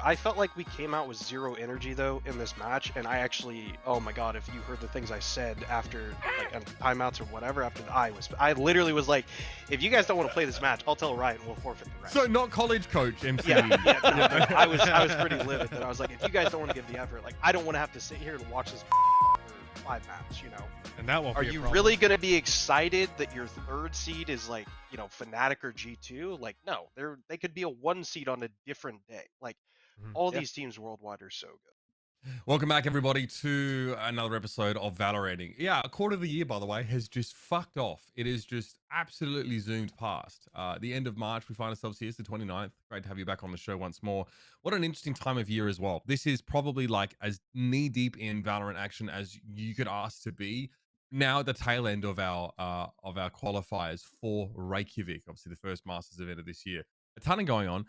I felt like we came out with zero energy though in this match, and I actually, oh my god, if you heard the things I said after like on timeouts or whatever, after I literally was like, if you guys don't want to play this match, I'll tell Riot and we'll forfeit the round. So not college coach, mCe. Yeah, I was pretty livid that I was like, if you guys don't want to give the effort, like I don't want to have to sit here and watch this for 5 maps, you know. And that won't Are be a you problem. really gonna be excited that your 3rd seed is like, you know, Fnatic or G2? Like, no, they could be a 1 seed on a different day. Like, all these teams worldwide are so good. Welcome back, everybody, to another episode of Valoranting. Yeah, a quarter of the year, by the way, has just fucked off. It is just absolutely zoomed past. The end of March, we find ourselves here. It's the 29th. Great to have you back on the show once more. What an interesting time of year as well. This is probably like as knee-deep in Valorant action as you could ask to be. Now at the tail end of our qualifiers for Reykjavik, obviously the first Masters event of this year. A ton of going on.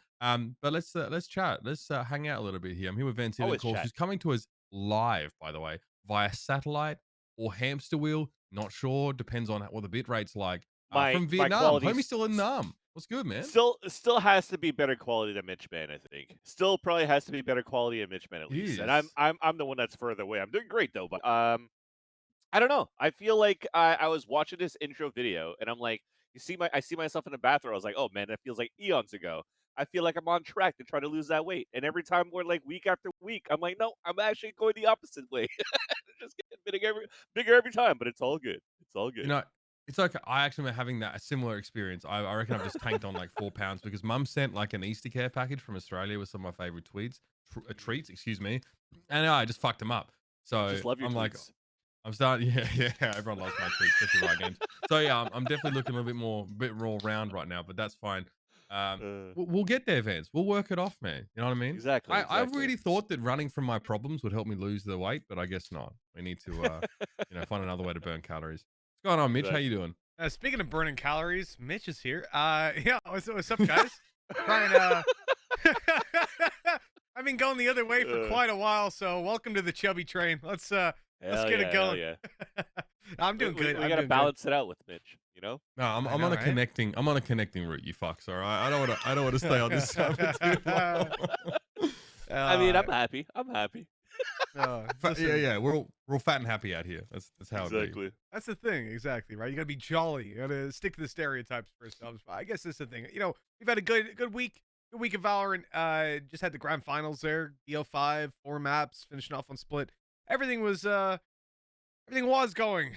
But let's chat. Let's hang out a little bit here. I'm here with VCT, of course, who's coming to us live, by the way, via satellite or hamster wheel. Not sure. Depends on what the bit rate's like. From Vietnam. Homie's still in Nam. What's good, man? Still has to be better quality than Mitchman, I think. Still probably has to be better quality than Mitchman at least. And I'm the one that's further away. I'm doing great though, but I don't know. I feel like I was watching this intro video and I'm like, I see myself in the bathroom. I was like, oh man, that feels like eons ago. I feel like I'm on track to try to lose that weight. And every time we're like week after week, I'm like, no, I'm actually going the opposite way. Just getting bigger every time, but it's all good. It's all good. You know, it's okay. I actually am having a similar experience. I reckon I've just tanked on like 4 pounds because Mum sent like an Easter care package from Australia with some of my favorite treats, excuse me. And I just fucked them up. So just love your I'm tweets. like, I'm starting, yeah. Everyone loves my tweets, especially Riot Games. So yeah, I'm definitely looking a bit more round right now, but that's fine. We'll get there, Vance. We'll work it off, man. You know what I mean? Exactly. I really thought that running from my problems would help me lose the weight, but I guess not. We need to, find another way to burn calories. What's going on, Mitch? How you doing? Speaking of burning calories, Mitch is here. Yeah, what's up, guys? Brian, I've been going the other way for quite a while, so welcome to the chubby train. Let's get it going. Yeah. I'm doing good. We gotta balance it out with Mitch, you know? No, I'm on a connecting route, you fucks, all right? I don't want to stay on this side for too long. I mean, I'm happy. Yeah, we're all fat and happy out here. That's how it be. That's the thing, exactly, right? You gotta be jolly. You gotta stick to the stereotypes for ourselves. I guess that's the thing. You know, we've had a good week. Good week of Valorant. Just had the grand finals there. DL5, 4 maps, finishing off on split. Everything was going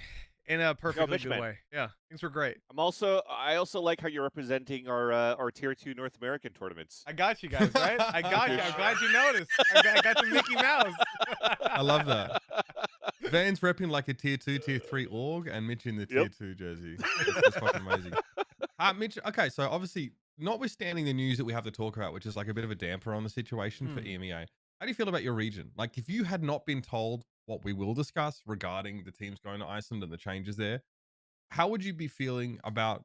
in a perfectly good way. Yeah, things were great. I also like how you're representing our tier 2 North American tournaments. I got you guys, right? I got you. I'm glad you noticed. I got the Mickey Mouse. I love that. Van's repping like a tier 2, tier 3 org, and Mitch in the tier 2 jersey. That's fucking amazing. Mitch, okay, so obviously, notwithstanding the news that we have to talk about, which is like a bit of a damper on the situation for EMEA, how do you feel about your region? Like, if you had not been told what we will discuss regarding the teams going to Iceland and the changes there, how would you be feeling about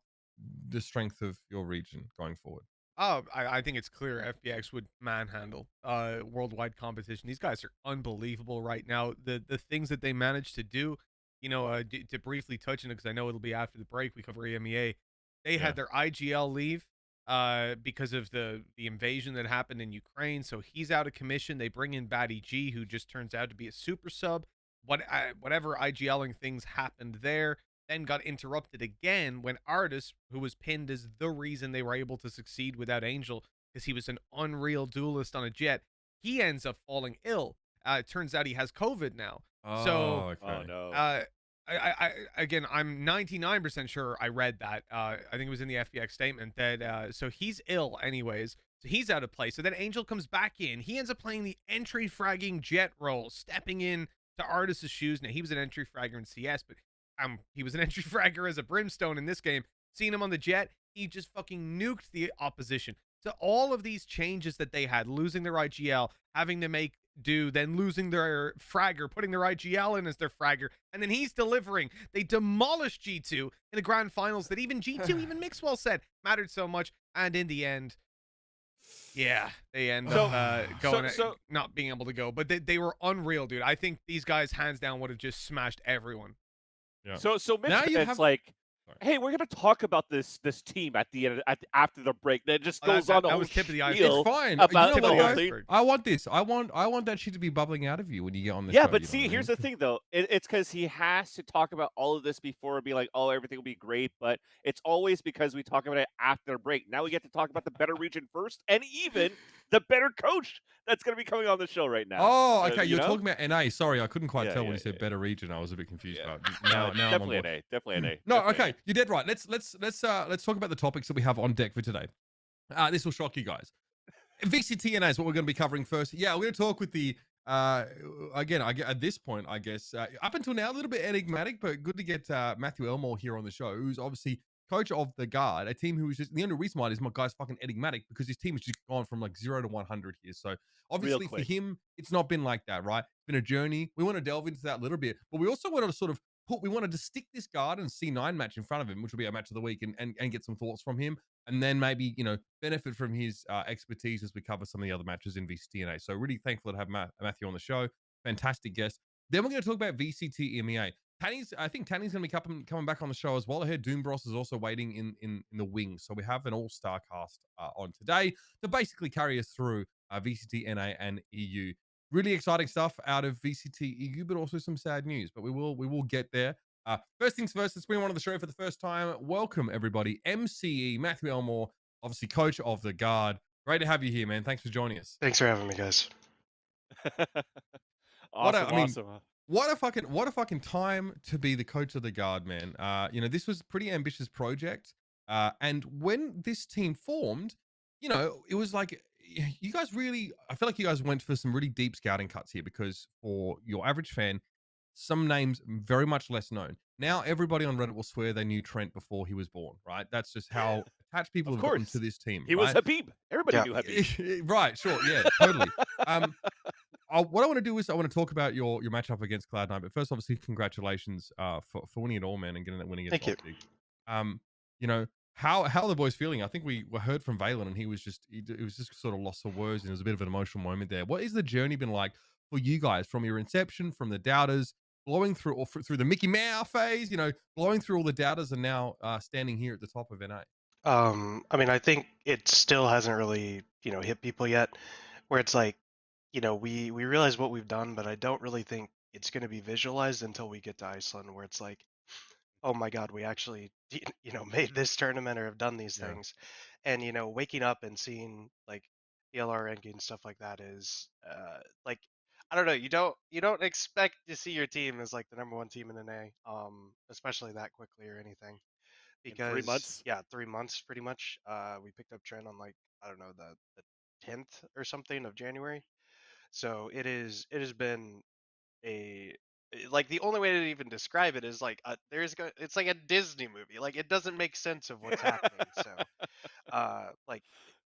the strength of your region going forward? Oh, I think it's clear FPX would manhandle worldwide competition. These guys are unbelievable right now. The things that they managed to do, you know, to briefly touch on it, because I know it'll be after the break, we cover EMEA. They had their IGL leave because of the invasion that happened in Ukraine. So he's out of commission. They bring in Batty G, who just turns out to be a super sub. Whatever IGLing things happened there, then got interrupted again when Artis, who was pinned as the reason they were able to succeed without Angel, because he was an unreal duelist on a Jett, he ends up falling ill. It turns out he has COVID now. Okay. Oh no. Again, I'm 99% sure I read that. I think it was in the FPX statement that so he's ill anyways. So he's out of play. So then Angel comes back in. He ends up playing the entry fragging Jett role, stepping in to Artis' shoes. Now he was an entry fragger in CS, but he was an entry fragger as a Brimstone in this game. Seeing him on the Jett, he just fucking nuked the opposition. So all of these changes that they had, losing their IGL, having to make do, then losing their fragger, putting their IGL in as their fragger, and then he's delivering. They demolished G2 in the grand finals that even G2, even Mixwell said mattered so much, and in the end, yeah, they end up not being able to go. But they were unreal, dude. I think these guys hands down would have just smashed everyone. Yeah. So Now Mitch, you it's have- like hey, we're gonna talk about this team at the end after the break. Then it just Oh, goes that- on that the whole was tip of the spiel iceberg. It's fine. about You know the what, whole guys? thing. Iceberg. I want this. I want that shit to be bubbling out of you when you get on the Yeah, show. but you know see, what I here's mean? the thing, though. It's because he has to talk about all of this before and be like, "Oh, everything will be great." But it's always because we talk about it after the break. Now we get to talk about the better region first, and even the better coach that's going to be coming on the show right now. Oh, okay. You You're know? talking about NA. Sorry, I couldn't quite Yeah, tell when yeah, you said yeah. better region. I was a bit confused. Yeah. But No, now I'm on definitely board. an A. Definitely an A. No, Definitely an okay, you're dead right. Let's talk about the topics that we have on deck for today. This will shock you guys. VCT NA is what we're going to be covering first. Yeah, we're going to talk with the again. At this point, I guess up until now a little bit enigmatic, but good to get Matthew Elmore here on the show, who's obviously coach of the Guard, a team who is just the only reason why is my guy's fucking enigmatic because his team has just gone from like 0 to 100 here. So obviously for quick. him, it's not been like that, right? It's been a journey. We want to delve into that a little bit, but we also want to sort of we wanted to stick this Guard and C9 match in front of him, which will be our match of the week, and get some thoughts from him, and then maybe benefit from his expertise as we cover some of the other matches in VCT NA. So really thankful to have Matthew on the show. Fantastic guest. Then we're going to talk about VCT EMEA. I think Tanny's going to be coming back on the show as well. I heard d00mbr0s is also waiting in the wings. So we have an all-star cast on today to basically carry us through VCT NA and EU. Really exciting stuff out of VCT EU, but also some sad news. But we will get there. First things first, let's bring one on the show for the first time. Welcome, everybody. mCe, Matthew Elmore, obviously coach of the Guard. Great to have you here, man. Thanks for joining us. Thanks for having me, guys. Awesome. I mean, awesome. what a fucking time to be the coach of the Guard, man. This was a pretty ambitious project. And when this team formed, it was like you guys really, I feel like you guys went for some really deep scouting cuts here because for your average fan, some names very much less known. Now everybody on Reddit will swear they knew Trent before he was born, right? That's just how attached people Of have gotten course. to this team. He was right? Habib. Everybody Yeah. knew Habib. Right, sure, yeah, totally. What I want to do is I want to talk about your matchup against Cloud9. But first, obviously, congratulations for winning it all, man, and getting that win against Thank you. OpTic. How are the boys feeling? I think we heard from Valyn, and he was just sort of lost for words, and it was a bit of an emotional moment there. What has the journey been like for you guys from your inception, from the doubters, blowing through through the Mickey Mouse phase, blowing through all the doubters, and now standing here at the top of NA? I mean, I think it still hasn't really, hit people yet, where it's like, we realize what we've done, but I don't really think it's going to be visualized until we get to Iceland, where it's like, oh my God, we actually, made this tournament or have done these Yeah. things, and waking up and seeing like ELR ranking and stuff like that is, like, I don't know, you don't expect to see your team as like the #1 team in NA, especially that quickly or anything. In 3 Because months? yeah, 3 months pretty much. We picked up Trent on like I don't know the 10th or something of January. So it has been like the only way to even describe it is like it's like a Disney movie. Like it doesn't make sense of what's happening. So like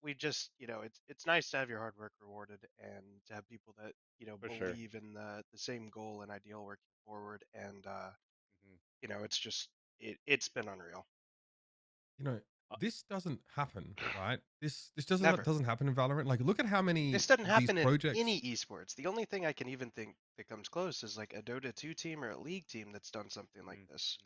we just it's nice to have your hard work rewarded and to have people that For sure. believe in the same goal and ideal working forward and Mhm. it's just it's been unreal. This doesn't happen, right? This Never. doesn't happen in Valorant. Like, look at how many This doesn't these happen in projects. any esports. The only thing I can even think that comes close is like a Dota 2 team or a League team that's done something like this.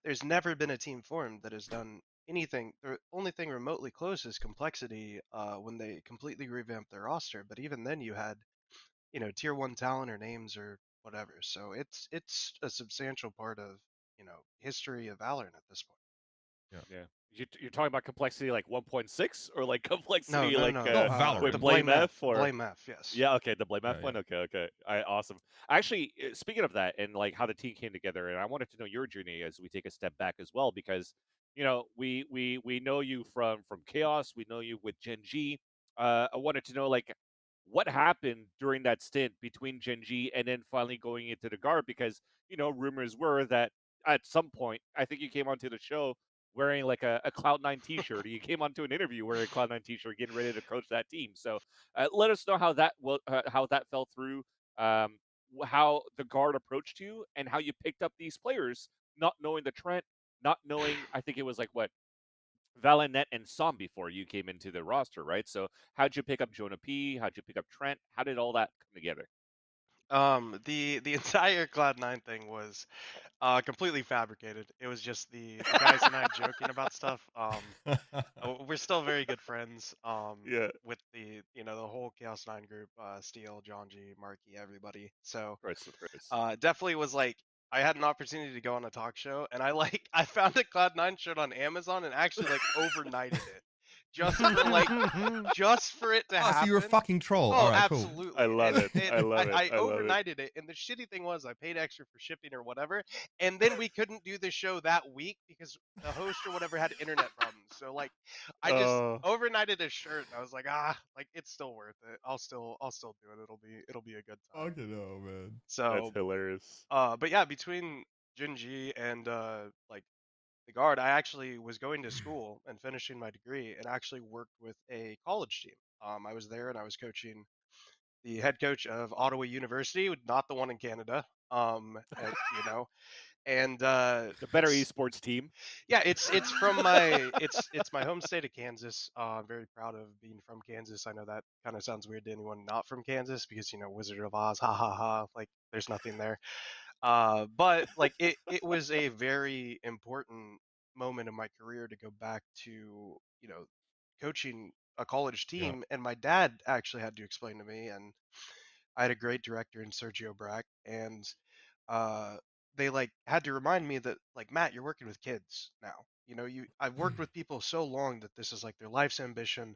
There's never been a team formed that has done anything. The only thing remotely close is Complexity when they completely revamped their roster. But even then, you had tier 1 talent or names or whatever. So it's a substantial part of history of Valorant at this point. Yeah. You're talking about complexity like 1.6 or like No, complexity no, like no. Valorant. with The Blame F or Blame F, yes. yeah, okay, the Blame F Yeah, one. Okay, okay. Awesome. Actually, speaking of that and like how the team came together, and I wanted to know your journey as we take a step back as well, because we know you from Chaos, we know you with Gen G. I wanted to know like what happened during that stint between Gen G and then finally going into the Guard, because rumors were that at some point, I think you came onto the show wearing like a Cloud9 T-shirt. You came onto an interview wearing a Cloud9 T-shirt, getting ready to coach that team. So let us know how that fell through, how the Guard approached you, and how you picked up these players, not knowing the Trent, not knowing. I think it was like what Valyn and Som before you came into the roster, right? So how'd you pick up Jonah P? How'd you pick up Trent? How did all that come together? The entire Cloud9 thing was completely fabricated. It was just the guys and I joking about stuff. We're still very good friends. Yeah, With the whole Chaos 9 group, Steel, John G, Marky, everybody. So, of course, of course. definitely was like I had an opportunity to go on a talk show, and I found a Cloud9 shirt on Amazon and actually like overnighted it, just for like just for it to Oh, so you're a happen. fucking troll. All Oh, right, cool. I absolutely. love And it. and I love it. I I love it. overnighted it, and the shitty thing was I paid extra for shipping or whatever, and then we couldn't do the show that week because the host or whatever had internet problems. So like, I just Oh, overnighted a shirt, and I was like, like it's still worth it. I'll still do it. It'll be a good time. Fucking hell, man. that's So, hilarious. but yeah, between Jinji and like the guard, I actually was going to school and finishing my degree, and actually worked with a college team. I was there and I was coaching the head coach of Ottawa University, not the one in Canada. And The better esports team. yeah, it's from my my home state of Kansas. I'm very proud of being from Kansas. I know that kind of sounds weird to anyone not from Kansas because Wizard of Oz, ha ha ha, like there's nothing there. But like it was a very important moment in my career to go back to coaching a college Yeah. team, and my dad actually had to explain to me, and I had a great director in Sergio Brack, and uh, they like had to remind me that like Matt, you're working with kids now. I've worked with people so long that this is like their life's ambition,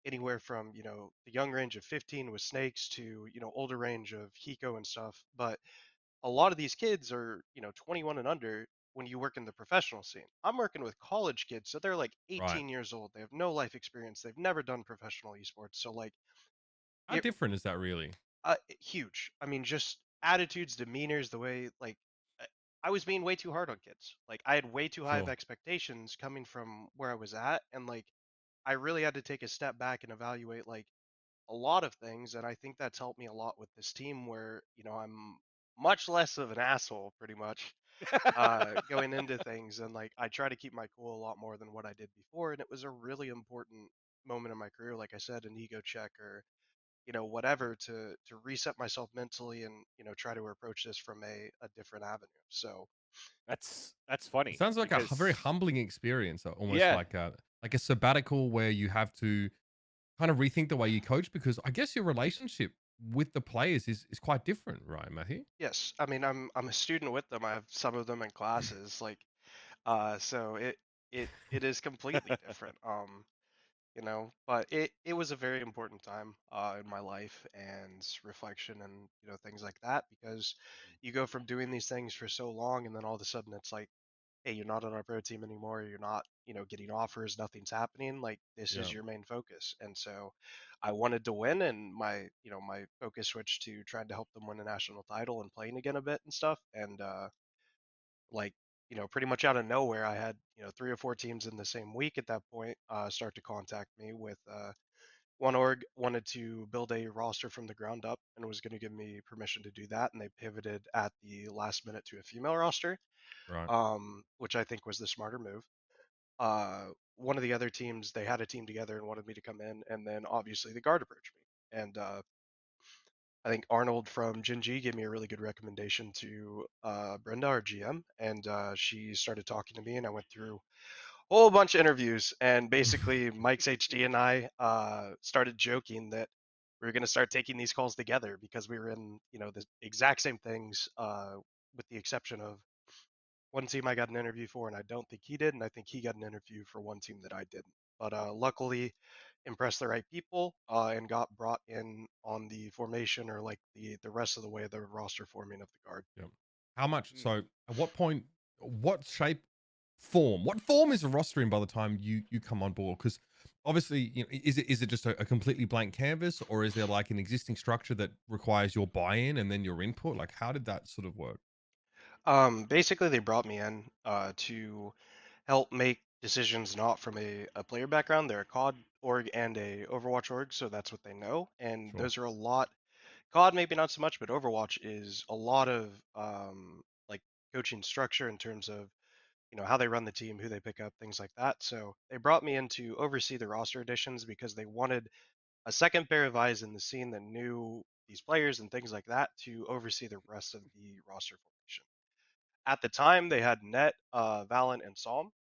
anywhere from the young range of 15 with snakes to older range of Hiko and stuff. But a lot of these kids are 21 and under when you work in the professional scene. I'm working with college kids, so they're like Right. 18 years old. They have no life experience. They've never done professional esports. So like How it different is that really? huge. I mean, just attitudes, demeanors, the way like uh, I was being way too hard on kids. Like I had way too high of Sure. expectations coming from where I was at, and like I really had to take a step back and evaluate like a lot of things, and I think that's helped me a lot with this team where I'm much less of an asshole pretty much going into things, and like I try to keep my cool a lot more than what I did before, and it was a really important moment in my career, like I said, an ego check or whatever to reset myself mentally and try to approach this from a different avenue. So That's It funny sounds like a very because humbling experience, almost yeah, like a sabbatical where you have to kind of rethink the way you coach because I guess your relationship with the players is quite different, right, Matthew? yes, I mean I'm a student with them. I have some of them in classes, like so it is completely different. But it was a very important time in my life and reflection and things like that, because you go from doing these things for so long, and then all of a sudden it's like, hey, you're not on our pro team anymore, you're not getting offers, nothing's happening, like this is Yeah. your main focus. And so I wanted to win, and my focus switched to trying to help them win a national title and playing again a bit and stuff. And like pretty much out of nowhere, I had 3 or 4 teams in the same week at that point start to contact me with one org wanted to build a roster from the ground up and was going to give me permission to do that, and they pivoted at the last minute to a female roster, Right. which I think was the smarter move. uh One of the other teams, they had a team together and wanted me to come in, and then obviously the guard approached me, and I think Arnold from Jinji gave me a really good recommendation to Brenda, our GM, and she started talking to me, and I went through a whole bunch of interviews. And basically, Mike's HD and I started joking that we were going to start taking these calls together because we were in, the exact same things, with the exception of one team I got an interview for, and I don't think he did, and I think he got an interview for one team that I didn't. But luckily, impressed the right people and got brought in on the formation, or like the rest of the way, the roster forming of the guard. Yeah. How much? mm, So, at what point? What shape? Form? What form is the roster in by the time you come on board? Because obviously, is it just a completely blank canvas, or is there like an existing structure that requires your buy-in and then your input? Like, how did that sort of work? Basically, they brought me in to help make decisions not from a player background. They're a COD org and a Overwatch org, so that's what they know. And Sure. those are a lot. COD maybe not so much, but Overwatch is a lot of like coaching structure in terms of how they run the team, who they pick up, things like that. So they brought me in to oversee the roster additions because they wanted a second pair of eyes in the scene that knew these players and things like that to oversee the rest of the roster formation. At the time, they had Net, Valyn, and Psalm,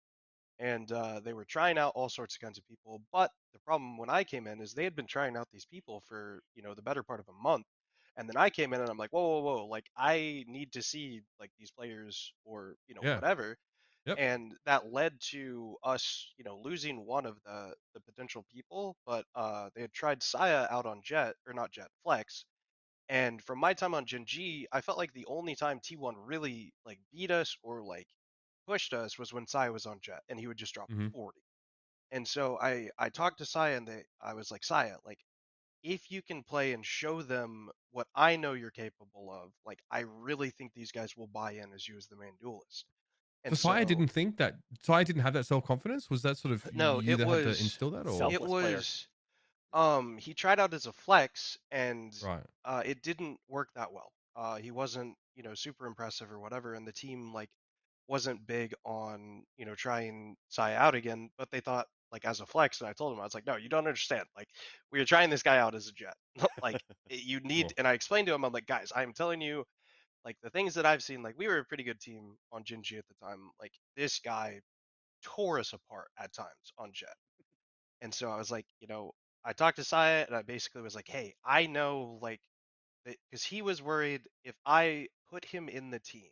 and they were trying out all sorts of kinds of people. But the problem when I came in is they had been trying out these people for the better part of a month, and then I came in and I'm like, whoa, whoa, whoa, like I need to see like these players or Yeah. whatever. Yep. And that led to us, losing one of the potential people. But they had tried Saya out on Jett, or not Jett, Flex. And from my time on Gen G, I felt like the only time T1 really like beat us or like pushed us was when Saya was on Jett, and he would just drop Mhm. 40. And so I talked to Saya, and I was like, Saya, like if you can play and show them what I know you're capable of, like I really think these guys will buy in as you as the main duelist. So And Saya so didn't have that self-confidence? Was that sort of no, you that had to instill that, or? it Selfless player. was he tried out as a flex, and Right. it didn't work that well. He wasn't, super impressive or whatever, and the team like wasn't big on, trying Saya out again, but they thought like as a flex, and I told him, I was like, no, you don't understand. Like we are trying this guy out as a Jett. Like you need, Cool. and I explained to him, I'm like, guys, I'm telling you, like the things that I've seen, like we were a pretty good team on Gen G at the time. Like this guy tore us apart at times on Jett. And so I was like, I talked to Saya and I basically was like, hey, I know like because he was worried if I put him in the team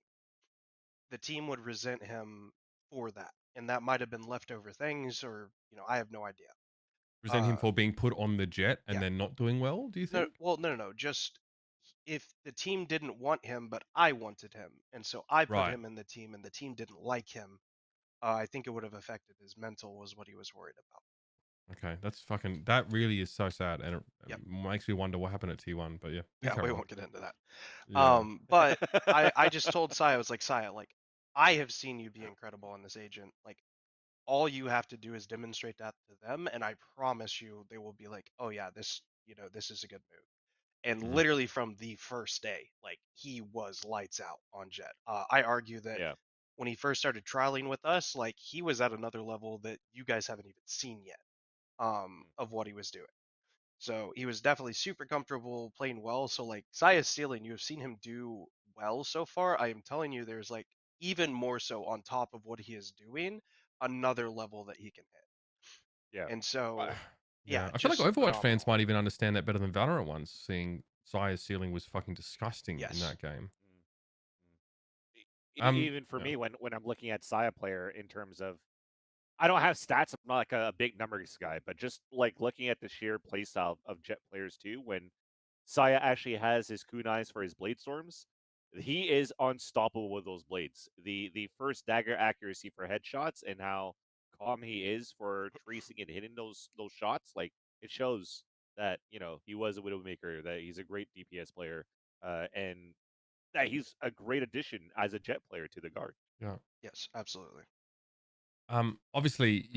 would resent him for that. And that might have been leftover things, or, I have no idea. Resent him for being put on the Jett and yeah. then not doing well, do you No, think? well, no. Just if the team didn't want him, but I wanted him. And so I put Right. him in the team and the team didn't like him. I think it would have affected his mental, was what he was worried about. Okay, that really is so sad, and it Yep. makes me wonder what happened at T1. But yeah, Yeah, carry we on. won't get into that. Yeah. But I just told Saya, I was like, Saya, like I have seen you be incredible on this agent. Like all you have to do is demonstrate that to them, and I promise you they will be like, oh yeah, this is a good move. And Mhm. literally from the first day, like he was lights out on Jett. I argue that Yeah. when he first started trialing with us, like he was at another level that you guys haven't even seen yet, of what he was doing. So he was definitely super comfortable playing well. So like Saya's ceiling, you have seen him do well so far. I am telling you, there's like even more so on top of what he is doing, another level that he can hit. Yeah. And so, Yeah, yeah, I feel like just Overwatch fans phenomenal. might even understand that better than Valorant ones, seeing Saya's ceiling was fucking disgusting in Yes. that game. Even for Yeah. me, when I'm looking at Saya player in terms of, I don't have stats. I'm not like a big numbers guy, but just like looking at the sheer playstyle of Jett players too, when Saya actually has his kunais for his blade storms, he is unstoppable with those blades. The first dagger accuracy for headshots and how calm he is for tracing and hitting those shots, like it shows that he was a Widowmaker, that he's a great DPS player, and that he's a great addition as a Jett player to the guard. Yeah. Yes, absolutely. Obviously,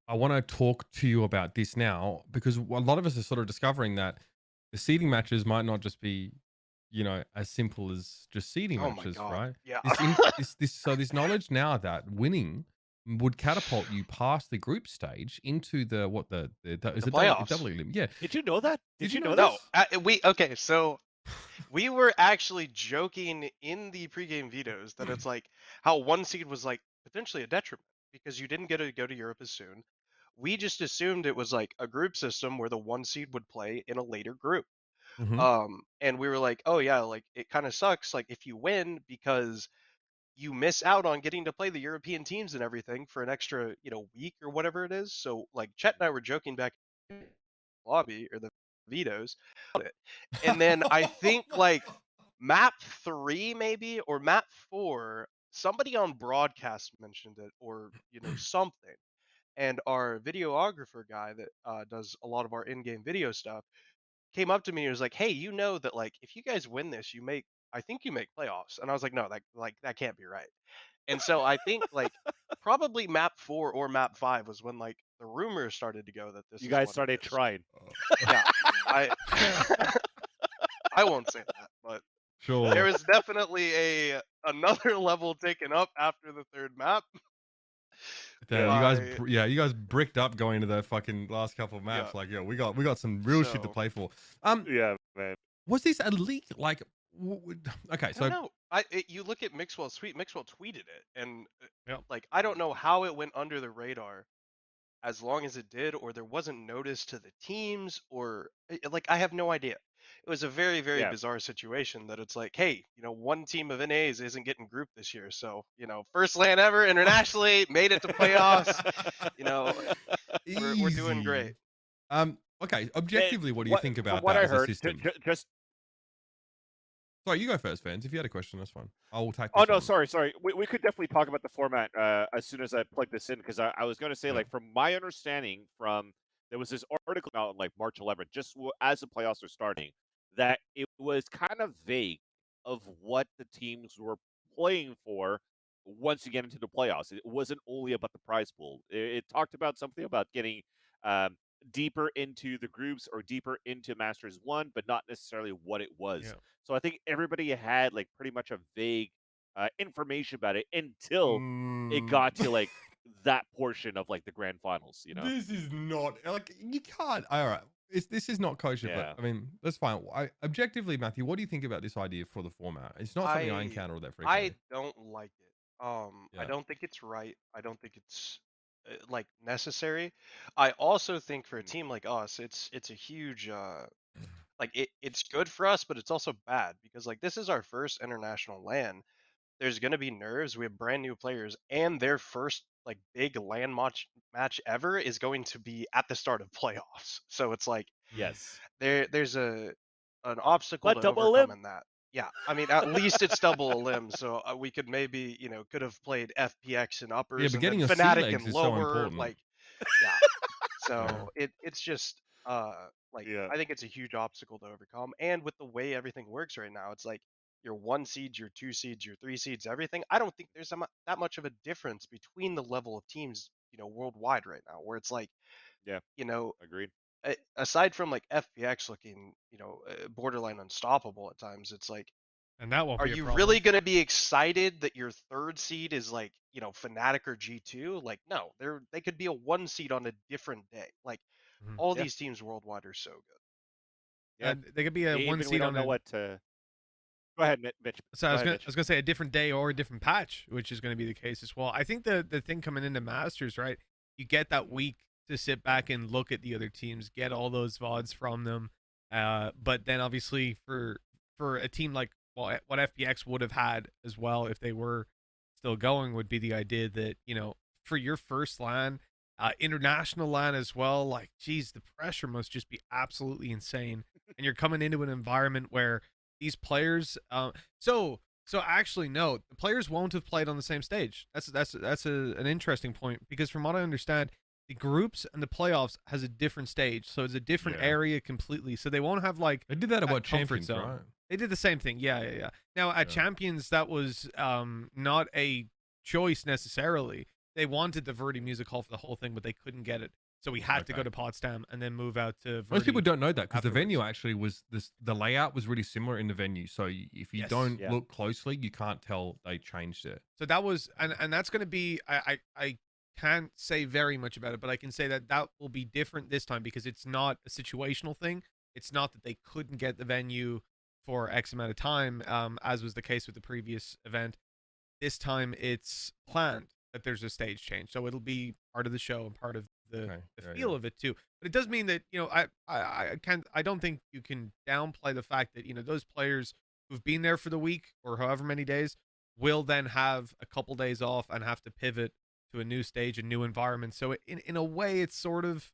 I want to talk to you about this now because a lot of us are sort of discovering that the seeding matches might not just be, as simple as just seeding Oh my matches, god. right? Yeah. This knowledge now that winning would catapult you past the group stage into the is The it playoffs. double elim? Yeah. Did you know that? Did you know No, this? okay, so we were actually joking in the pregame vetoes that it's like how one seed was like potentially a detriment because you didn't get to go to Europe as soon. We just assumed it was like a group system where the one seed would play in a later group. Mhm. And we were like, oh yeah, like it kind of sucks like if you win because you miss out on getting to play the European teams and everything for an extra, week or whatever it is. So like Chet and I were joking back in the lobby or the vetoes. And then I think like map 3 maybe or map 4, somebody on broadcast mentioned it or something. And our videographer guy that does a lot of our in-game video stuff came up to me and was like, "Hey, you know that like if you guys win this, I think you make playoffs." And I was like, "No, that can't be right." And so I think like probably map 4 or map 5 was when like the rumors started to go that this You is guys what started it is. trying. Yeah, I I won't say that, but Sure. there was definitely another level taken up after the third map. Damn, by- you guys bricked up going to the fucking last couple of maps. Yeah. Like, we got some real shit to So- play for. Yeah, man. Was this a leak? Like, okay, I so don't know. You look at Mixwell's tweet. Mixwell tweeted it, and Yep. like I don't know how it went under the radar, as long as it did, or there wasn't notice to the teams, or like I have no idea. It was a very, very Yeah. bizarre situation that it's like, hey, one team of NAs isn't getting grouped this year, so first LAN ever internationally, made it to playoffs. We're doing great. Easy. Okay, objectively, what do you think From about what that I as a heard, system? just Sorry, you go first, fans. If you had a question, that's fine. I will take Oh this no, on. sorry. We could definitely talk about the format as soon as I plug this in, because I was going to say, Yeah. like, from my understanding, there was this article out on like March 11th, just as the playoffs are starting, that it was kind of vague of what the teams were playing for once you get into the playoffs. It wasn't only about the prize pool. It talked about something about getting um, deeper into the groups or deeper into Masters 1, but not necessarily what it was. Yeah. So I think everybody had like pretty much a vague information about it until it got to like that portion of like the grand finals. This is not like you can't. All right, this is not kosher, Yeah. but I mean that's fine. Objectively, Matthew, what do you think about this idea for the format? It's not something I encounter all that frequently. I don't like it. I Yeah. don't think it's right. I don't think it's like necessary. I also think for a Mm. team like us, it's a huge like it's good for us, but it's also bad because like this is our first international LAN. There's gonna be nerves. We have brand new players, and their first like big LAN match ever is going to be at the start of playoffs. So it's like Yes. there's an obstacle But to double overcome limb. in that. Yeah, I mean at least it's double a limb, so we could maybe could have played FPX and Yeah, uppers but and getting then your sea Fnatic legs and is so lower. important. Like yeah, so it's just like Yeah. I think it's a huge obstacle to overcome. And with the way everything works right now, it's like your 1 seeds, your 2 seeds, your 3 seeds, everything. I don't think there's that much of a difference between the level of teams worldwide right now, where it's like Yeah. you know Agreed. aside from like FPX looking borderline unstoppable at times, it's like, And that won't are be a you problem. really going to be excited that your 3rd seed is like Fnatic or G2? Like no, they could be a 1 seed on a different day. Like Mhm. all Yeah. these teams worldwide are so good. Yeah. And they could be a Even 1 we seed don't on know a. what to. Go ahead, Mitch. So Go I was ahead, gonna, Mitch. I was gonna say a different day or a different patch, which is gonna be the case as well. I think the thing coming into Masters, right? You get that week to sit back and look at the other teams, get all those VODs from them. But then obviously for a team like what FPX would have had as well if they were still going would be the idea that for your first LAN, international LAN as well. Like, geez, the pressure must just be absolutely insane. And you're coming into an environment where these players so actually no, the players won't have played on the same stage. That's an interesting point, because from what I understand, the groups and the playoffs has a different stage, so it's a different Yeah. area completely, so they won't have like They did that at that what comfort Champions, zone. right? They did the same thing. Yeah. Now at Yeah. Champions, that was not a choice necessarily. They wanted the Verdi Music Hall for the whole thing, but they couldn't get it, so we had to go Okay. to Potsdam and then move out to Verdi. Most people don't know that because the venue afterwards. actually was the layout was really similar in the venue. So if you Yes. don't Yeah. look closely, you can't tell they changed it. So that was, and that's going to be, I can't say very much about it, but I can say that that will be different this time because it's not a situational thing. It's not that they couldn't get the venue for X amount of time, as was the case with the previous event. This time it's planned that there's a stage change, so it'll be part of the show and part of the Okay. Yeah, feel of it too. But it does mean that I don't think you can downplay the fact that those players who've been there for the week or however many days will then have a couple days off and have to pivot to a new stage, a new environment. So in a way, it's sort of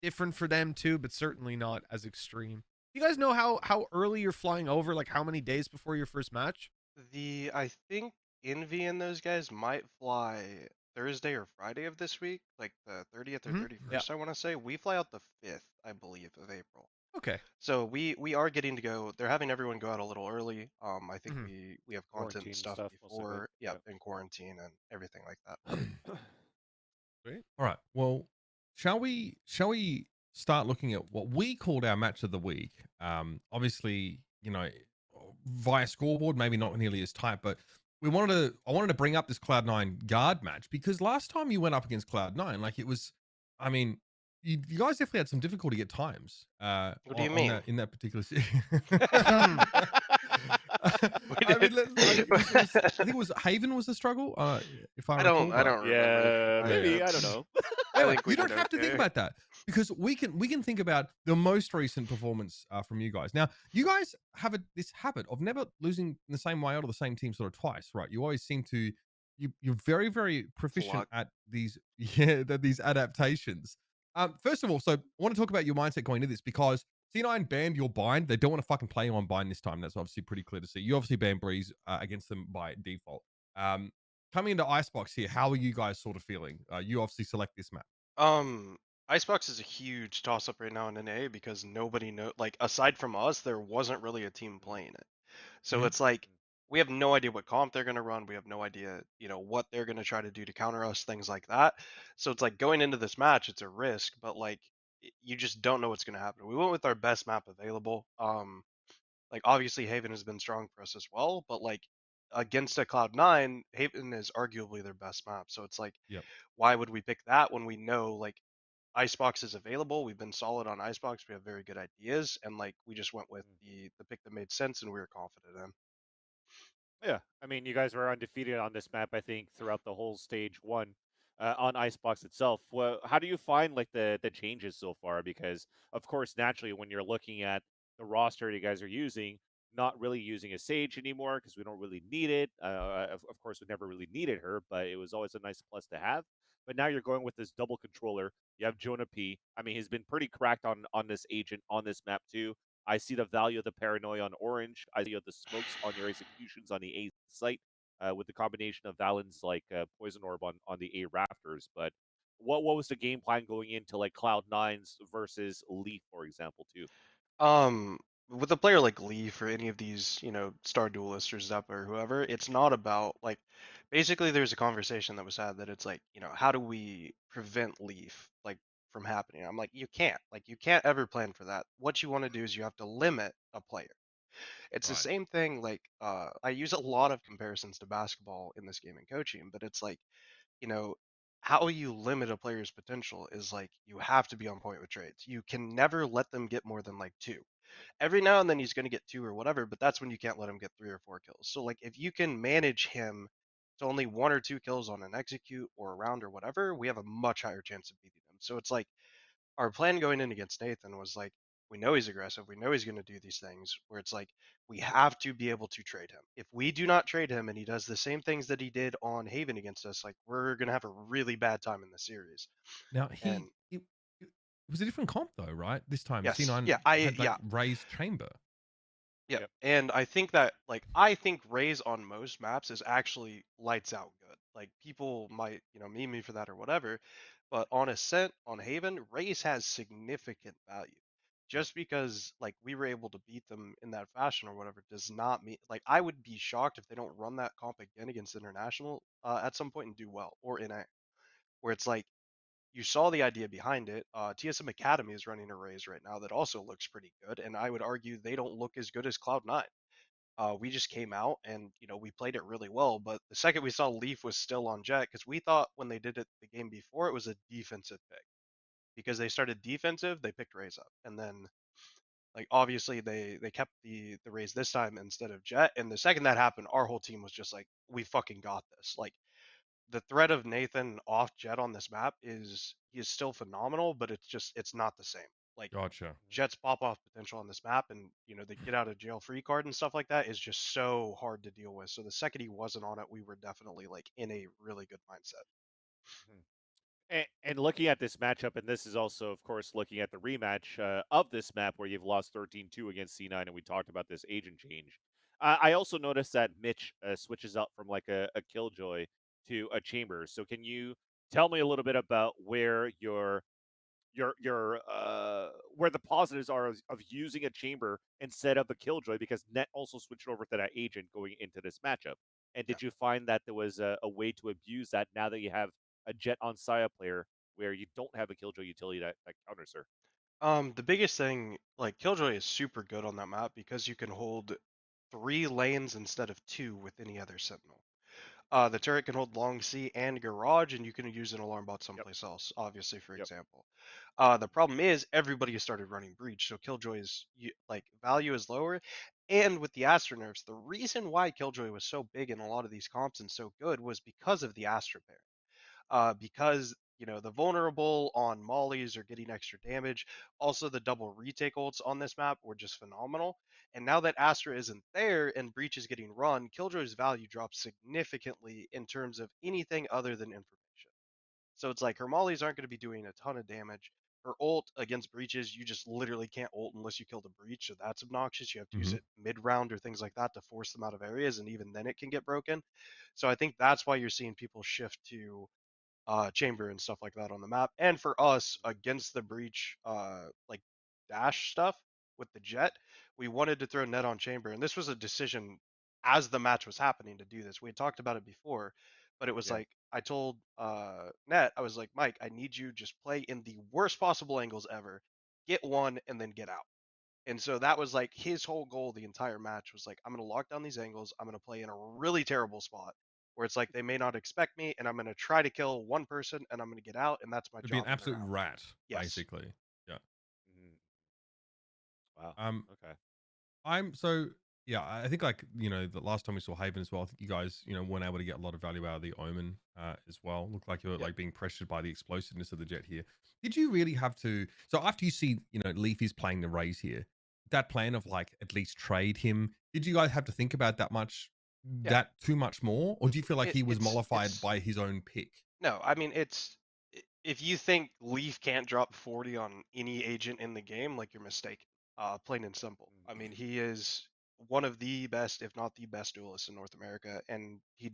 different for them too, but certainly not as extreme. You guys know how early you're flying over? Like how many days before your first match? I think Envy and those guys might fly Thursday or Friday of this week, like the 30th or Mhm. 31st. I want to say we fly out the 5th, I believe, of April. Okay. So we are getting to go. They're having everyone go out a little early. I think Mhm. we have content Quarantine and stuff stuff, most of it, before, yeah, yeah. in quarantine and everything like that. Great. All right. Well, shall we start looking at what we called our match of the week? Obviously, via scoreboard, maybe not nearly as tight, but I wanted to bring up this Cloud9 guard match because last time you went up against Cloud9, like it was, I mean, you guys definitely had some difficulty at times. What do you On mean? that in that particular. We I mean, did- I think it was Haven was the struggle, if I I recall. don't But remember. Yeah, but maybe. I don't it's- know. I anyway, think we you don't did have to think okay. about that because we can think about the most recent performance from you guys. Now, you guys have this habit of never losing in the same way out of the same team sort of twice, right? You always seem to you're very very proficient luck. at these these adaptations. First of all, so I want to talk about your mindset going into this because C9 banned your bind. They don't want to fucking play you on bind this time. That's obviously pretty clear to see. You obviously banned Breeze against them by default. Coming into Icebox here, how are you guys sort of feeling? You obviously select this map. Icebox is a huge toss up right now in NA because nobody know like aside from us, there wasn't really a team playing it. So Yeah. it's like we have no idea what comp they're gonna run. We have no idea, what they're gonna try to do to counter us, things like that. So it's like going into this match, it's a risk, but like you just don't know what's gonna happen. We went with our best map available. Like obviously Haven has been strong for us as well, but like against a Cloud9, Haven is arguably their best map. So it's like, Yep. why would we pick that when we know like Icebox is available? We've been solid on Icebox. We have very good ideas, and like we just went with the pick that made sense, and we were confident in. Yeah, I mean, you guys were undefeated on this map, I think, throughout the whole stage one on Icebox itself. Well, how do you find like the changes so far? Because of course, naturally, when you're looking at the roster you guys are using, not really using a Sage anymore because we don't really need it. Of course, we never really needed her, but it was always a nice plus to have. But now you're going with this double controller. You have Jonah P. I mean, he's been pretty cracked on this agent on this map too. I see the value of the paranoia on orange. I see the smokes on your executions on the A site with the combination of Valyn's like poison orb on the A rafters. But what was the game plan going into like Cloud9's versus Leaf, for example, too? Um, with a player like Leaf or any of these, Star Duelist or Zepp or whoever, it's not about like basically there's a conversation that was had that it's like, how do we prevent Leaf like from happening? I'm like, you can't. Like you can't ever plan for that. What you want to do is you have to limit a player. It's the Right. same thing like I use a lot of comparisons to basketball in this game and coaching, but it's like, you know, how you limit a player's potential is like you have to be on point with trades. You can never let them get more than like two. Every now and then he's going to get two or whatever, but that's when you can't let him get 3 or 4 kills. So like if you can manage him to only 1 or 2 kills on an execute or a round or whatever, we have a much higher chance of beating him. So it's like our plan going in against Nathan was like we know he's aggressive, we know he's going to do these things where it's like we have to be able to trade him. If we do not trade him and he does the same things that he did on Haven against us, like we're going to have a really bad time in the series. Now And it was a different comp though, right? This time yes, C9 yeah, had like raised chamber. yeah, Yep. and I think that like I think Raze on most maps is actually lights out good. Like people might meme me for that or whatever, but on Ascent on Haven, Raze has significant value. Yep. Just because like we were able to beat them in that fashion or whatever does not mean like I would be shocked if they don't run that comp again against International at some point and do well or NA, where it's like you saw the idea behind it. TSM Academy is running a Raze right now that also looks pretty good, and I would argue they don't look as good as Cloud9. We just came out and we played it really well, but the second we saw Leaf was still on Jett, because we thought when they did it the game before it was a defensive pick, because they started defensive, they picked Raze up, and then like obviously they kept the Raze this time instead of Jett, and the second that happened, our whole team was just like, we fucking got this. Like the threat of Nathan off Jett on this map he is still phenomenal, but it's not the same. Like Gotcha. Jett's pop off potential on this map and the get out of jail free card and stuff like that is just so hard to deal with. So the second he wasn't on it, we were definitely like in a really good mindset. And looking at this matchup, and this is also, of course, looking at the rematch of this map where you've lost 13-2 against C9, and we talked about this agent change. I also noticed that Mitch switches up from like a Killjoy to a Chamber. So can you tell me a little bit about where where the positives are of using a Chamber instead of a Killjoy, because Net also switched over to that agent going into this matchup. And Yeah. did you find that there was a way to abuse that now that you have a Jett on Saya player where you don't have a Killjoy utility that counters her? The biggest thing, like Killjoy is super good on that map because you can hold 3 lanes instead of 2 with any other Sentinel. The turret can hold long C and garage, and you can use an alarm bot someplace else, obviously, for example. The problem is everybody has started running breach, so Killjoy's like value is lower. And with the Astra nerfs, the reason why Killjoy was so big in a lot of these comps and so good was because of the Astra pair. Because the vulnerable on mollies are getting extra damage. Also, the double retake ults on this map were just phenomenal. And now that Astra isn't there and breach is getting run, Killjoy's value drops significantly in terms of anything other than information. So it's like her mollies aren't going to be doing a ton of damage. Her ult against breaches, you just literally can't ult unless you kill the breach, so that's obnoxious. You have to use it mid-round or things like that to force them out of areas, and even then it can get broken. So I think that's why you're seeing people shift to chamber and stuff like that on the map. And for us against the breach, like dash stuff with the Jett, we wanted to throw net on chamber, and this was a decision as the match was happening to do this. We had talked about it before, but it was like I told Net, I was like, Mike, I need you just play in the worst possible angles ever, get one, and then get out. And so that was like his whole goal the entire match was like, I'm going to lock down these angles. I'm going to play in a really terrible spot where it's like they may not expect me, and I'm going to try to kill one person, and I'm going to get out, and that's my It'd job. be an absolute rat, Yes. basically. Yeah. Wow. Okay. I think like the last time we saw Haven as well, I think you guys weren't able to get a lot of value out of the Omen as well. Looked like you were like being pressured by the explosiveness of the Jett here. Did you really have to? So after you see Leaf is playing the Raze here, that plan of like at least trade him, did you guys have to think about that much, that too much more, or do you feel like he was mollified by his own pick? No, I mean if you think Leaf can't drop 40 on any agent in the game, like you're mistaken. Plain and simple. I mean, he is one of the best, if not the best duelist in North America, and he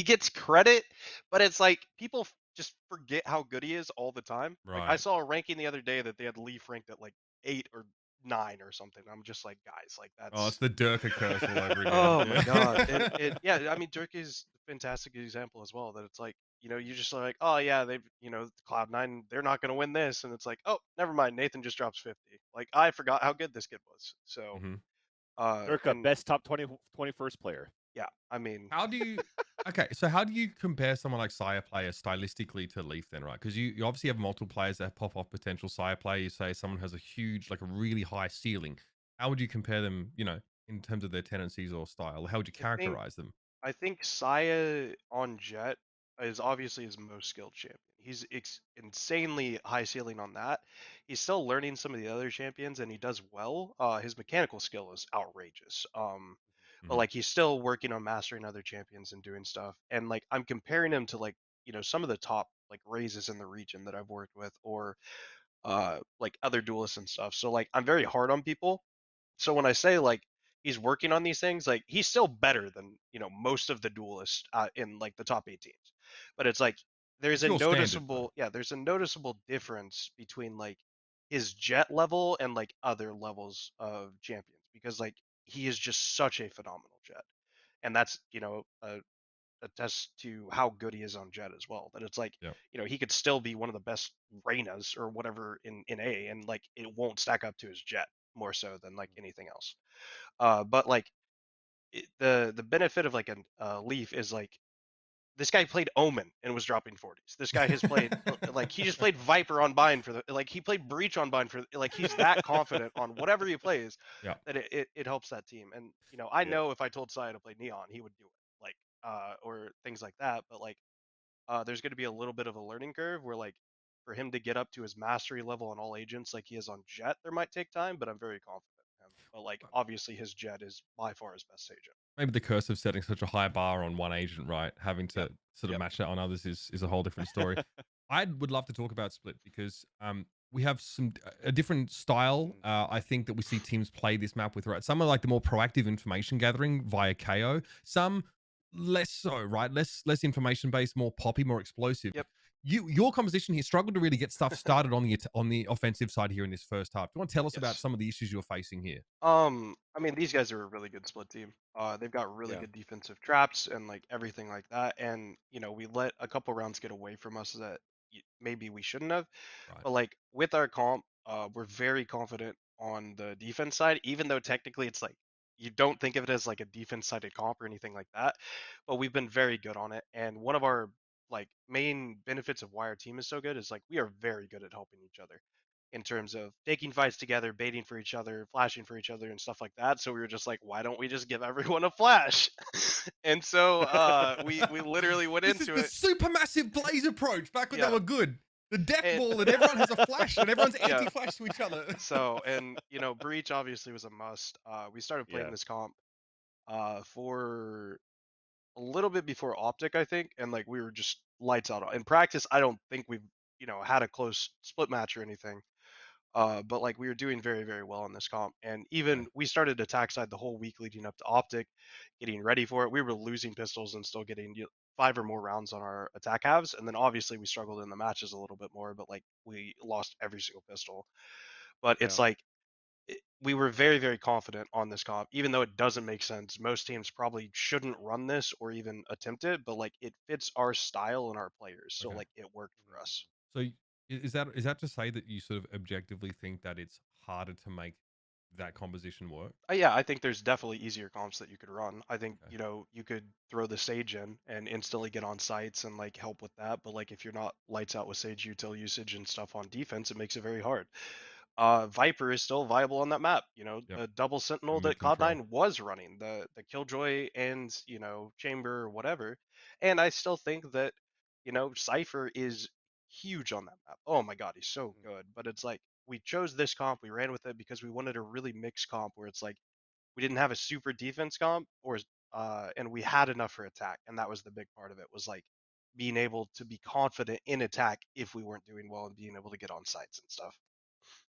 gets credit, but it's like people just forget how good he is all the time. Like I saw a ranking the other day that they had Leaf ranked at like 8 or 9 or something. I'm just like, guys, like that's Oh, it's the Durka curse all over again. Oh my god. Yeah, I mean Dirk is a fantastic example as well, that it's like, you just like, oh yeah, they've, Cloud9, they're not going to win this, and it's like, oh, never mind, Nathan just drops 50. Like I forgot how good this kid was. So Durka, best top 21st player. Yeah, I mean, how do you so how do you compare someone like Sire player stylistically to Leaf then, right? Because you obviously have multiple players that pop off potential Sire player. You say someone has a huge, like a really high ceiling. How would you compare them, in terms of their tendencies or style? How would you characterize them? I think Saya on Jett is obviously his most skilled champion. He's insanely high ceiling on that. He's still learning some of the other champions, and he does well. His mechanical skill is outrageous. But like he's still working on mastering other champions and doing stuff. And like I'm comparing him to like some of the top like raises in the region that I've worked with, or like other duelists and stuff. So like I'm very hard on people. So when I say like he's working on these things, like he's still better than most of the duelists in like the top 8 teams. But it's like there's a noticeable there's a noticeable difference between like his Jett level and like other levels of champions, because like he is just such a phenomenal Jett, and that's a test to how good he is on Jett as well. That it's like he could still be one of the best Reynas or whatever in A, and like it won't stack up to his Jett more so than like anything else. But like the benefit of like a Leaf is like this guy played Omen and was dropping 40s. This guy has played like he just played Viper on Bind for he played Breach on Bind for like he's that confident on whatever he plays that it helps that team. And I know if I told Sai to play Neon, he would do it, like or things like that. But like there's going to be a little bit of a learning curve where like for him to get up to his mastery level on all agents like he is on Jett, there might take time, but I'm very confident in him. But like obviously his Jett is by far his best agent. Maybe the curse of setting such a high bar on one agent, right? Having to sort of match that on others is a whole different story. I would love to talk about Split because we have a different style. I think that we see teams play this map with, right? Some are like the more proactive information gathering via KO. Some less so, right? Less information based, more poppy, more explosive. Your composition here struggled to really get stuff started on the offensive side here in this first half. Do you want to tell us about some of the issues you're facing here? I mean, these guys are a really good split team. They've got really good defensive traps and like everything like that. And we let a couple rounds get away from us that maybe we shouldn't have. But like with our comp, we're very confident on the defense side, even though technically it's like you don't think of it as like a defense-sided comp or anything like that, but we've been very good on it. And one of our like main benefits of why our team is so good is like we are very good at helping each other in terms of taking fights together, baiting for each other, flashing for each other, and stuff like that. So we were just like, why don't we just give everyone a flash? And so we literally went This is into the it. supermassive blaze approach back when they Yeah. were good. The death And- ball and everyone has a flash and everyone's Yeah. anti-flash to each other. So, and you know, breach obviously was a must. We started playing Yeah. this comp for a little bit before OpTic, I think, and like we were just lights out. In practice, I don't think we've had a close split match or anything. But like we were doing very, very well in this comp, and even we started attack side the whole week leading up to OpTic, getting ready for it. We were losing pistols and still getting 5 or more rounds on our attack halves, and then obviously we struggled in the matches a little bit more, but like we lost every single pistol. But it's Yeah. like we were very, very confident on this comp, even though it doesn't make sense. Most teams probably shouldn't run this or even attempt it, but like it fits our style and our players, so Okay. like it worked for us. So is that to say that you sort of objectively think that it's harder to make that composition work? Yeah, I think there's definitely easier comps that you could run. I think, Okay. you could throw the Sage in and instantly get on sites and like help with that. But like if you're not lights out with Sage util usage and stuff on defense, it makes it very hard. Viper is still viable on that map. Yep. The double Sentinel that Mid-control. Cloud9 was running, the Killjoy and Chamber or whatever. And I still think that, Cypher is huge on that map. Oh my god, he's so good. But it's like we chose this comp, we ran with it because we wanted a really mixed comp where it's like we didn't have a super defense comp and we had enough for attack, and that was the big part of it, was like being able to be confident in attack if we weren't doing well and being able to get on sites and stuff.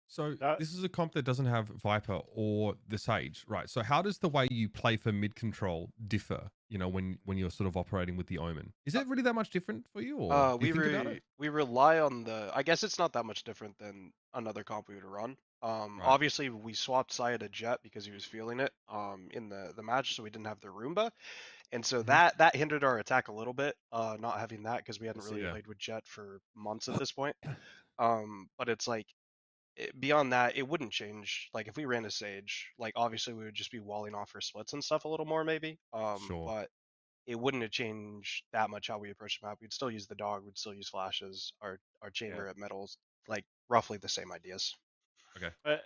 So That- this is a comp that doesn't have Viper or the Sage, right? So how does the way you play for mid control differ? When you're sort of operating with the Omen, is it really that much different for you, or do you think about it? We rely on I guess it's not that much different than another comp we would run. Right. Obviously we swapped Saya to Jett because he was feeling it in the match, so we didn't have the Roomba, and so Mhm. that hindered our attack a little bit, not having that because we hadn't really Yeah. played with Jett for months at this point. But it's like beyond that, it wouldn't change. Like if we ran a Sage, like obviously we would just be walling off for splits and stuff a little more maybe. Sure. But it wouldn't have changed that much how we approach the map. We'd still use the dog, we'd still use flashes, our chamber at metals, like roughly the same ideas. Okay.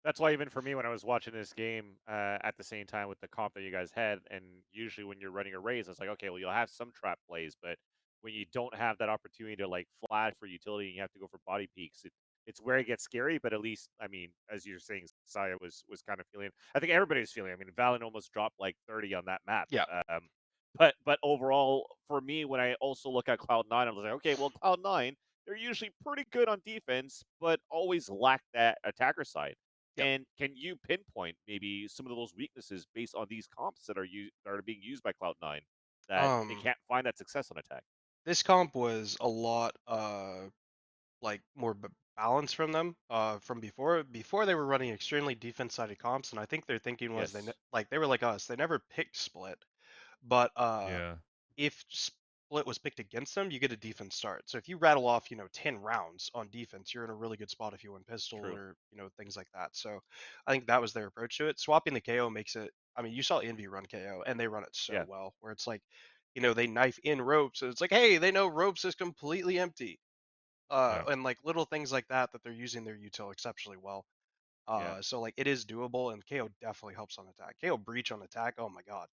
That's why even for me, when I was watching this game at the same time with the comp that you guys had, and usually when you're running a raise, it's like, okay, well, you'll have some trap plays, but when you don't have that opportunity to like flash for utility and you have to go for body peaks, it's where it gets scary. But at least, I mean, as you're saying, Saya was kind of feeling. I think everybody's feeling. I mean, Valyn almost dropped like 30 on that map. Yeah. But overall, for me, when I also look at Cloud9, I was like, okay, well, Cloud9, they're usually pretty good on defense, but always lack that attacker side. Yep. And can you pinpoint maybe some of those weaknesses based on these comps that are being used by Cloud9 that they can't find that success on attack? This comp was a lot like more balanced from them from before. Before they were running extremely defense sided comps, and I think their thinking was Yes. they were like us. They never picked split, but Yeah. if split was picked against them, you get a defense start. So if you rattle off 10 rounds on defense, you're in a really good spot if you win pistol True. or things like that. So I think that was their approach to it. Swapping the KO makes it. I mean, you saw Envy run KO, and they run it so Yeah. well. Where it's like, they knife in ropes, and it's like, hey, they know ropes is completely empty. Yeah. And like little things like that they're using their util exceptionally well. Yeah. So like it is doable, and KO definitely helps on attack. KO breach on attack, oh my god.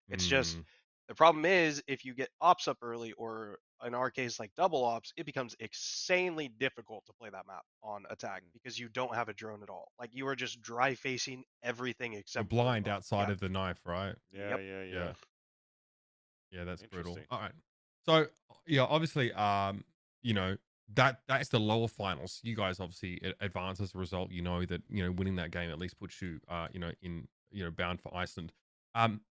It's just the problem is if you get ops up early, or in our case like double ops, it becomes insanely difficult to play that map on attack because you don't have a drone at all. Like you are just dry facing everything You're except blind for the outside yeah. of the knife, right? Yeah. Yep. Yeah. Yeah, that's brutal. Interesting. All right. So yeah, obviously, that's the lower finals. You guys obviously advance as a result. You know that winning that game at least puts you bound for Iceland.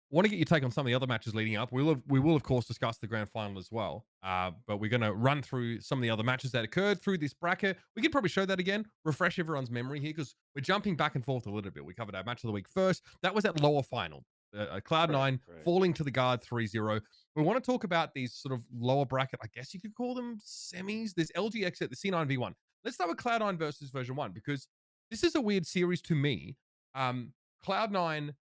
Want to get your take on some of the other matches leading up. We will of course discuss the grand final as well. But we're going to run through some of the other matches that occurred through this bracket. We could probably show that again, refresh everyone's memory here, because we're jumping back and forth a little bit. We covered our match of the week first. That was at lower final. Cloud9 Right. falling to the guard 3-0. We want to talk about these sort of lower bracket, I guess you could call them semis. There's LGX at the C9 V1. Let's start with Cloud9 versus version 1, because this is a weird series to me. Cloud9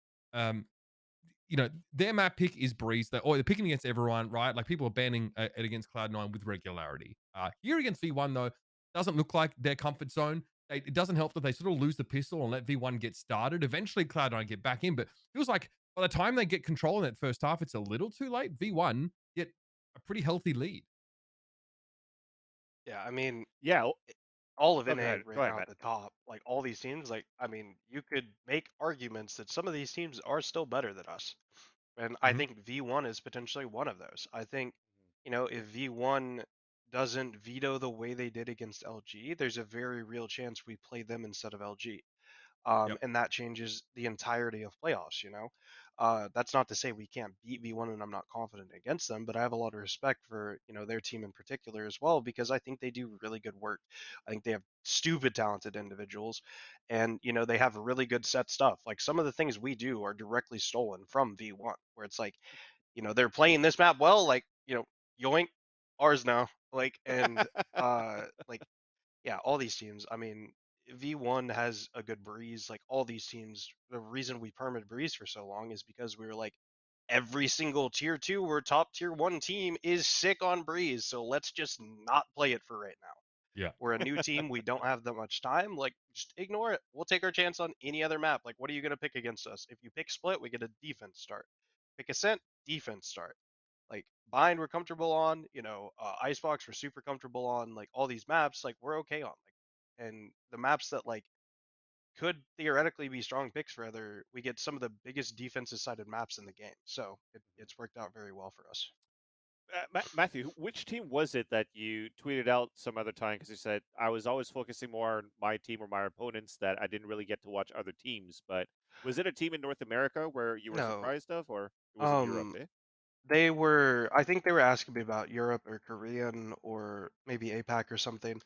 you know, their map pick is Breeze, or they're picking against everyone, right? Like people are banning it against Cloud9 with regularity. Here against V1, though, doesn't look like their comfort zone. It doesn't help that they sort of lose the pistol and let V1 get started. Eventually, Cloud9 get back in, but feels like by the time they get control in that first half, it's a little too late. V1 get a pretty healthy lead. Yeah, I mean, Yeah. all of Oh, go NA ahead. right Go ahead, now Matt. at the top, like all these teams, like I mean, you could make arguments that some of these teams are still better than us. And I Mhm. think V1 is potentially one of those. I think, if V1 doesn't veto the way they did against LG, there's a very real chance we play them instead of LG. Yep. And that changes the entirety of playoffs. That's not to say we can't beat V1 and I'm not confident against them, but I have a lot of respect for, their team in particular as well, because I think they do really good work. I think they have stupid talented individuals and, they have really good set stuff. Like some of the things we do are directly stolen from V1, where it's like, they're playing this map well, like, yoink, ours now. Like, and, like, yeah, all these teams. I mean, V1 has a good breeze. Like all these teams, the reason we permanent breeze for so long is because we were like every single tier 2 or top tier 1 team is sick on breeze. So let's just not play it for right now. Yeah. We're a new team. We don't have that much time. Like just ignore it. We'll take our chance on any other map. Like what are you going to pick against us? If you pick split, we get a defense start. Pick ascent, defense start. Like bind, we're comfortable on. Icebox, we're super comfortable on. Like all these maps, like we're okay on. Like, and the maps that like could theoretically be strong picks for other, we get some of the biggest defensive sided maps in the game. So it's worked out very well for us. Matthew, which team was it that you tweeted out some other time? Because you said I was always focusing more on my team or my opponents, that I didn't really get to watch other teams. But was it a team in North America where you were No, surprised of, or was it Europe? um, Eh? I think they were asking me about Europe or Korean or maybe APAC or something,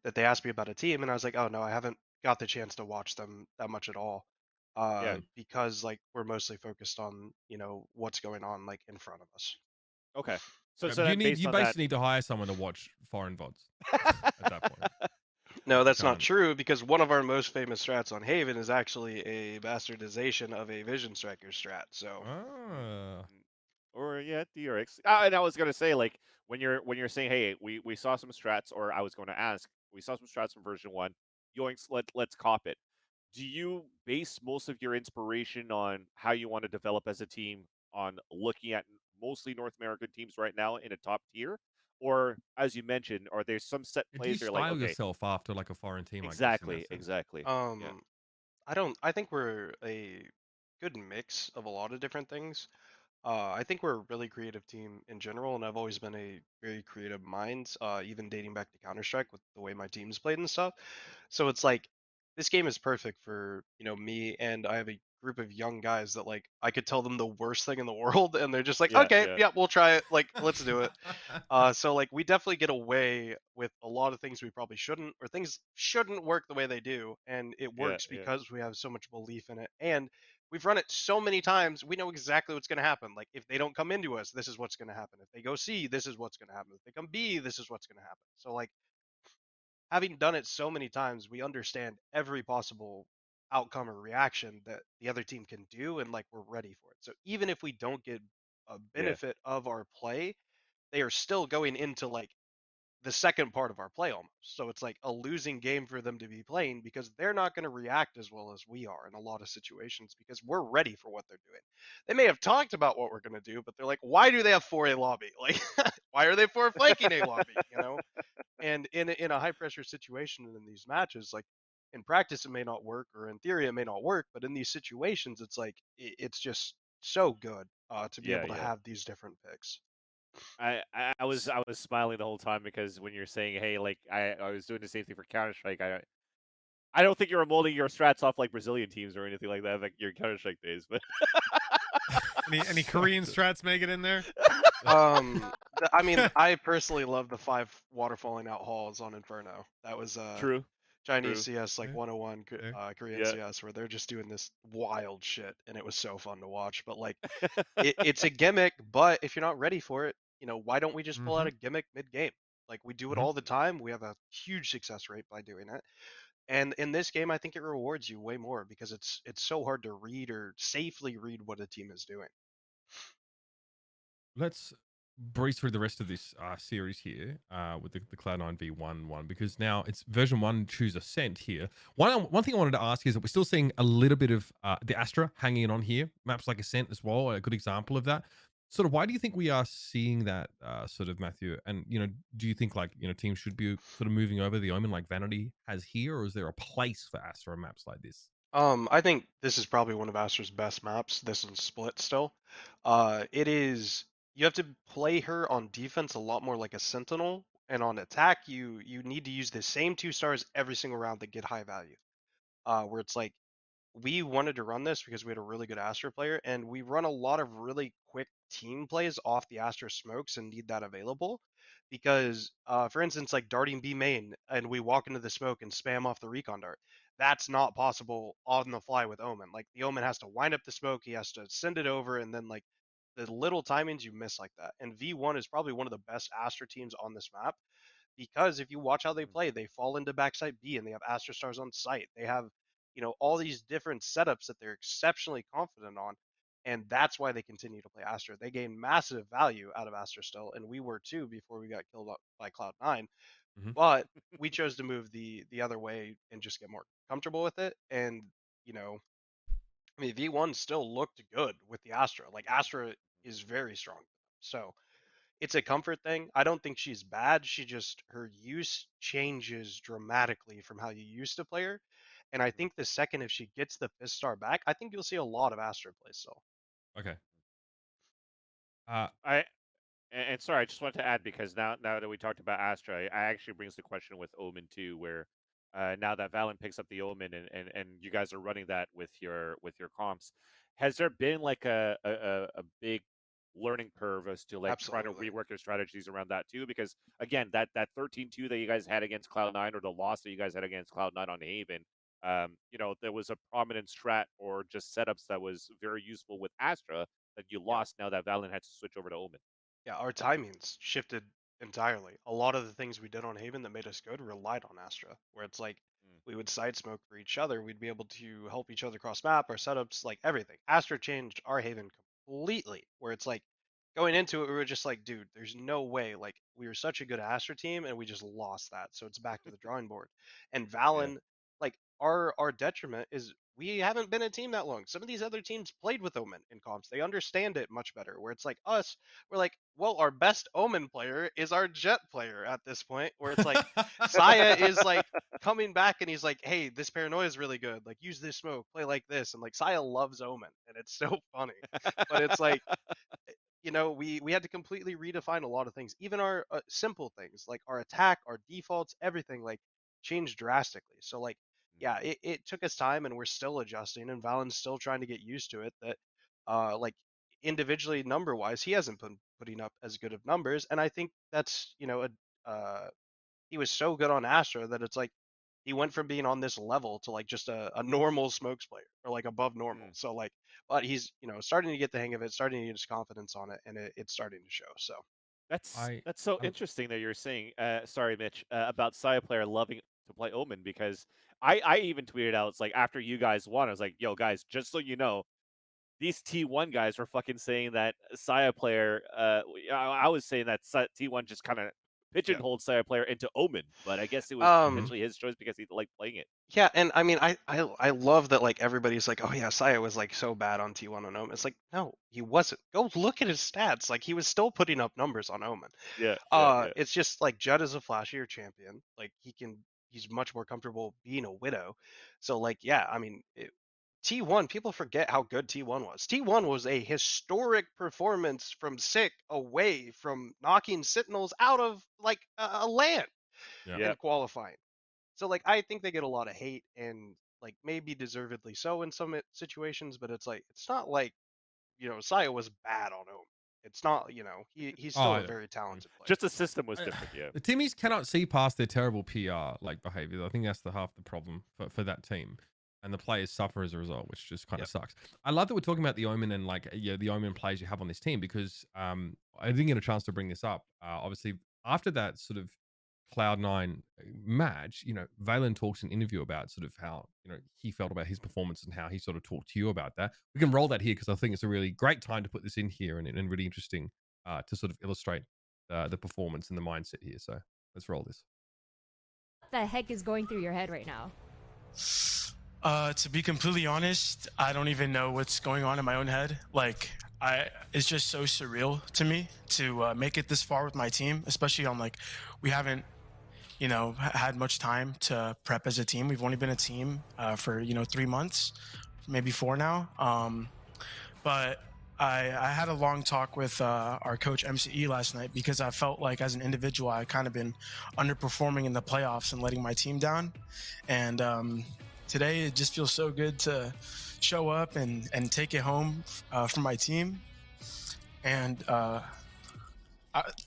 that they asked me about a team, and I was like, oh no, I haven't got the chance to watch them that much at all, Yeah. because like we're mostly focused on what's going on like in front of us. Okay. So Yeah, so then based you on that. basically need to hire someone to watch foreign VODs at that point. No, that's not Can't. true because one of our most famous strats on Haven is actually a bastardization of a Vision Striker strat. So Ah. Or yeah, DRX. And I was gonna say, like, when you're saying, hey, we saw some strats, or I was going to ask, we saw some strats from version 1. Yoinks, let's cop it. Do you base most of your inspiration on how you want to develop as a team on looking at mostly North American teams right now in a top tier? Or as you mentioned, are there some set Do you plays where you're like, style okay, yourself after like a foreign team, I guess, in that exactly, sense? exactly. Yeah. um I think we're a good mix of a lot of different things. I think we're a really creative team in general, and I've always been a very creative mind, even dating back to Counter Strike with the way my team's played and stuff. So it's like this game is perfect for me, and I have a group of young guys that like I could tell them the worst thing in the world, and they're just like, Yeah, okay, yeah, yeah, we'll try it. Like, let's do it. So like we definitely get away with a lot of things we probably shouldn't, or things shouldn't work the way they do, and it yeah, works yeah, because we have so much belief in it, and we've run it so many times, we know exactly what's going to happen. Like if they don't come into us, this is what's going to happen. If they go C, this is what's going to happen. If they come B, this is what's going to happen. So like having done it so many times, we understand every possible outcome or reaction that the other team can do, and like we're ready for it. So even if we don't get a yeah, benefit of our play, they are still going into like the second part of our play almost. So it's like a losing game for them to be playing because they're not going to react as well as we are in a lot of situations because we're ready for what they're doing. They may have talked about what we're going to do, but they're like, why do they have 4A lobby? Like, why are they 4 flanking A lobby? And in a high pressure situation in these matches, like in practice it may not work, or in theory it may not work, but in these situations it's like it's just so good to be yeah, able to yeah. have these different picks. I was smiling the whole time because when you're saying, hey, like I was doing the same thing for Counter Strike. I don't think you were molding your strats off like Brazilian teams or anything like that, like your Counter Strike days. But Any Korean strats make it in there? I mean, I personally love the 5 waterfalling out halls on Inferno. That was true, Chinese true. CS like Yeah, 101, yeah. Korean Yeah, CS, where they're just doing this wild shit, and it was so fun to watch. But like, it's a gimmick. But if you're not ready for it, why don't we just pull Mm-hmm. out a gimmick mid game? Like we do it Mhm. all the time. We have a huge success rate by doing it. And in this game, I think it rewards you way more because it's so hard to read or safely read what a team is doing. Let's breeze through the rest of this series here with the Cloud9 V1 one, because now it's version 1 choose Ascent here. One thing I wanted to ask is that we're still seeing a little bit of the Astra hanging on here. Maps like Ascent as well, a good example of that. Sort of, why do you think we are seeing that sort of, Matthew? And, do you think like, teams should be sort of moving over the Omen like Vanity has here, or is there a place for Astra on maps like this? I think this is probably one of Astra's best maps. This one's split still. It is, you have to play her on defense a lot more like a sentinel, and on attack you need to use the same 2 stars every single round that get high value. Where it's like we wanted to run this because we had a really good Astra player, and we run a lot of really quick team plays off the Astra smokes and need that available. Because, for instance, like darting B main, and we walk into the smoke and spam off the recon dart. That's not possible on the fly with Omen. Like the Omen has to wind up the smoke, he has to send it over, and then like the little timings you miss like that. And V1 is probably one of the best Astra teams on this map because if you watch how they play, they fall into backside B and they have Astra stars on site. They have, all these different setups that they're exceptionally confident on. And that's why they continue to play Astra. They gain massive value out of Astra still, and we were too before we got killed by Cloud9. Mhm. But we chose to move the other way and just get more comfortable with it. And, I mean, V1 still looked good with the Astra. Like Astra is very strong. So it's a comfort thing. I don't think she's bad. She just, her use changes dramatically from how you used to play her. And I think the second if she gets the 5th star back, I think you'll see a lot of Astra play still. Okay. I and sorry, I just wanted to add because now that we talked about Astra, I actually brings the question with Omen too, where now that Valyn picks up the Omen and you guys are running that with your comps, has there been like a big learning curve as to like trying to Absolutely. rework your strategies around that too? Because again, that 13-2 that you guys had against Cloud9 or the loss that you guys had against Cloud9 on Haven, there was a prominent strat or just setups that was very useful with Astra that you Yeah. lost now that Valyn had to switch over to Omen. Yeah, our timings shifted entirely. A lot of the things we did on Haven that made us good relied on Astra, where it's like Mm. we would side smoke for each other. We'd be able to help each other cross map, our setups, like everything. Astra changed our Haven completely, where it's like going into it, we were just like, dude, there's no way. Like we were such a good Astra team, and we just lost that. So it's back to the drawing board. And Yeah. Valyn, like our detriment is we haven't been a team that long. Some of these other teams played with Omen in comps. They understand it much better. Where it's like us, we're like, well, our best Omen player is our Jett player at this point, where it's like Saya is like coming back and he's like, hey, this paranoia is really good. Like use this smoke, play like this. And like Saya loves Omen and it's so funny. But it's like, we had to completely redefine a lot of things. Even our simple things like our attack, our defaults, everything like changed drastically. So like, yeah, it took us time and we're still adjusting and Valen's still trying to get used to it that like individually number wise he hasn't been putting up as good of numbers and I think that's he was so good on Astra that it's like he went from being on this level to like just a normal smokes player or like above normal. Mm. So like, but he's starting to get the hang of it, starting to get his confidence on it, and it's starting to show. So That's I, that's so I interesting that you're saying. Sorry, Mitch, about Saya player loving to play Omen because I even tweeted out it's like after you guys won, I was like, yo guys, just so you know, these T1 guys were fucking saying that Saya player. I was saying that T1 just kind of yeah. pigeonholed Saya player into Omen, but I guess it was Mhm. potentially his choice because he liked playing it. Yeah, and I mean, I love that like everybody's like, oh yeah, Saya was like so bad on T1 on Omen. It's like, no, he wasn't. Go look at his stats. Like he was still putting up numbers on Omen. Yeah, yeah, yeah. It's just like Jett is a flashier champion. Like he's much more comfortable being a widow. So like, yeah, I mean, T1, people forget how good T1 was. T1 was a historic performance from Sick away from knocking Sentinels out of like a LAN Yeah. Yeah. in qualifying. So like I think they get a lot of hate and like maybe deservedly so in some situations, but it's like it's not like Saya was bad on Omen. It's not he's Oh, still a very talented player. Just the system was I- different. Yeah. the Timmies cannot see past their terrible PR like behavior. I think that's the half the problem for that team. And the players suffer as a result, which just kind of sucks. I love that we're talking about the Omen and like the Omen players you have on this team because I didn't get a chance to bring this up. Obviously, after that sort of Cloud9 match, Valyn talks in an interview about sort of how, he felt about his performance and how he sort of talked to you about that. We can roll that here because I think it's a really great time to put this in here and really interesting to sort of illustrate the performance and the mindset here. So let's roll this. What the heck is going through your head right now? To be completely honest, I don't even know what's going on in my own head. Like, it's just so surreal to me to make it this far with my team, especially on we haven't, had much time to prep as a team. We've only been a team for 3 months, maybe 4 now. But I had a long talk with our coach mCe last night because I felt like as an individual I kind of been underperforming in the playoffs and letting my team down. And today it just feels so good to show up and take it home for my team. And to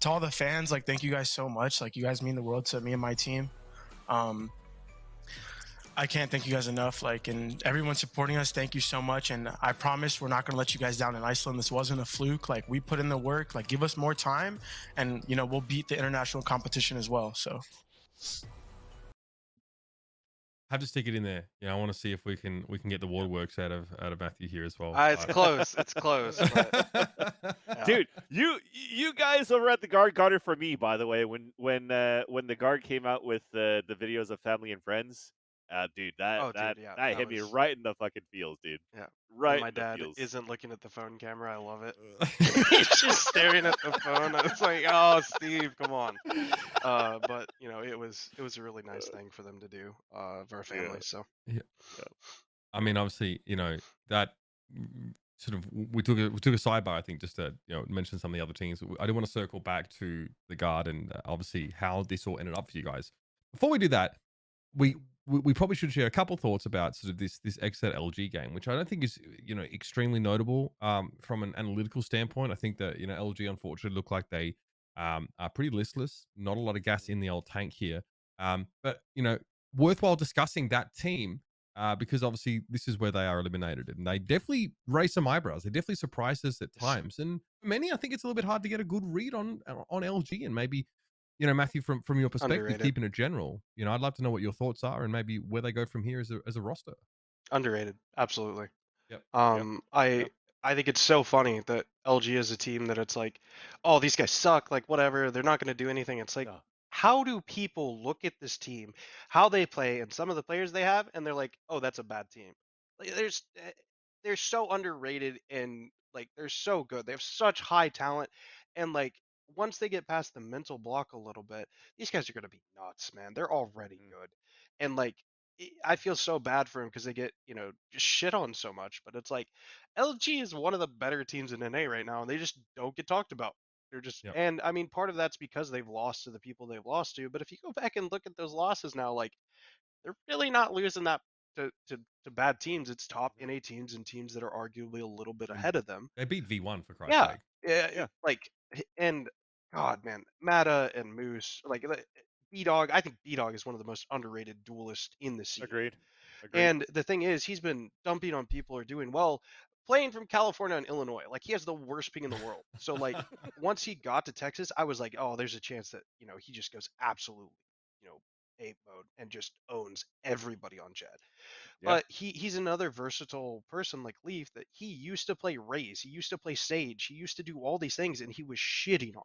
all the fans, thank you guys so much. You guys mean the world to me and my team. I can't thank you guys enough. And everyone supporting us, thank you so much. And I promise we're not going to let you guys down in Iceland. This wasn't a fluke. We put in the work. Give us more time, and we'll beat the international competition as well. So Have to stick it in there. I want to see if we can get the waterworks out of Matthew here as well. It's close. It's close. But, yeah. Dude, you guys over at the guard got it for me, by the way. When the guard came out with the videos of family and friends, dude, that hit me right in the fucking feels, dude. Yeah. Right. My in the dad feels. isn't looking at the phone camera. I love it. He's just staring at the phone. It's like, oh, Steve, come on. But it was a really nice thing for them to do for our family. So yeah. I mean, obviously, that sort of we took a sidebar, I think, just to mention some of the other teams. I do want to circle back to the guard and obviously how this all ended up for you guys. Before we do that, we probably should share a couple thoughts about sort of this XSET LG game, which I don't think is extremely notable from an analytical standpoint. I think that LG unfortunately look like they are pretty listless, not a lot of gas in the old tank here. But worthwhile discussing that team because obviously this is where they are eliminated, and they definitely raise some eyebrows. They definitely surprised us at times, and for many, I think it's a little bit hard to get a good read on LG, and maybe. Matthew, from your perspective, Underrated. keeping it general, I'd love to know what your thoughts are and maybe where they go from here as a roster. Underrated, absolutely. Yep. I think it's so funny that LG is a team that it's like, oh, these guys suck, whatever, they're not going to do anything. It's like, how do people look at this team, how they play, and some of the players they have, and they're like, oh, that's a bad team. They're so underrated and they're so good. They have such high talent, and once they get past the mental block a little bit, these guys are going to be nuts, man. They're already good. And I feel so bad for them because they get, just shit on so much. But it's like LG is one of the better teams in NA right now, and they just don't get talked about. They're just, and I mean, part of that's because they've lost to the people they've lost to. But if you go back and look at those losses now, they're really not losing that to bad teams. It's top NA teams and teams that are arguably a little bit ahead of them. They beat V1 for Christ's sake. Yeah. And God, man, Mata and Moose, B-Dog. I think B-Dog is one of the most underrated duelists in the scene. Agreed. And the thing is, he's been dumping on people who are doing well, playing from California and Illinois. He has the worst ping in the world. So once he got to Texas, I was like, oh, there's a chance that he just goes absolutely ape mode and just owns everybody on Jett. But he's another versatile person like Leaf that he used to play Raze, he used to play Sage, he used to do all these things, and he was shitting on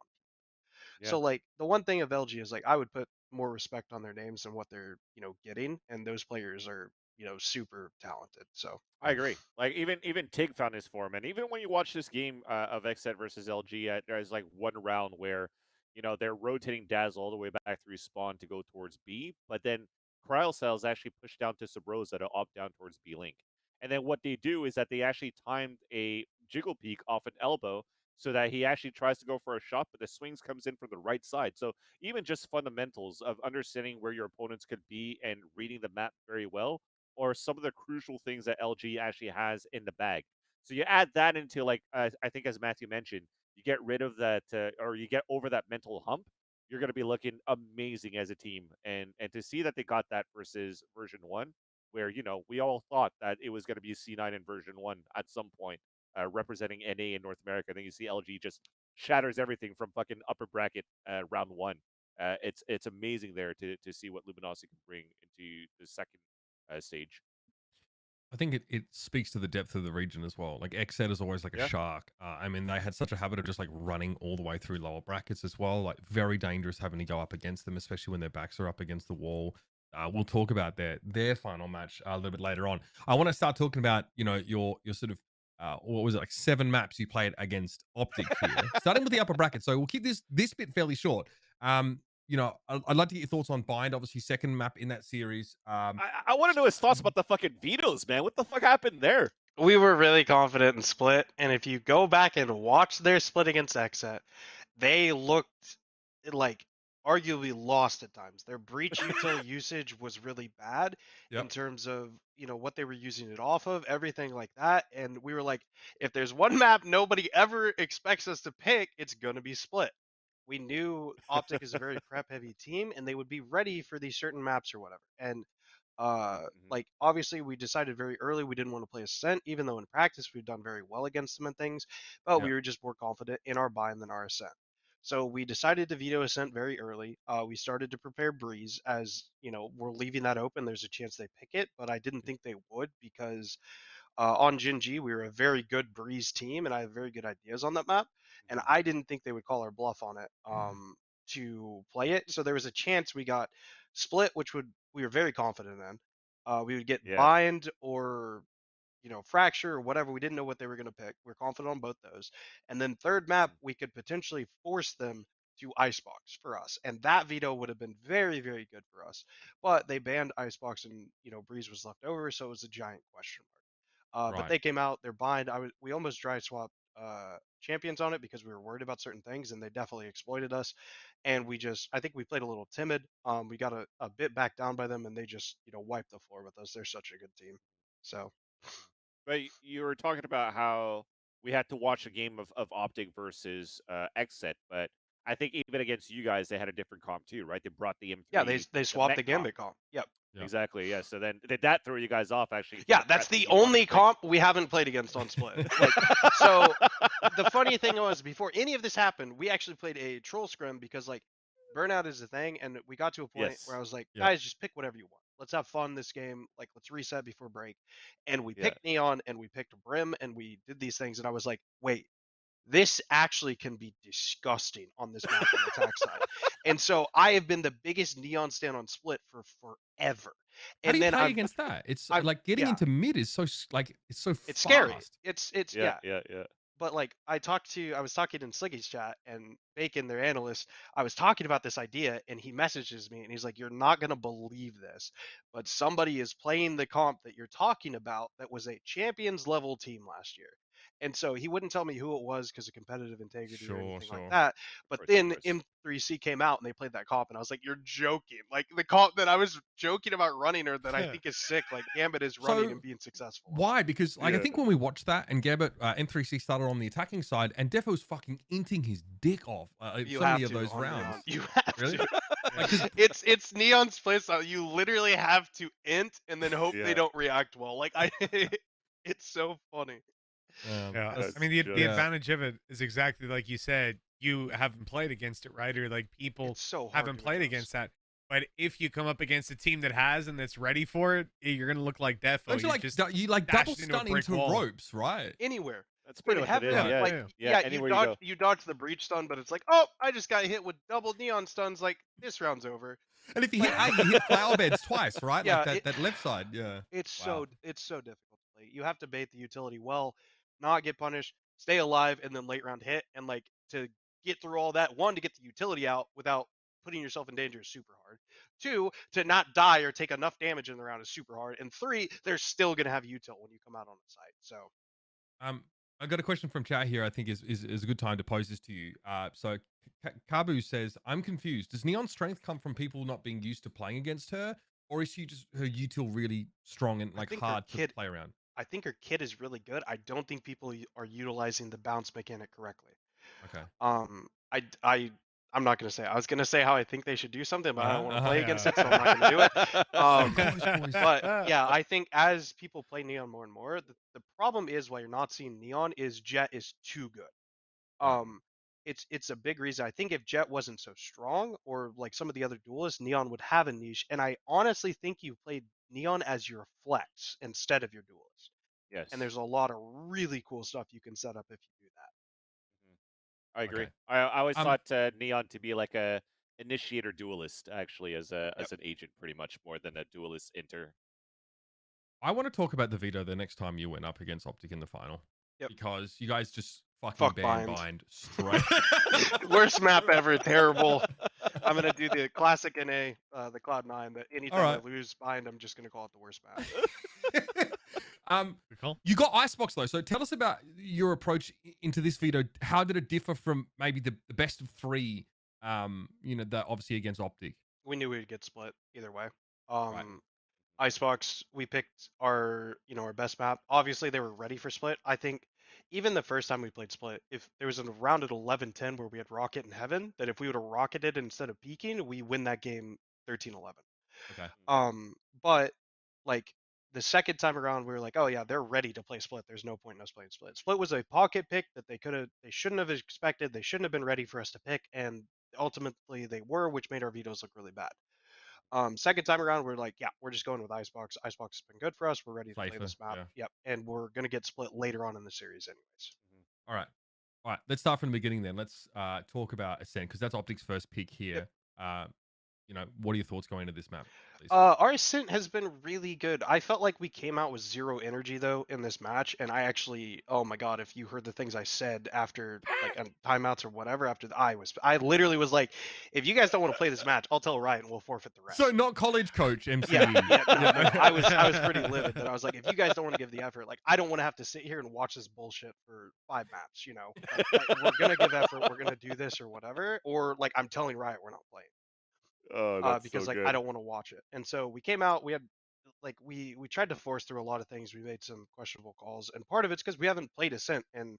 people. So the one thing of LG is I would put more respect on their names than what they're getting, and those players are super talented. So I agree. Even Tig found his form, and even when you watch this game of XSET versus LG, there's one round where they're rotating Dazzle all the way back through spawn to go towards B, but then Cryocells actually push down to Sabrosa to opt down towards B Link. And then what they do is that they actually timed a jiggle peek off an elbow so that he actually tries to go for a shot, but the swings comes in from the right side. So even just fundamentals of understanding where your opponents could be and reading the map very well, or some of the crucial things that LG actually has in the bag. So you add that into I think as Matthew mentioned, you get rid of that or you get over that mental hump, you're going to be looking amazing as a team. And to see that they got that versus version 1, where we all thought that it was going to be C9 in version 1 at some point, representing NA in North America. Then you see LG just shatters everything from fucking upper bracket round 1. it's amazing there to see what Luminosity can bring into the second stage. I think it speaks to the depth of the region as well. Like XSET is always like a Yeah. shark. I mean, they had such a habit of just like running all the way through lower brackets as well. Like very dangerous having to go up against them, especially when their backs are up against the wall. We'll talk about their final match a little bit later on. I want to start talking about your sort of what was it, like 7 maps you played against OpTic here, starting with the upper bracket. So we'll keep this bit fairly short. I'd like to get your thoughts on Bind, obviously second map in that series. I want to know his thoughts about the fucking vetoes, man. What the fuck happened there? We were really confident in split, and if you go back and watch their split against XSET, they looked like arguably lost at times. Their breach util usage was really bad in terms of what they were using it off of, everything like that. And we were like, if there's one map nobody ever expects us to pick, it's gonna be split. We knew OpTic is a very prep heavy team, and they would be ready for these certain maps or whatever. And like obviously we decided very early we didn't want to play Ascent, even though in practice we've done very well against them and things, but we were just more confident in our bind than our Ascent. So we decided to veto Ascent very early. We started to prepare Breeze, as we're leaving that open. There's a chance they pick it, but I didn't think they would, because on Gen.G we were a very good Breeze team, and I have very good ideas on that map, and I didn't think they would call our bluff on it to play it. So there was a chance we got split, which we were very confident in. We would get bind or fracture or whatever. We didn't know what they were going to pick. We're confident on both those. And then third map, we could potentially force them to Icebox for us, and that veto would have been very, very good for us. But they banned Icebox, and Breeze was left over, so it was a giant question mark. But they came out, they're bind. We almost dry swapped champions on it because we were worried about certain things, and they definitely exploited us. And I think we played a little timid. We got a bit back down by them, and they just wiped the floor with us. They're such a good team. So, but you were talking about how we had to watch a game of OpTic versus XSET, but I think even against you guys, they had a different comp too, right? They brought the M3. Yeah, they swapped the Gambit comp. Yep. Exactly. Yeah. So then did that throw you guys off? Actually. Yeah, that's the only comp we haven't played against on split. So the funny thing was, before any of this happened, we actually played a troll scrim, because like burnout is a thing, and we got to a point where I was like, guys, just pick whatever you want. Let's have fun this game. Like, let's reset before break. And we picked Neon, and we picked Brim, and we did these things, and I was like, wait, this actually can be disgusting on this map on the attack side. And so I have been the biggest Neon stan on split for forever. How do you play against that? It's like getting into mid is so it's fast. Scary. It's yeah. But like I was talking in Sliggy's chat, and Bacon, their analyst, I was talking about this idea, and he messages me and he's like, you're not gonna believe this, but somebody is playing the comp that you're talking about that was a champions level team last year. And so he wouldn't tell me who it was because of competitive integrity or anything like that. But then M3C came out and they played that comp, and I was like, you're joking. Like the comp that I was joking about running, or that I think is sick, like Gambit is running and being successful. Why? Because like I think when we watched that, and Gambit M3C started on the attacking side, and Defo was fucking inting his dick off so many of those rounds. You have really? to. Like, it's Neon's playstyle. You literally have to int and then hope they don't react well. Like it's so funny. I mean, the advantage of it is exactly like you said. You haven't played against it, right? Or like people haven't played against that. But if you come up against a team that has and that's ready for it, you're gonna look like Defo. You double stun into ropes, right? Anywhere. That's pretty much it. You dodge the breach stun, but it's like, oh, I just got hit with double Neon stuns. Like, this round's over. And if you hit flower beds twice, right? Yeah, like that left side. Yeah. It's so difficult to play. You have to bait the utility well, not get punished, stay alive, and then late round hit. And like, to get through all that, one, to get the utility out without putting yourself in danger is super hard. 2, to not die or take enough damage in the round is super hard. And 3, they're still gonna have util when you come out on the site. So I got a question from chat here. I think is a good time to pose this to you. So Kabu says, I'm confused. Does Neon's strength come from people not being used to playing against her, or is she just her util really strong and like hard to play around? I think her kit is really good. I don't think people are utilizing the bounce mechanic correctly. Okay. I'm not going to say. I was going to say how I think they should do something, but I don't want to play against it, so I'm not going to do it. But yeah, I think as people play Neon more and more, the problem is, why you're not seeing Neon is Jett is too good. it's a big reason. I think if Jett wasn't so strong, or like some of the other duelists, Neon would have a niche. And I honestly think you played Neon as your flex instead of your duelist. Yes. And there's a lot of really cool stuff you can set up if you do that. I agree. Okay. I always thought Neon to be like a initiator duelist, actually, as an agent, pretty much more than a duelist inter. I want to talk about the veto the next time you went up against OpTic in the final. Yep. Because you guys just fucking Fuck bind straight. Worst map ever. Terrible. I'm gonna do the classic NA, the Cloud9. That anytime I lose bind, I'm just gonna call it the worst map. You got Icebox though, so tell us about your approach into this veto. How did it differ from maybe the best of 3? That obviously against OpTic. We knew we'd get split either way. Right. Icebox, we picked our best map. Obviously, they were ready for split. I think even the first time we played split, if there was a round at 11-10 where we had Rocket and Heaven, that if we would have rocketed instead of peeking, we win that game 13-11. Okay. But like the second time around, we were like, oh yeah, they're ready to play split. There's no point in us playing split. Split was a pocket pick that they shouldn't have expected. They shouldn't have been ready for us to pick, and ultimately they were, which made our vetoes look really bad. Second time around, we're like, yeah, we're just going with Icebox. Icebox has been good for us. We're ready to play this map. Yeah. Yep, and we're gonna get split later on in the series, anyways. All right. Let's start from the beginning then. Let's talk about Ascent because that's OpTic's first pick here. Yep. What are your thoughts going into this map? Our Ascent has been really good. I felt like we came out with 0 energy though in this match, and I actually, oh my god, if you heard the things I said after like on timeouts or whatever, after I literally was like, if you guys don't want to play this match, I'll tell Riot and we'll forfeit the rest. So not college coach mCe. No, I was pretty livid that I was like, if you guys don't want to give the effort, like I don't want to have to sit here and watch this bullshit for 5 maps. Like, we're gonna give effort, we're gonna do this or whatever, or like I'm telling Riot we're not playing. Oh, that's because so like good. I don't want to watch it. And so we came out, we had like we tried to force through a lot of things. We made some questionable calls, and part of it's because we haven't played Ascent in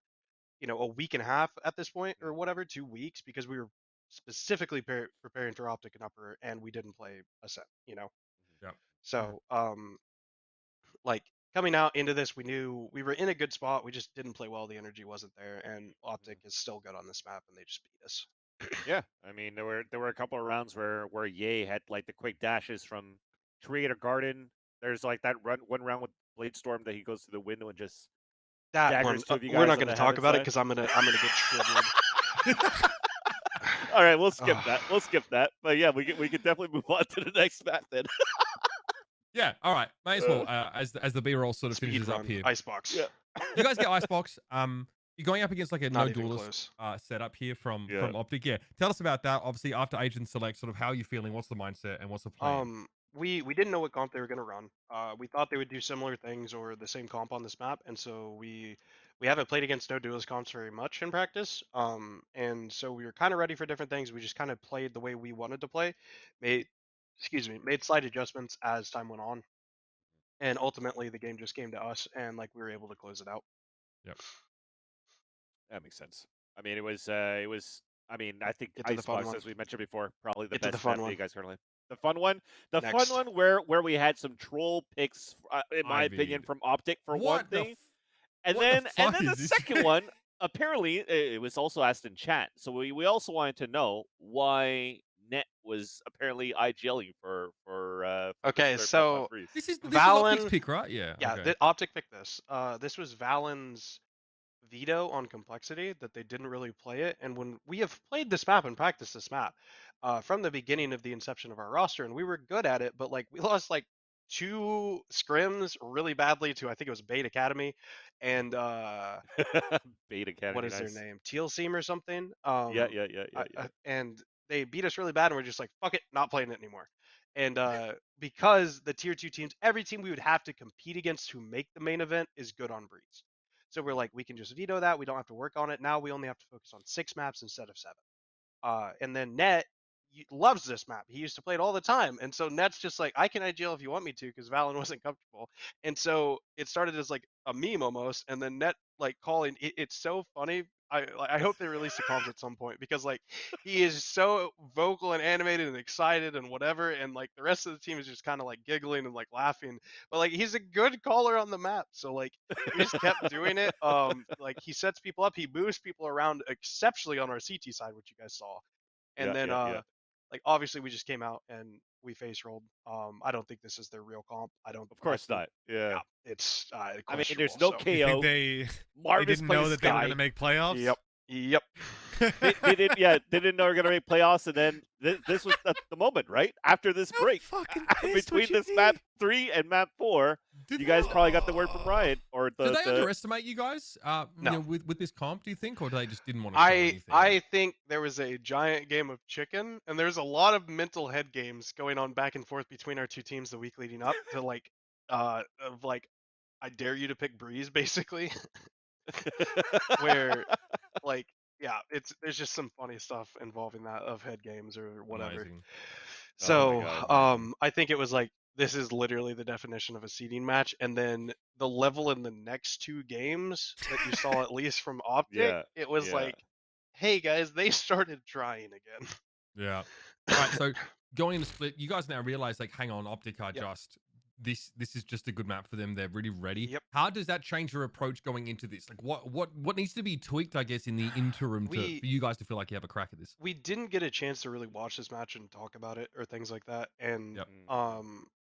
a week and a half at this point or whatever, 2 weeks, because we were specifically preparing for OpTic and Upper, and we didn't play Ascent. Yep. So like coming out into this, we knew we were in a good spot. We just didn't play well. The energy wasn't there, and OpTic is still good on this map, and they just beat us. Yeah, I mean there were a couple of rounds where Ye had like the quick dashes from tree to garden. There's like that one round with Bladestorm that he goes to the window and just that one. We're not going to talk about it because I'm gonna get triggered. All right, we'll skip that. We'll skip that. But yeah, we can definitely move on to the next map then. Yeah, all right. May as well as the B-roll sort of finishes up here. Icebox. Yeah. You guys get Icebox. You're going up against like a Not no even duelist setup here from Yeah. OpTic. Yeah, tell us about that. Obviously, after agent select, sort of how are you feeling? What's the mindset and what's the plan? We didn't know what comp they were gonna run. We thought they would do similar things or the same comp on this map, and so we haven't played against no duelist comps very much in practice. And so we were kind of ready for different things. We just kind of played the way we wanted to play. Made slight adjustments as time went on, and ultimately the game just came to us, and like we were able to close it out. Yep. That makes sense. I mean, it was. I mean, I think Get to the fun Icebox, one. as we mentioned before, probably the Get to the best fun map that one. you guys currently. The fun one. The Next. fun one where we had some troll picks, in my opinion, from OpTic for one thing, and then the second one. Apparently, it was also asked in chat, so we also wanted to know why Net was apparently IGLing for Okay, this so this is Valyn OpTic's pick, right? Yeah. Yeah, Okay. OpTic picked this. This was Valyn's veto on complexity that they didn't really play it. And when we have played this map and practiced this map from the beginning of the inception of our roster, and we were good at it, but like we lost like 2 scrims really badly to I think it was Bait Academy and Bait Academy. what is their name? Teal Seam or something. Yeah. And they beat us really bad, and we're just like, fuck it, not playing it anymore. And because the tier 2 teams, every team we would have to compete against to make the main event is good on Breeze. So we're like, we can just veto that. We don't have to work on it. Now we only have to focus on 6 maps instead of 7. And then Net, loves this map. He used to play it all the time. And so Net's just like, I can IGL if you want me to, because Valyn wasn't comfortable. And so it started as like a meme almost, and then Net like calling. It's so funny. I hope they release the comms at some point, because like he is so vocal and animated and excited and whatever, and like the rest of the team is just kind of like giggling and like laughing. But like he's a good caller on the map, so like we just kept doing it. Like he sets people up, he moves people around exceptionally on our CT side, which you guys saw. And then like obviously we just came out and we face rolled. I don't think this is their real comp. Of course not. Yeah. It's I mean, there's questionable, no so. You think KO. they Marvis didn't know plays that they were Sky. going to make playoffs? Yep. They didn't know we were gonna make playoffs, and then this was the moment, right? After this break, between this map 3 and map 4, you guys probably got the word from Ryan, or Did they underestimate you guys? No. You know, with this comp, do you think, or they just didn't want to show anything? I think there was a giant game of chicken, and there's a lot of mental head games going on back and forth between our two teams the week leading up to like, of like, I dare you to pick Breeze, basically. Where like there's just some funny stuff involving that of head games or whatever. Amazing. So God, I think it was like, this is literally the definition of a seeding match, and then the level in the next 2 games that you saw at least from OpTic, it was like, hey guys, they started trying again. Yeah. All right, so going into split, you guys now realize, like, hang on, OpTic are just this is just a good map for them. They're really ready. Yep. How does that change your approach going into this? Like, what needs to be tweaked, I guess, in the interim for you guys to feel like you have a crack at this? We didn't get a chance to really watch this match and talk about it or things like that, and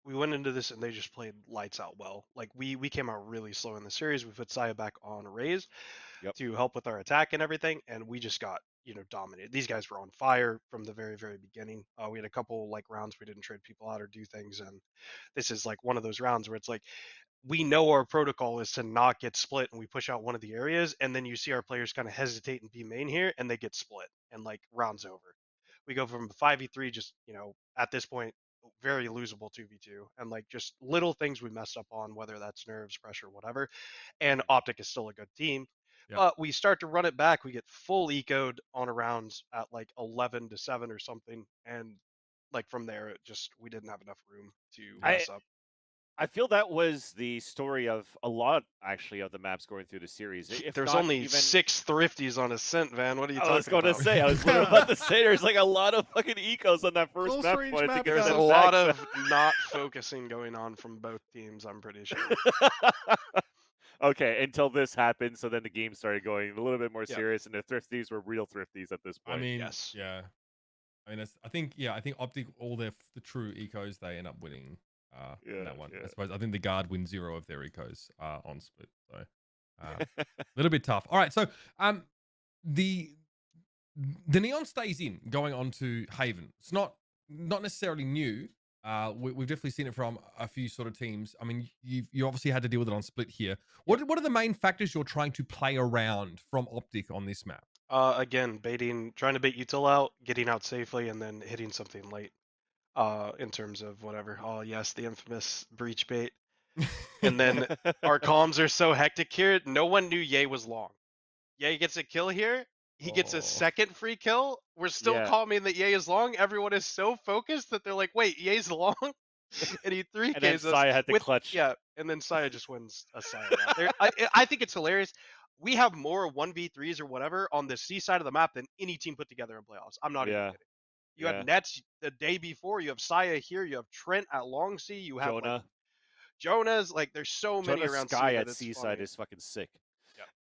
we went into this and they just played lights out well. Like we came out really slow in the series. We put Saya back on Raze to help with our attack and everything, and we just got dominated. These guys were on fire from the very beginning. We had a couple like rounds we didn't trade people out or do things, and this is like one of those rounds where it's like, we know our protocol is to not get split, and we push out one of the areas, and then you see our players kind of hesitate and be main here, and they get split, and like rounds over. We go from 5v3, just at this point, very losable 2v2, and like just little things we messed up on, whether that's nerves, pressure, whatever. And OpTic is still a good team. But we start to run it back. We get full ecoed on a rounds at like 11-7 or something, and like from there, it just, we didn't have enough room to mess up. I feel that was the story of a lot, actually, of the maps going through the series. There's only 6 thrifties on Ascent, Van. What are you talking about? I was going to say, I was literally about to say, there's like a lot of fucking ecos on that first map. There's a lot of not focusing going on from both teams, I'm pretty sure. Okay, until this happened, so then the game started going a little bit more serious, and the thrifties were real thrifties at this point. I mean, yes. Yeah. I mean, I think OpTic, all the true ecos, they end up winning that one. I suppose I think the guard wins 0 of their ecos on split, so a little bit tough. All right, so the Neon stays in going on to Haven. It's not necessarily new. We've definitely seen it from a few sort of teams. I mean, you obviously had to deal with it on split here. What are the main factors you're trying to play around from OpTic on this map? Again, trying to bait util out, getting out safely, and then hitting something late. In terms of whatever. Oh yes, the infamous breach bait. And then our comms are so hectic here. No one knew Ye was long. Ye gets a kill here. He gets a second free kill. We're still calming that Ye is long. Everyone is so focused that they're like, wait, Ye's long? And he 3Ks us. And then Saya had to clutch. Yeah, and then Saya just wins a Saya round. I think it's hilarious. We have more 1v3s or whatever on the C side of the map than any team put together in playoffs. I'm not even kidding. You have Nets the day before. You have Saya here. You have Trent at Long C. You have Jonah. Like, Jonah's. Like, there's so many around Sky C at C side is fucking sick.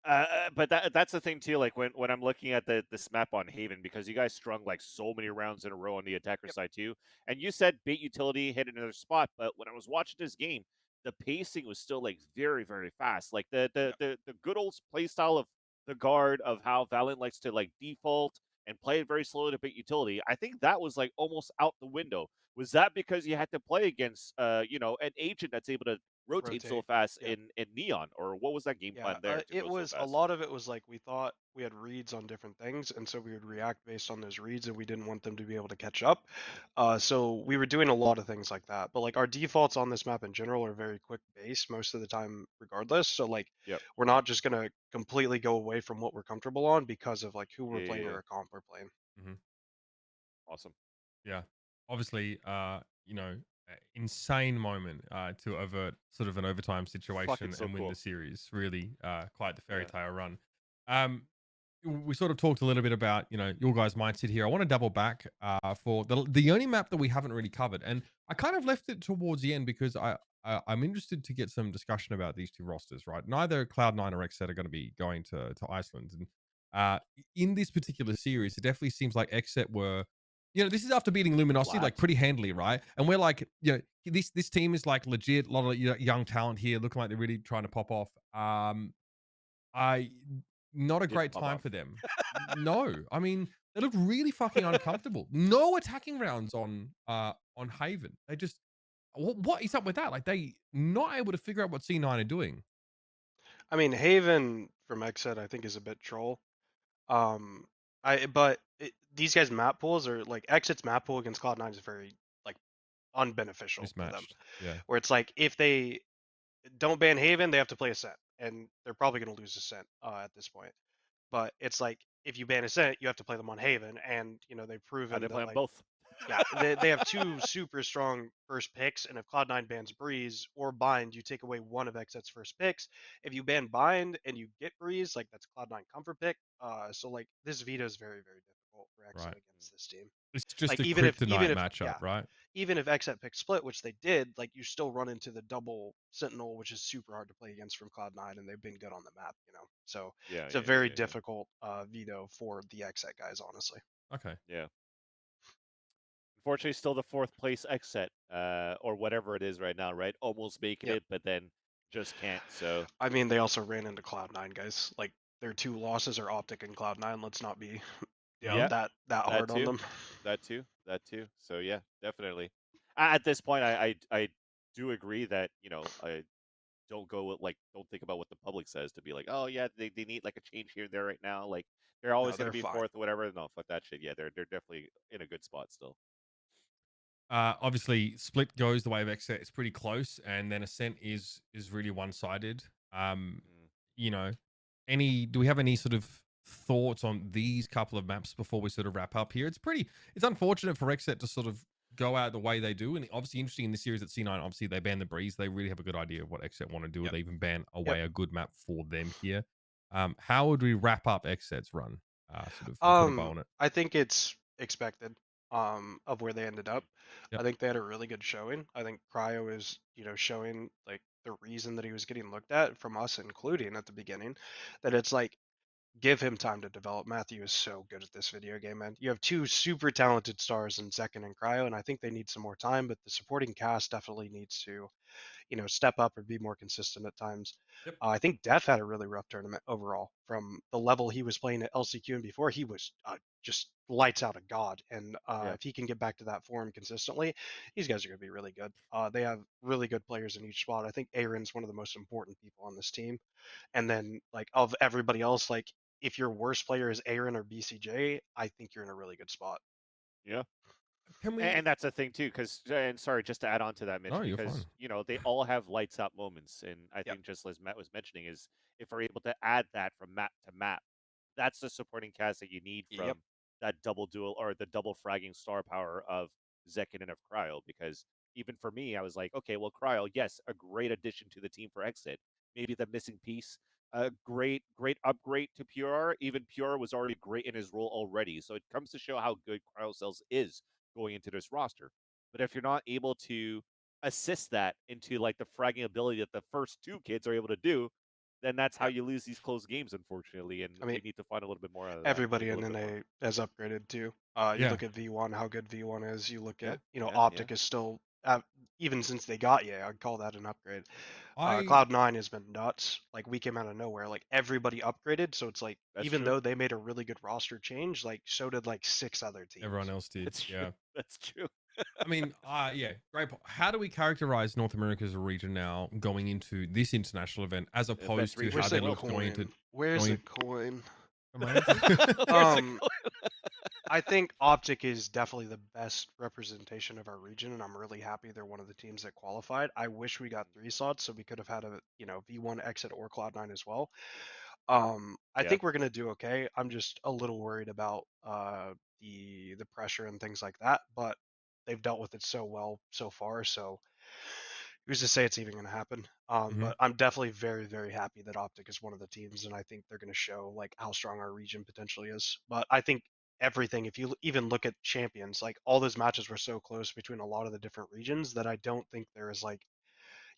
Yeah. But that's the thing too. Like when I'm looking at this map on Haven, because you guys strung like so many rounds in a row on the attacker side too, and you said bait utility hit another spot, but when I was watching this game, the pacing was still like very fast. Like the good old play style of the guard, of how Valorant likes to like default and play it very slowly to bait utility. I think that was like almost out the window. Was that because you had to play against an agent that's able to rotate so fast in Neon, or what was that game plan there? It was a lot of it was like, we thought we had reads on different things, and so we would react based on those reads, and we didn't want them to be able to catch up. So we were doing a lot of things like that. But like our defaults on this map in general are very quick based most of the time, regardless. So like we're not just gonna completely go away from what we're comfortable on because of like who we're playing or a comp we're playing. Awesome. Yeah. Obviously, you know, insane moment to avert sort of an overtime situation so and win cool. the series. Really, quite the fairy Yeah. tale run. Um, we sort of talked a little bit about your guys' mindset here. I want to double back for the only map that we haven't really covered, and I kind of left it towards the end because I'm interested to get some discussion about these two rosters. Right, neither Cloud9 or XSET are going to be going to Iceland, and in this particular series, it definitely seems like XSET were. This is after beating Luminosity like Flat. pretty handily, right? And we're like, this team is like legit, a lot of young talent here, looking like they're really trying to pop off. I not a Didn't great pop time off. for them. No, I mean they look really fucking uncomfortable. No attacking rounds on Haven. They just what is up with that? Like they not able to figure out what C9 are doing. I mean, Haven from XSET I think is a bit troll. But these guys' map pools are like XSET's map pool against Cloud9 is very like unbeneficial for them. Mismatched. Yeah. Where it's like if they don't ban Haven, they have to play Ascent, and they're probably going to lose Ascent at this point. But it's like if you ban Ascent, you have to play them on Haven, and they've proven They that play on like both. yeah, they have two super strong first picks, and if Cloud9 bans Breeze or Bind, you take away one of XSET's first picks. If you ban Bind and you get Breeze, like that's Cloud9 comfort pick. So like this veto is very, very difficult for XSET Right. against this team. It's just Like a even if kryptonite matchup, right? even if XSET picks split, which they did, like you still run into the double Sentinel, which is super hard to play against from Cloud9, and they've been good on the map, So Yeah. it's a very difficult veto for the XSET guys, honestly. Okay. Yeah. Unfortunately, still the 4th place XSET, or whatever it is right now, right? Almost making it, but then just can't. So I mean, they also ran into Cloud9 guys. Like their two losses are OpTic and Cloud9. Let's not be that hard on them. That too. So yeah, definitely. At this point, I do agree that I don't go with don't think about what the public says to be like, oh yeah, they need like a change here and there right now. Like they're always going to they're be fine. 4th or whatever. No, fuck that shit. Yeah, they're definitely in a good spot still. Obviously, split goes the way of XSET. It's pretty close, and then Ascent is really one sided. Do we have any sort of thoughts on these couple of maps before we sort of wrap up here? It's unfortunate for XSET to sort of go out the way they do, and obviously interesting in this series at C9. Obviously, they ban the Breeze. They really have a good idea of what XSET want to do. Yep. They even ban away a good map for them here. How would we wrap up XSET's run? Sort of put a bow on it. I think it's expected of where they ended up. Yep. I think they had a really good showing. I think Cryo is showing like the reason that he was getting looked at from us, including at the beginning, that it's like give him time to develop. Matthew is so good at this video game, man. You have two super talented stars in Second and Cryo, and I think they need some more time, but the supporting cast definitely needs to step up and be more consistent at times. Yep. I think Def had a really rough tournament overall. From the level he was playing at LCQ and before, he was just lights out a god. And if he can get back to that form consistently, these guys are going to be really good. They have really good players in each spot. I think Aaron's one of the most important people on this team. And then like of everybody else, like if your worst player is Aaron or BCJ, I think you're in a really good spot. Yeah. Can we? And that's the thing too, because and sorry, just to add on to that, Mitch, No, you're because fine. they all have lights up moments, and I think just as Matt was mentioning, is if we're able to add that from map to map, that's the supporting cast that you need from that double duel or the double fragging star power of Zekin and of Cryo. Because even for me, I was like, okay, well, Cryo, yes, a great addition to the team for Exit, maybe the missing piece. A great upgrade to Pure. Even Pure was already great in his role already, so it comes to show how good Cryocells is going into this roster. But if you're not able to assist that into like the fragging ability that the first two kids are able to do, then that's how you lose these close games, unfortunately. And we need to find a little bit more out of that. Everybody in NA has upgraded too. You look at V1, how good V1 is. You look at, OpTic is still, even since they got I'd call that an upgrade. Cloud9 has been nuts. Like we came out of nowhere. Like everybody upgraded. So it's like, even though they made a really good roster change, like so did like 6 other teams. Everyone else did. That's true. That's true. I mean, great. How do we characterize North America as a region now going into this international event as opposed to how they look going into? Where's the coin? I I think OpTic is definitely the best representation of our region, and I'm really happy they're one of the teams that qualified. I wish we got 3 slots so we could have had a V1 exit or Cloud9 as well. I think we're gonna do okay. I'm just a little worried about the pressure and things like that, but they've dealt with it so well so far. So who's to say it's even going to happen? But I'm definitely very, very happy that OpTic is one of the teams, and I think they're going to show like how strong our region potentially is. But I think everything, if you even look at champions, like all those matches were so close between a lot of the different regions that I don't think there is like,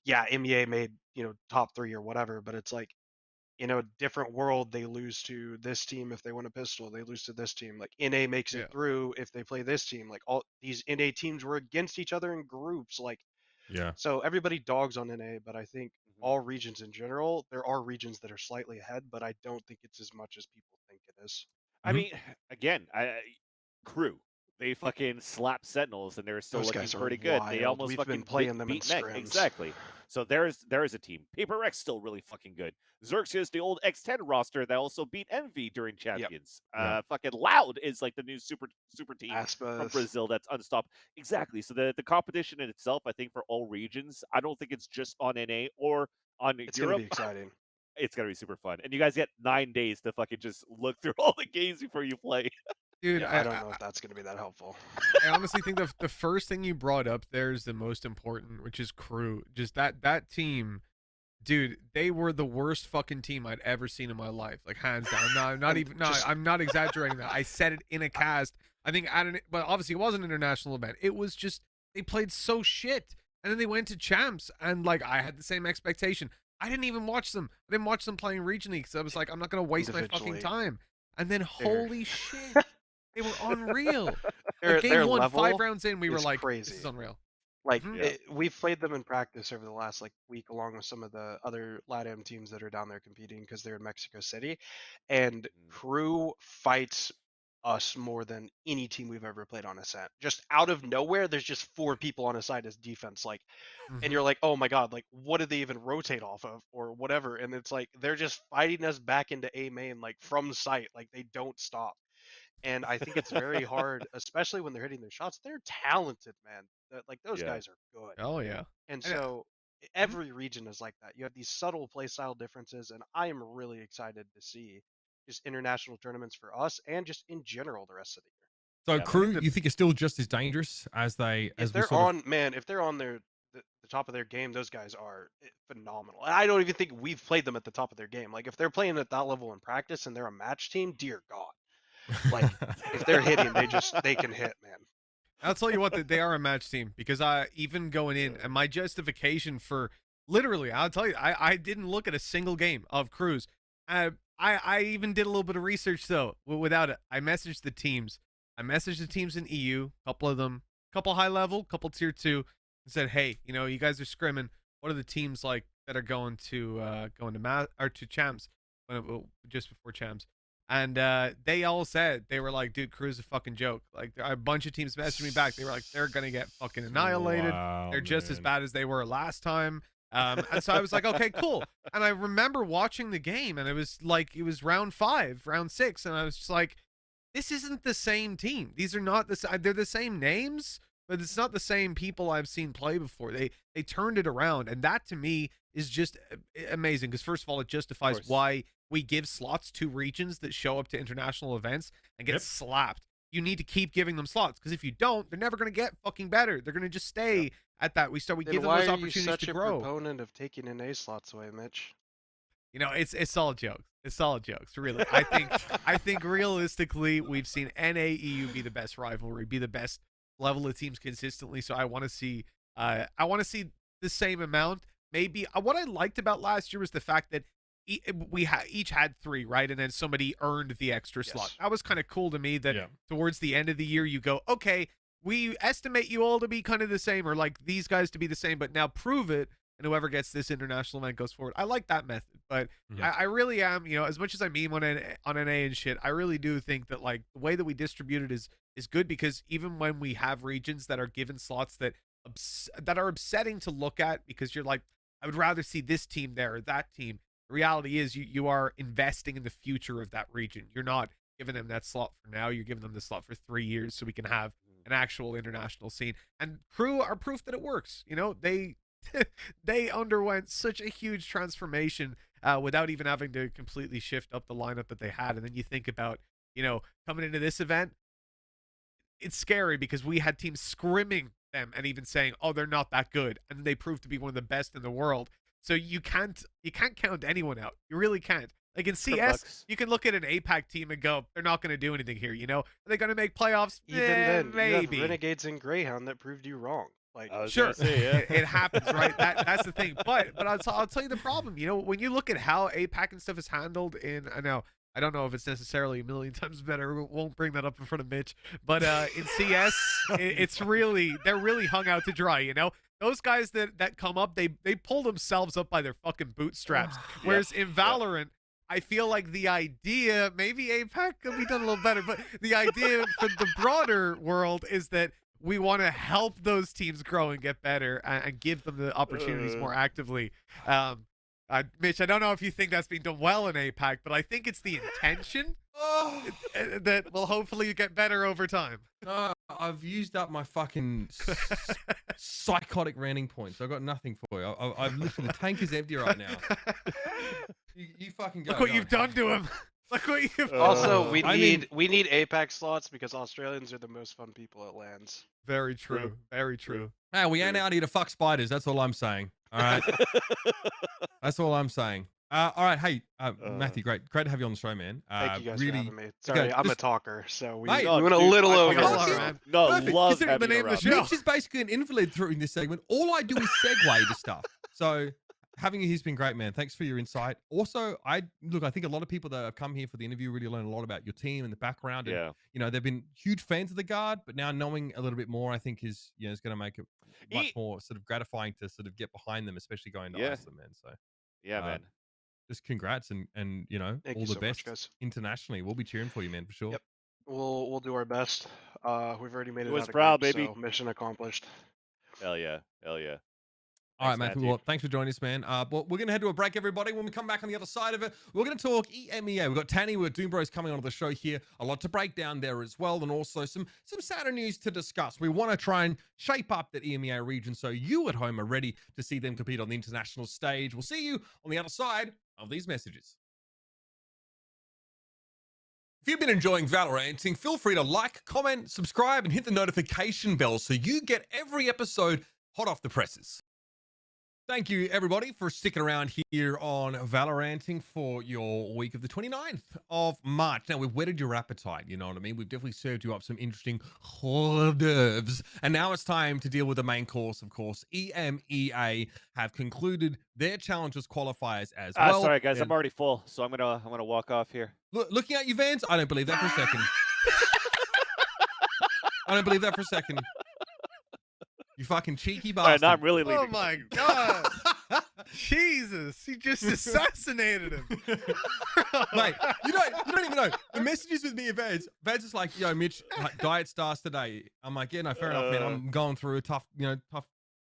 yeah, MEA made, top 3 or whatever, but it's like, in a different world, they lose to this team if they win a pistol. They lose to this team. Like NA makes it through if they play this team. Like all these NA teams were against each other in groups. Like, Yeah. so everybody dogs on NA, but I think all regions in general, there are regions that are slightly ahead, but I don't think it's as much as people think it is. I mean, again, Crew. They fucking slapped Sentinels, and they're still Those looking guys are pretty good. They wild. almost We've fucking been playing them in beat Neck. scrims. Exactly. So there is a team. Paper X still really fucking good. Xerxes, the old X10 roster that also beat Envy during Champions. Fucking Loud is like the new super team from Brazil that's unstoppable. Exactly. So the competition in itself, I think for all regions, I don't think it's just on NA or on It's Europe. gonna be exciting. It's gonna be super fun, and you guys get 9 days to fucking just look through all the games before you play. Dude, I don't know if that's going to be that helpful. I honestly think the first thing you brought up there is the most important, which is Crew. Just that team, dude, they were the worst fucking team I'd ever seen in my life, like hands down. No, I'm not even. No, I'm not exaggerating that. I said it in a cast. I think but obviously it was an international event. It was just they played so shit, and then they went to champs, and like I had the same expectation. I didn't even watch them. I didn't watch them playing regionally because I was like, I'm not gonna waste my fucking time. And then holy shit. They were unreal. Like game one, 5 rounds in, we were like, crazy. this is unreal. Like, we've played them in practice over the last like week, along with some of the other LATAM teams that are down there competing because they're in Mexico City. And Crew fights us more than any team we've ever played on Ascent. Just out of nowhere, there's just 4 people on a side as defense. Like, and you're like, oh my god, like what did they even rotate off of or whatever? And it's like they're just fighting us back into A main, like from sight. Like they don't stop. And I think it's very hard, especially when they're hitting their shots. They're talented, man. Like those guys are good. Oh yeah. And so every region is like that. You have these subtle playstyle differences, and I am really excited to see just international tournaments for us and just in general the rest of the year. So Crew, you think it's still just as dangerous as they if they're on if they're on the top of their game, those guys are phenomenal. And I don't even think we've played them at the top of their game. Like if they're playing at that level in practice and they're a match team, dear God. Like if they're hitting, they can hit, man. I'll tell you what, they are a match team because even going in and my justification for literally, I'll tell you, I didn't look at a single game of Crews. I even did a little bit of research though. Without it, I messaged the teams. I messaged the teams in EU, a couple of them, couple high level, couple tier 2, and said, hey, you guys are scrimming. What are the teams like that are going to champs, just before champs? And they all said, they were like, dude, Crew's a fucking joke. Like, a bunch of teams messaged me back. They were like, they're going to get fucking annihilated. Wow, they're just as bad as they were last time. And so I was like, okay, cool. And I remember watching the game, and it was round 5, round 6. And I was just like, this isn't the same team. These are not they're the same names, but it's not the same people I've seen play before. They turned it around. And that to me is just amazing. Because first of all, it justifies why we give slots to regions that show up to international events and get slapped. You need to keep giving them slots because if you don't, they're never going to get fucking better. They're going to just stay at that. We give them those opportunities to grow. Why are you such a proponent of taking NA slots away, Mitch? It's all jokes. It's all jokes, really. I think realistically, we've seen NA EU be the best rivalry, be the best level of teams consistently. So I want to see the same amount. Maybe what I liked about last year was the fact that we each had 3, right? And then somebody earned the extra slot. That was kind of cool to me that towards the end of the year, you go, okay, we estimate you all to be kind of the same or like these guys to be the same, but now prove it. And whoever gets this international event goes forward. I like that method, but I really am, as much as I meme on NA and shit, I really do think that like the way that we distribute it is good because even when we have regions that are given slots that are upsetting to look at because you're like, I would rather see this team there or that team. The reality is you are investing in the future of that region. You're not giving them that slot for now. You're giving them the slot for 3 years so we can have an actual international scene. And Crew are proof that it works. They underwent such a huge transformation without even having to completely shift up the lineup that they had. And then you think about, coming into this event, it's scary because we had teams scrimming them and even saying, "Oh, they're not that good," and they proved to be one of the best in the world. So you can't count anyone out. You really can't. Like in CS, you can look at an APAC team and go, "They're not going to do anything here." You know, are they going to make playoffs? Even then, maybe. you have Renegades and Greyhound that proved you wrong. Like, Sure, say, yeah. it happens, right? That's the thing. But I'll tell you the problem. You know, when you look at how APAC and stuff is handled in, I don't know if it's necessarily a million times better. We won't bring that up in front of Mitch. But in CS, it's really, they're really hung out to dry. You know, those guys that come up, they pull themselves up by their fucking bootstraps. Whereas in Valorant, I feel like the idea, maybe APAC could be done a little better, but the idea for the broader world is that we want to help those teams grow and get better and give them the opportunities more actively. Mitch, I don't know if you think that's being done well in APAC, but I think it's the intention that will hopefully get better over time. I've used up my fucking psychotic ranting points. I've got nothing for you. I've literally, the tank is empty right now. You fucking go. Look what you've done to him. Look what you've done. Also, we need APAC slots because Australians are the most fun people at LANs. Very true. Very true. Hey, we ain't out here to fuck spiders. That's all I'm saying. All right. That's all I'm saying. All right. Hey, Matthew, great to have you on the show, man. Thank you guys really, for having me. Sorry, I'm a talker, so we Mate, went a little over. Love Considering the name of the show. Mitch is basically an invalid through this segment. All I do is segue to stuff. So having you here's been great, man. Thanks for your insight. Also, I think a lot of people that have come here for the interview really learn a lot about your team and the background. And, you know, they've been huge fans of the Guard, but now knowing a little bit more, I think is going to make it much more sort of gratifying to sort of get behind them, especially going to Iceland, man. So man. Just congrats and you know, Thank all you the so best much, guys. internationally. We'll be cheering for you, man, for sure. Yep. We'll do our best. We've already made it Was out of proud, group, baby. so mission accomplished. Hell yeah. All right, Thanks, Matthew. Well, thanks for joining us, man. Well, we're going to head to a break, everybody. When we come back on the other side of it, we're going to talk EMEA. We've got Tanny with d00mbr0s coming onto the show here. A lot to break down there as well, and also some sadder news to discuss. We want to try and shape up that EMEA region so you at home are ready to see them compete on the international stage. We'll see you on the other side of these messages. If you've been enjoying Valoranting, feel free to like, comment, subscribe, and hit the notification bell so you get every episode hot off the presses. Thank you, everybody, for sticking around here on Valoranting for your week of the 29th of March. Now, we've whetted your appetite, you know what I mean? We've definitely served you up some interesting hors d'oeuvres. And now it's time to deal with the main course, of course. EMEA have concluded their Challengers qualifiers as well. Sorry, guys, I'm already full, so I'm gonna walk off here. Looking at you, Vans, I don't believe that for a second. I don't believe that for a second. You fucking cheeky bastard. Right, now I'm really leaving. Oh my god. Jesus, he just assassinated him. Mate, you don't even know. The messages with me and Vans is like, yo, Mitch, like, diet starts today. I'm like, yeah, no, fair enough, man. I'm going through a tough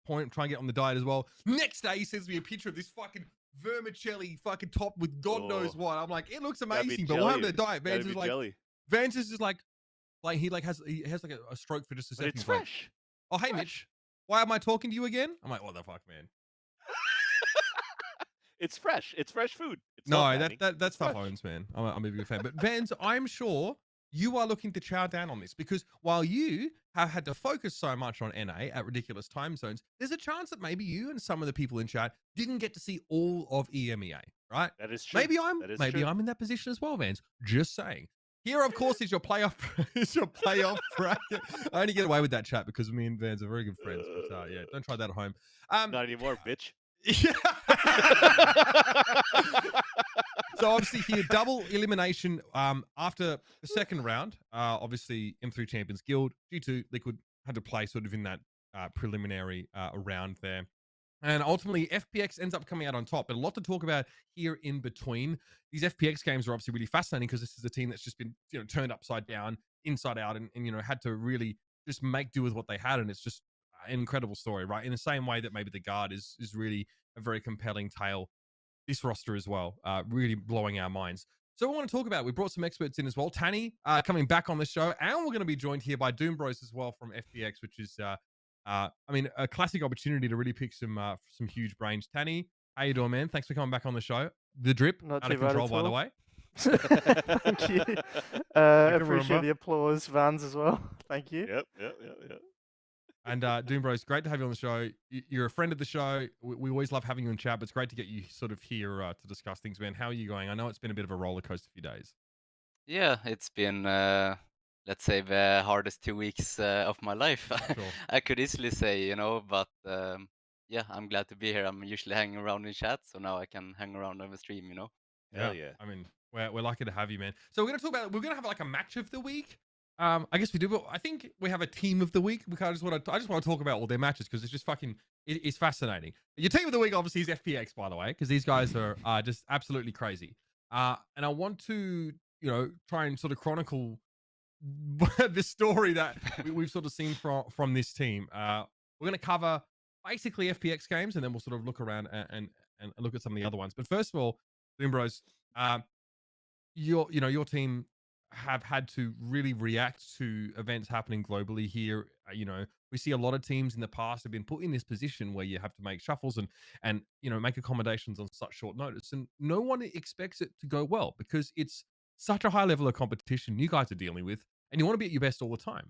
point, trying to get on the diet as well. Next day, he sends me a picture of this fucking vermicelli fucking top with God knows what. I'm like, it looks amazing, but we'll have the diet. Vans is like, Vans is just like he has like a stroke for just a second. But it's fresh. Oh, hey, Mitch. Why am I talking to you again? I'm like, what the fuck, man? It's fresh. It's fresh food. It's no, that's tough owns, man. I'm a big fan. But Vans, I'm sure you are looking to chow down on this because while you have had to focus so much on NA at ridiculous time zones, there's a chance that maybe you and some of the people in chat didn't get to see all of EMEA, right? That is true. Maybe I'm in that position as well, Vans. Just saying. Here, of course, is your playoff bracket. I only get away with that chat because me and Vans are very good friends. But yeah, don't try that at home. Not anymore, bitch. Yeah. So obviously here, double elimination after the second round. Obviously, M3 Champions Guild, G2, Liquid had to play sort of in that preliminary round there. And ultimately, FPX ends up coming out on top. But a lot to talk about here in between. These FPX games are obviously really fascinating because this is a team that's just been turned upside down, inside out, and had to really just make do with what they had. And it's just an incredible story, right? In the same way that maybe the Guard is really a very compelling tale. This roster as well, really blowing our minds. So we want to talk about it. We brought some experts in as well. Tanny coming back on the show, and we're going to be joined here by d00mbr0s as well from FPX, which is a classic opportunity to really pick some huge brains. Tanny, how you doing, man? Thanks for coming back on the show. The drip, Not out too of bad control, at by the all. way. Thank you. Like Appreciate Roomba. the applause, Vans, as well. Thank you. Yep. And Doombros, great to have you on the show. You're a friend of the show. We always love having you in chat, but it's great to get you sort of here to discuss things, man. How are you going? I know it's been a bit of a roller coaster few days. Yeah, it's been, let's say, the hardest 2 weeks of my life. Sure. I could easily say, but yeah, I'm glad to be here. I'm usually hanging around in chat, so now I can hang around on the stream, Hell yeah. I mean, we're lucky to have you, man. So we're gonna have like a match of the week. I guess we do, but I think we have a team of the week. I just want to talk about all their matches because it's just fucking it's fascinating. Your team of the week obviously is FPX, by the way, because these guys are just absolutely crazy. And I want to try and sort of chronicle the story that we've sort of seen from this team. We're going to cover basically FPX games, and then we'll sort of look around and look at some of the other ones. But first of all, Bros, your team have had to really react to events happening globally here. We see a lot of teams in the past have been put in this position where you have to make shuffles and make accommodations on such short notice, and no one expects it to go well because it's such a high level of competition you guys are dealing with, and you want to be at your best all the time.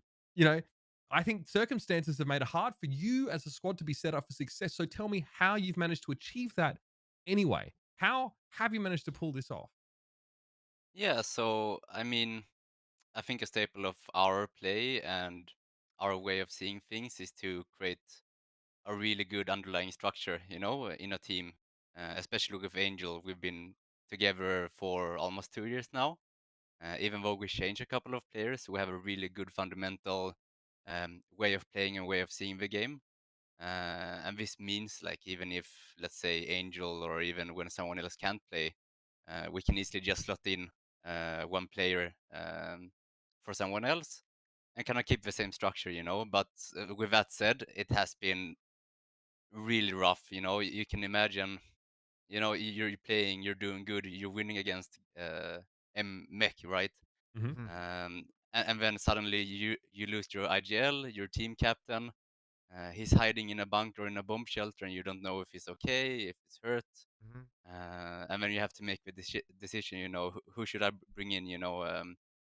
I think circumstances have made it hard for you as a squad to be set up for success. So tell me how you've managed to achieve that anyway. How have you managed to pull this off? Yeah, so I mean, I think a staple of our play and our way of seeing things is to create a really good underlying structure, in a team. Especially with Angel, we've been together for almost 2 years now. Even though we changed a couple of players, we have a really good fundamental way of playing and way of seeing the game. And this means, like, even if, let's say, Angel or even when someone else can't play, we can easily just slot in one player for someone else and kind of keep the same structure, But with that said, it has been really rough, You can imagine, you're playing, you're doing good, you're winning against mCe, right? Mm-hmm. And then suddenly you lose your IGL, your team captain. He's hiding in a bunker or in a bomb shelter, and you don't know if he's okay, if he's hurt. And then you have to make the decision, who should I bring in,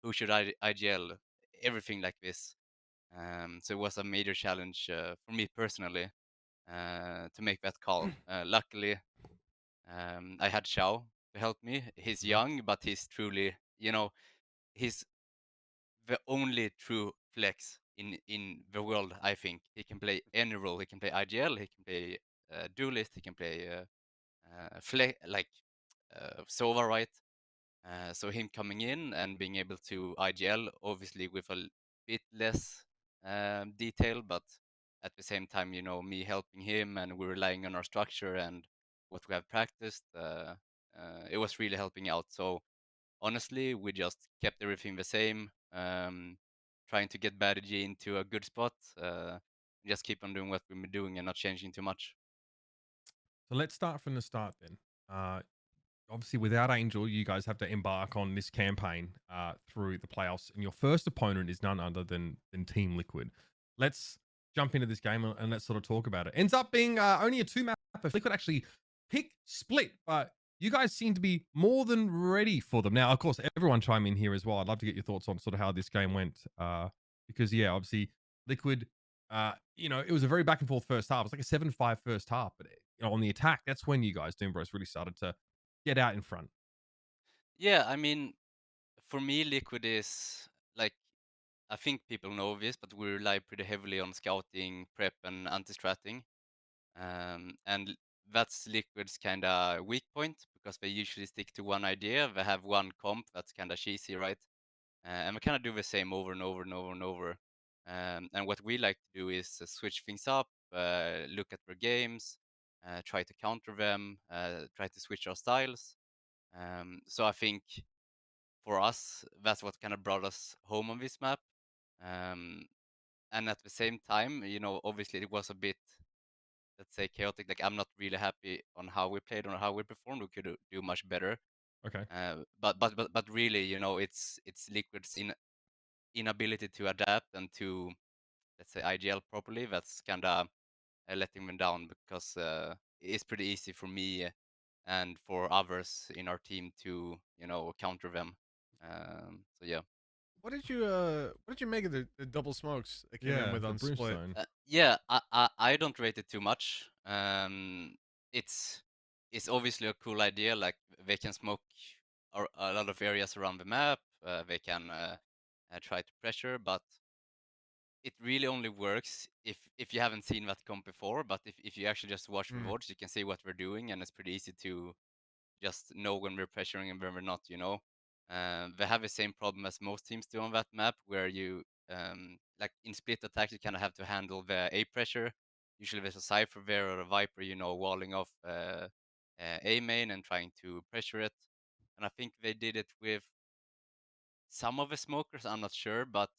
who should I IGL, everything like this. So it was a major challenge for me personally to make that call. Luckily, I had Xiao to help me. He's young, but he's truly, he's the only true flex in the world. I think he can play any role. He can play IGL. He can play duelist. He can play Sova, right? So him coming in and being able to IGL, obviously with a bit less detail, but at the same time, me helping him and we're relying on our structure and what we have practiced. It was really helping out. So honestly, we just kept everything the same, trying to get Badgy into a good spot. Just keep on doing what we've been doing and not changing too much. So let's start from the start then. Obviously, without Angel, you guys have to embark on this campaign through the playoffs, and your first opponent is none other than Team Liquid. Let's jump into this game and let's sort of talk about it. Ends up being only a 2-map. If Liquid actually pick split, but you guys seem to be more than ready for them. Now, of course, everyone chime in here as well. I'd love to get your thoughts on sort of how this game went, because yeah, obviously Liquid, it was a very back and forth first half. It was like a 7-5 first half, but on the attack, that's when you guys, Doombros, really started to get out in front. Yeah, I mean, for me, Liquid is like, I think people know this, but we rely pretty heavily on scouting, prep, and anti-stratting. And that's Liquid's kind of weak point because they usually stick to one idea. They have one comp that's kind of cheesy, right? And we kind of do the same over and over and over and over. And what we like to do is switch things up, look at their games, try to counter them, try to switch our styles. So I think for us, that's what kind of brought us home on this map. And at the same time, obviously it was a bit, let's say, chaotic. Like, I'm not really happy on how we played or how we performed. We could do much better. Okay. But really, it's Liquid's inability to adapt and to, let's say, IGL properly. That's kind of letting them down because it's pretty easy for me and for others in our team to, counter them. So yeah. What did you make of the double smokes that came in with the on split? brimstone. Yeah, I don't rate it too much. It's obviously a cool idea. Like they can smoke a lot of areas around the map. They can try to pressure, but it really only works if you haven't seen that comp before. But if you actually just watch the Mm. VODs, you can see what we're doing, and it's pretty easy to just know when we're pressuring and when we're not. They have the same problem as most teams do on that map, where you like in split attacks, you kind of have to handle the A pressure. Usually there's a Cypher there or a Viper, walling off A main and trying to pressure it. And I think they did it with some of the smokers. I'm not sure, but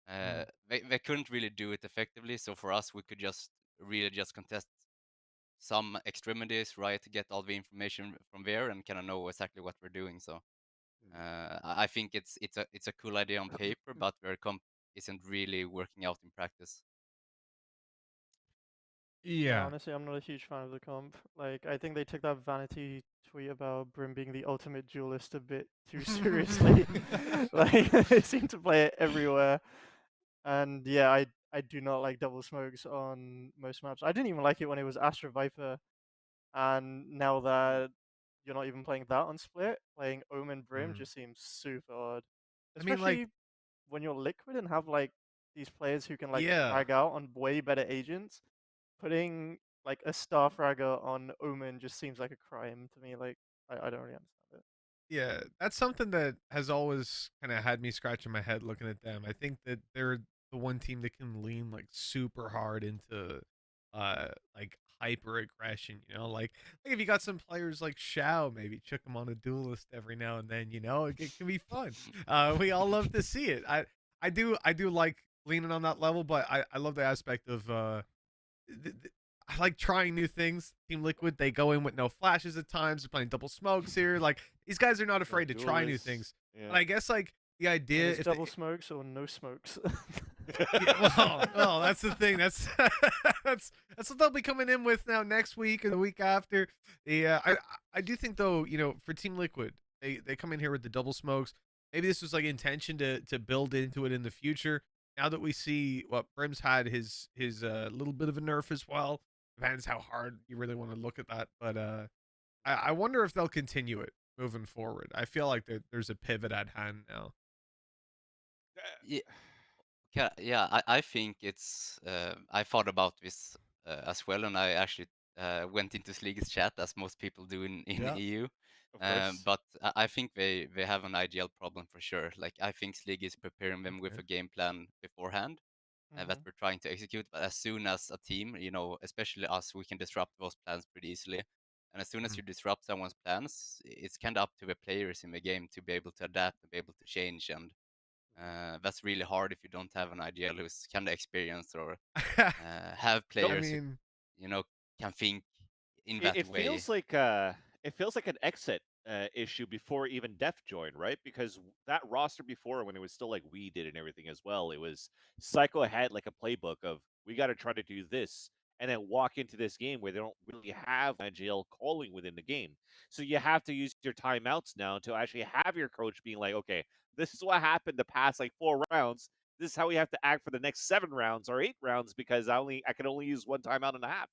they couldn't really do it effectively. So for us, we could just really just contest some extremities, right, to get all the information from there and kind of know exactly what we're doing. So I think it's a cool idea on paper, but their comp isn't really working out in practice. Yeah, Yeah. honestly, I'm not a huge fan of the comp. Like, I think they took that vanity tweet about Brim being the ultimate duelist a bit too seriously. Like, they seem to play it everywhere. And yeah, I do not like double smokes on most maps. I didn't even like it when it was Astra Viper. And now that you're not even playing that on split, playing Omen Brim just seems super odd. I mean, Especially like, when you're Liquid and have like these players who can like yeah. frag out on way better agents. Putting like a star fragger on Omen just seems like a crime to me. Like I don't really understand it. Yeah, that's something that has always kind of had me scratching my head looking at them. I think that they're the one team that can lean like super hard into like hyper aggression, like if you got some players like Shao, maybe chuck them on a duelist every now and then, it can be fun. We all love to see it. I do like leaning on that level, but I love the aspect of I like trying new things. Team Liquid, they go in with no flashes at times. They're playing double smokes here. Like these guys are not afraid to try new things. Yeah. And I guess like the idea It's if double smokes or no smokes. well, that's the thing. That's that's what they'll be coming in with now next week or the week after. I do think though, for Team Liquid, they come in here with the double smokes. Maybe this was like intention to build into it in the future. Now that we see what Brim's had his little bit of a nerf as well. Depends how hard you really want to look at that, but I wonder if they'll continue it moving forward. I feel like there's a pivot at hand now. Yeah, I think it's. I thought about this as well, and I actually went into Sleege's chat, as most people do in Yeah. EU. Of course. But I think they have an IGL problem for sure. Like I think Sleege is preparing them with a game plan beforehand that we're trying to execute. But as soon as a team, especially us, we can disrupt those plans pretty easily. And as soon as you disrupt someone's plans, it's kind of up to the players in the game to be able to adapt and be able to change. And that's really hard if you don't have an IGL who's kind of experienced or have players who, can think in that It way. feels like an exit issue before even Def joined, right? Because that roster before, when it was still like we did and everything as well, it was Psycho had like a playbook of we got to try to do this and then walk into this game where they don't really have IGL calling within the game. So you have to use your timeouts now to actually have your coach being like, okay, this is what happened the past like 4 rounds. This is how we have to act for the next 7 rounds or 8 rounds because I can only use 1 timeout and a half.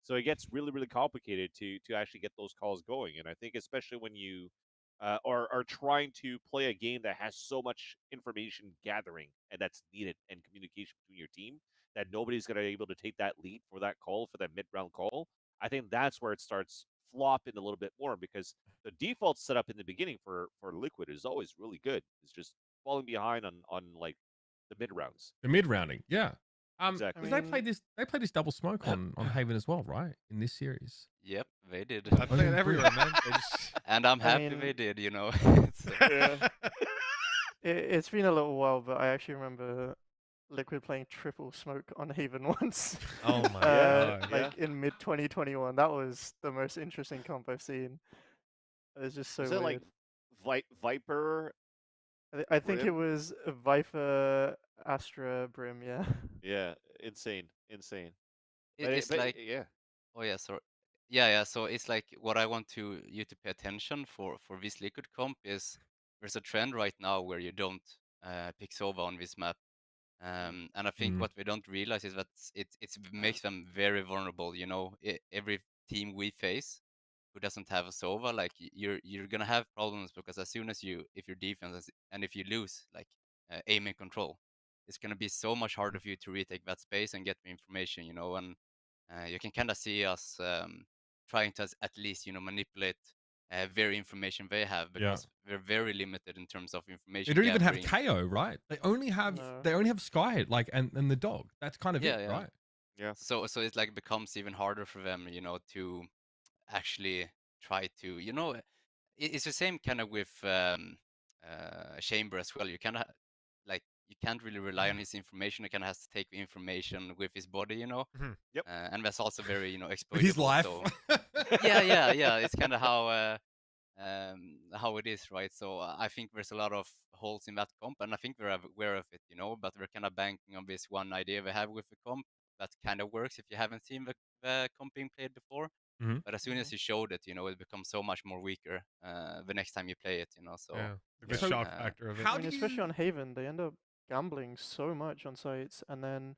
So it gets really, really complicated to actually get those calls going. And I think especially when you are trying to play a game that has so much information gathering and that's needed and communication between your team that nobody's going to be able to take that lead for that call, for that mid-round call, I think that's where it starts flopping a little bit more because the default setup in the beginning for Liquid is always really good. It's just falling behind on like the mid rounds. The mid rounding, yeah. Exactly. They played this double smoke on Haven as well, right? In this series. Yep, they did. I play it everywhere, man. And I'm happy they did, It's been a little while, but I actually remember Liquid playing triple smoke on Haven once. Oh my god! Like in mid 2021, that was the most interesting comp I've seen. It was just so. Was it weird. like Viper? I think it was Viper, Astra, Brim. Yeah. Yeah, insane. It's like yeah. Oh yeah, sorry. Yeah. So it's like what I want you to pay attention for this liquid comp is there's a trend right now where you don't pick Sova on this map. And I think what we don't realize is that it makes them very vulnerable. You know, every team we face who doesn't have a Sova, like you're gonna have problems because as soon as if your defense and if you lose like aim and control, it's gonna be so much harder for you to retake that space and get the information. You know, and you can kind of see us trying to at least manipulate their information they have because they're very limited in terms of They information. don't even have gathering. KO, right? They only have Sky, like, and the dog. That's kind of it, right? Yeah. So it like becomes even harder for them, to actually try to, it's the same kind of with Chamber as well. You kind of like you can't really rely on his information. He kind of has to take the information with his body, Yep. And that's also very exploitable. His life. So yeah. It's kind of how it is, right? So I think there's a lot of holes in that comp, and I think we're aware of it, but we're kind of banking on this one idea we have with the comp that kind of works if you haven't seen the comp being played before. But as soon as you showed it, it becomes so much more weaker the next time you play it, So the shock factor of it. I mean, especially on Haven, they end up gambling so much on sites and then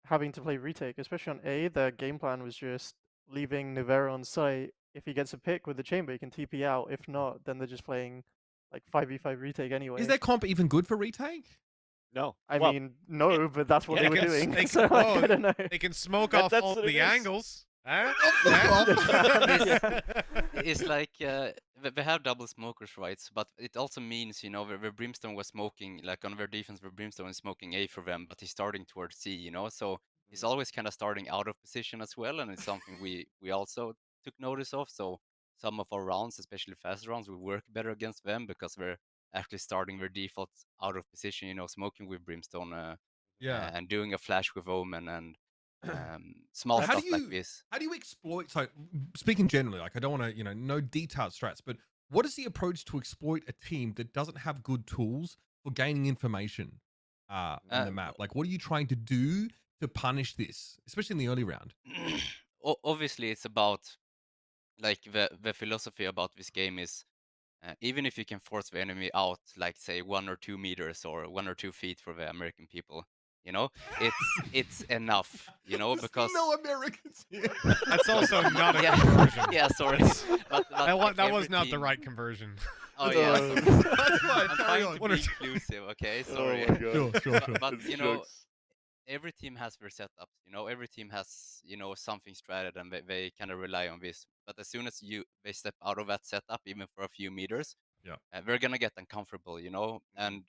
having to play retake. Especially on A, their game plan was just leaving Nivera on site. If he gets a pick with the chamber, he can TP out. If not, then they're just playing like 5v5 retake anyway. Is their comp even good for retake? No. I mean, no, but that's what they were doing. They So, like, I don't know. They can smoke off all the angles. Huh? It's like they have double smokers, right? But it also means, where Brimstone was smoking, like on their defense, where Brimstone is smoking A for them, but he's starting towards C, So he's always kind of starting out of position as well, and it's something we also took notice of. So some of our rounds, especially fast rounds, will work better against them because we're actually starting their defaults out of position, smoking with Brimstone, and doing a flash with Omen and small stuff like this. How do you exploit? So, speaking generally, like I don't want to, no detailed strats, but what is the approach to exploit a team that doesn't have good tools for gaining information on the map? Like, what are you trying to do to punish this, especially in the early round? Obviously, it's about like the philosophy about this game is even if you can force the enemy out, like say 1 or 2 meters or 1 or 2 feet for the American people. It's enough, because no Americans here. That's also not a conversion. Yeah, sorry. But that was not the right conversion. Oh yeah. That's right. I'm trying to be inclusive, okay? Sorry. Sure. But every team has their setups. Every team has something stratted, and they kind of rely on this. But as soon as they step out of that setup, even for a few meters, they're gonna get uncomfortable, and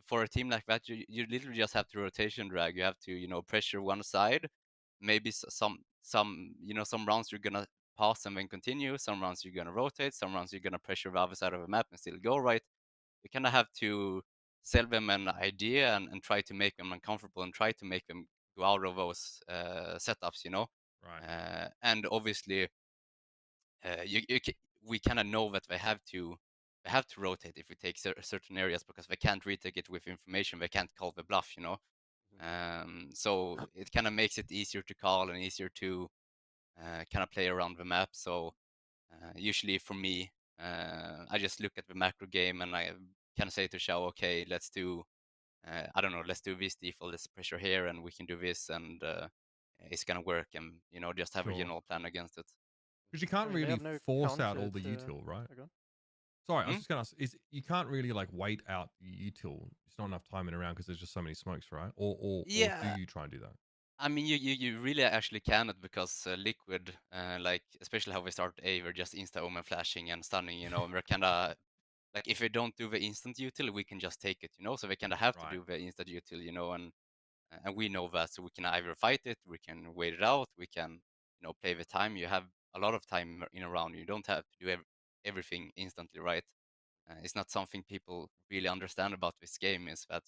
for a team like that, you literally just have to rotation drag. You have to, pressure one side. Maybe some rounds you're gonna pause and then continue. Some rounds you're gonna rotate. Some rounds you're gonna pressure the other side of the map and still go right. You kind of have to sell them an idea and try to make them uncomfortable and try to make them go out of those setups, Right. And obviously, we kind of know that they have to rotate if we take certain areas because they can't retake it with information. They can't call the bluff, so it kind of makes it easier to call and easier to kind of play around the map. So usually for me, I just look at the macro game and I kind of say to Xiao, okay, let's do I don't know, let's do this default, let's pressure here, and we can do this, and it's gonna work, and just have a general plan against it. Because you can't really force out all the util, right? Sorry, I was just gonna ask: is you can't really like wait out the util? It's not enough time in a round because there's just so many smokes, right? Or do you try and do that? I mean, you really actually cannot because Liquid, like especially how we start A, we're just insta Omen flashing and stunning, and we're kind of like if we don't do the instant util, we can just take it, so we kind of have to do the instant util, and we know that, so we can either fight it, we can wait it out, we can play the time. You have a lot of time in a round. You don't have to do everything instantly, right? It's not something people really understand about this game is that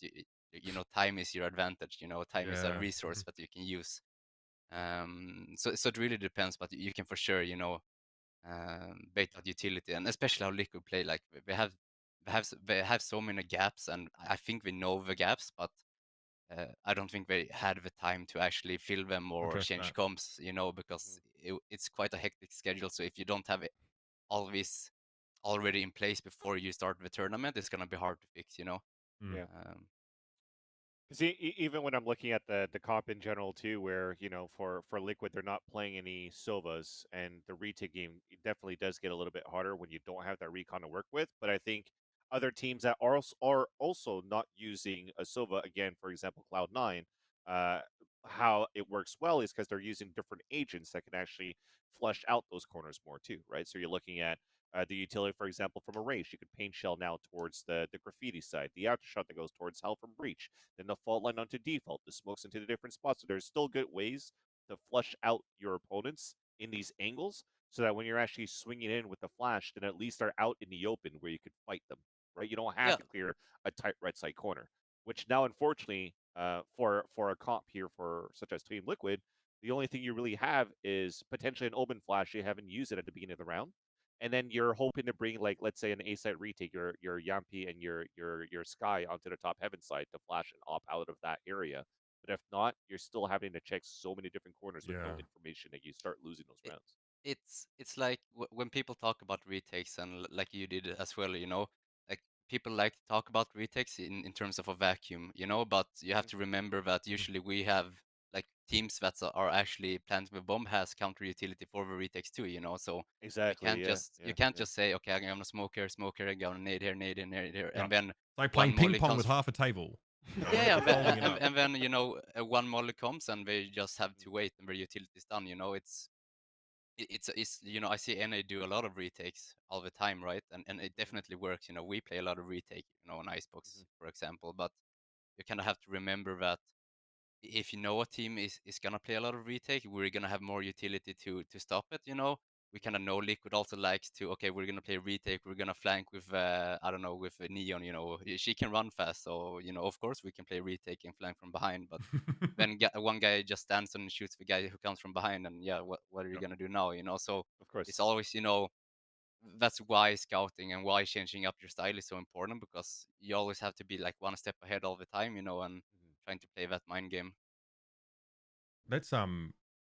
time is your advantage. Time is a resource that you can use. So it really depends, but you can for sure bait out utility, and especially how Liquid play. Like they have so many gaps, and I think we know the gaps, but I don't think they had the time to actually fill them or Address change that. comps, you know, because it's quite a hectic schedule. So if you don't have all this already in place before you start the tournament, it's gonna be hard to fix, you know. Yeah. Um, Because even when I'm looking at the comp in general too, where for Liquid they're not playing any Sovas, and the retake game definitely does get a little bit harder when you don't have that recon to work with. But I think other teams that are also not using a Sova, again, for example, Cloud9, uh, how it works well is because they're using different agents that can actually flush out those corners more too, right? So you're looking at the utility, for example, from Erase. You could paint shell now towards the graffiti side, the aftershot that goes towards Hell from Breach, then the fault line onto default, the smokes into the different spots. So there's still good ways to flush out your opponents in these angles, so that when you're actually swinging in with the flash, then at least they're out in the open where you could fight them, right? You don't have yeah, to clear a tight right side corner, which now, unfortunately, for a comp here for such as Team Liquid, the only thing you really have is potentially an Omen flash. You haven't used it at the beginning of the round, and then you're hoping to bring, like, let's say an A side retake, your Yampi and your Sky onto the top heaven side to flash and op out of that area. But if not, you're still having to check so many different corners with no Yeah. information that you start losing those it, rounds. it's like when people talk about retakes, and like you did as well, you know, like people like to talk about retakes in terms of a vacuum, you know, but you have to remember that usually we have like teams that are actually planting the bomb has counter utility for the retakes too, you know, so Exactly. Yeah. you can't just say, okay, I'm gonna smoke here, I'm gonna nade here, nade here, Yeah. and then It's like one playing ping molly pong comes with half a table. yeah, Folding it up. and then you know one molly comes and they just have to wait and their utility is done, you know. It's you know, I see NA do a lot of retakes all the time, right? And it definitely works, you know. We play a lot of retake, you know, on Icebox, for example, but you kind of have to remember that if you know a team is gonna play a lot of retake, we're gonna have more utility to stop it, you know. We kind of know Liquid also likes to, okay, we're gonna play retake, we're gonna flank with I don't know, with Neon, you know, she can run fast, so you know, of course we can play retake and flank from behind, but then one guy just stands and shoots the guy who comes from behind, and yeah, what are you Yep. gonna do now, you know? So Of course. it's always, you know, that's why scouting and why changing up your style is so important, because you always have to be like one step ahead all the time, you know, and trying to play that mind game.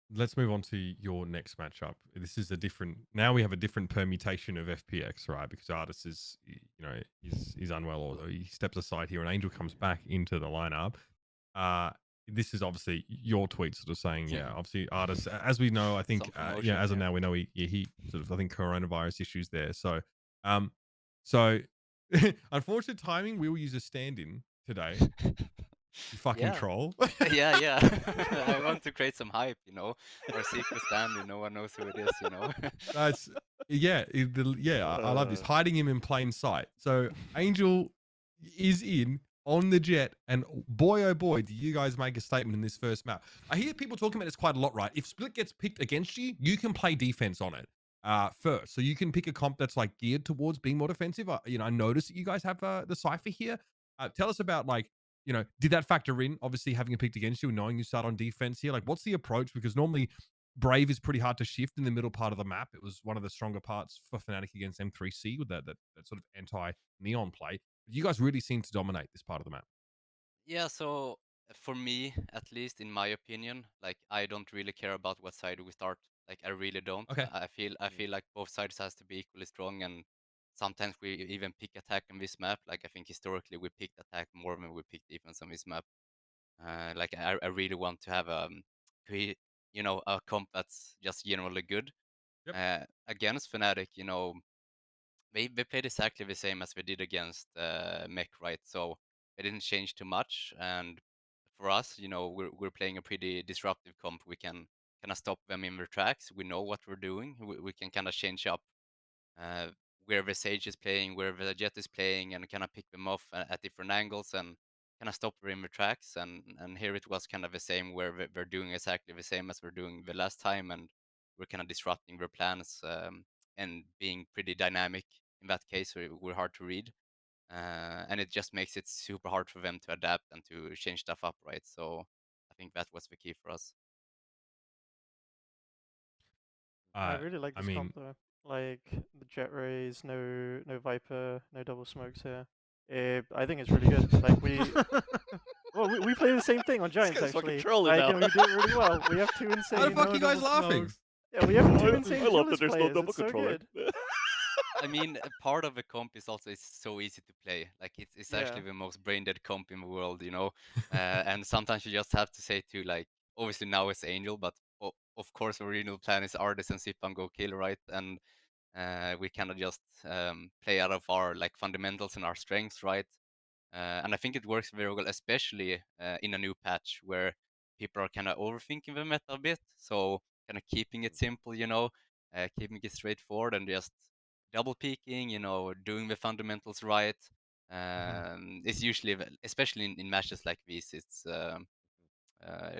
Let's move on to your next matchup. This is a different. Now we have a different permutation of FPX, right? Because Artis is, you know, he's unwell, or he steps aside here, and Angel comes back into the lineup. This is obviously your tweet sort of saying, yeah, obviously Artis, as we know, I think, yeah, as of now we know he sort of, I think, coronavirus issues there. So, so unfortunate timing. We will use a stand-in today. You fucking troll. yeah. I want to create some hype, you know. Our secret stand, no one knows who it is, you know. That's I love this, hiding him in plain sight. So Angel is in on the Jett, and boy oh boy, do you guys make a statement in this first map. I hear people talking about this quite a lot, right? If Split gets picked against you, you can play defense on it first. So you can pick a comp that's like geared towards being more defensive. You know, I noticed that you guys have the Cypher here. Tell us about, like, you know, did that factor in, obviously, having it picked against you and knowing you start on defense here? Like, what's the approach? Because normally Brave is pretty hard to shift in the middle part of the map. It was one of the stronger parts for Fnatic against M3C with that sort of anti-neon play. But you guys really seem to dominate this part of the map. Yeah, so for me, at least in my opinion, like I don't really care about what side we start. Like I really don't. Okay. I feel like both sides has to be equally strong, and sometimes we even pick attack on this map. Like I think historically we picked attack more than we picked defense on this map. Like I really want to have you know, a comp that's just generally good. Yep. Against Fnatic, you know, they played exactly the same as we did against Mech, right? So it didn't change too much. And for us, you know, we're playing a pretty disruptive comp. We can kind of stop them in their tracks. We know what we're doing. We can kind of change up uh, where the Sage is playing, where the Jett is playing, and kind of pick them off at different angles and kind of stop them in their tracks. And here it was kind of the same, where they're doing exactly the same as we're doing the last time, and we're kind of disrupting their plans and being pretty dynamic. In that case, we're hard to read. And it just makes it super hard for them to adapt and to change stuff up, right? So I think that was the key for us. I really like I this mean, comp though. Like the Jett rays, no Viper, no double smokes here. I think it's really good. Like we, well, we play the same thing on Giants guy's fucking actually. trolling now. And we do it really well. We have two insane. How the fuck are you guys double laughing? smokes. Yeah, we have two I insane love that duelist there's no players. double It's so controller. good. I mean, a part of the comp is also it's so easy to play. Like it's Yeah. actually the most brain dead comp in the world, you know. And sometimes you just have to say to like, obviously now it's Angel, but of course the original plan is Ardis and Sip and go kill, right? And we kind of just play out of our like fundamentals and our strengths, right? And I think it works very well, especially in a new patch where people are kind of overthinking the meta a bit. So kind of keeping it simple, you know, keeping it straightforward and just double peeking, you know, doing the fundamentals right. It's usually, especially in matches like this, it's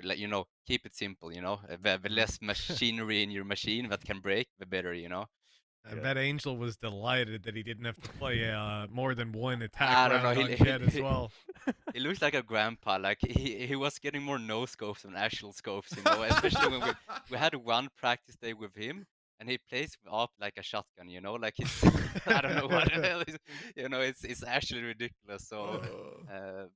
like, you know, keep it simple, you know, the less machinery in your machine that can break, the better, you know. I bet Angel was delighted that he didn't have to play more than one attack I don't round know, on Jett as well. He looks like a grandpa. Like he was getting more no scopes than actual scopes, you know. Especially when we had one practice day with him, and he plays up like a shotgun, you know. Like he's I don't know what the hell is, you know. It's actually ridiculous. So,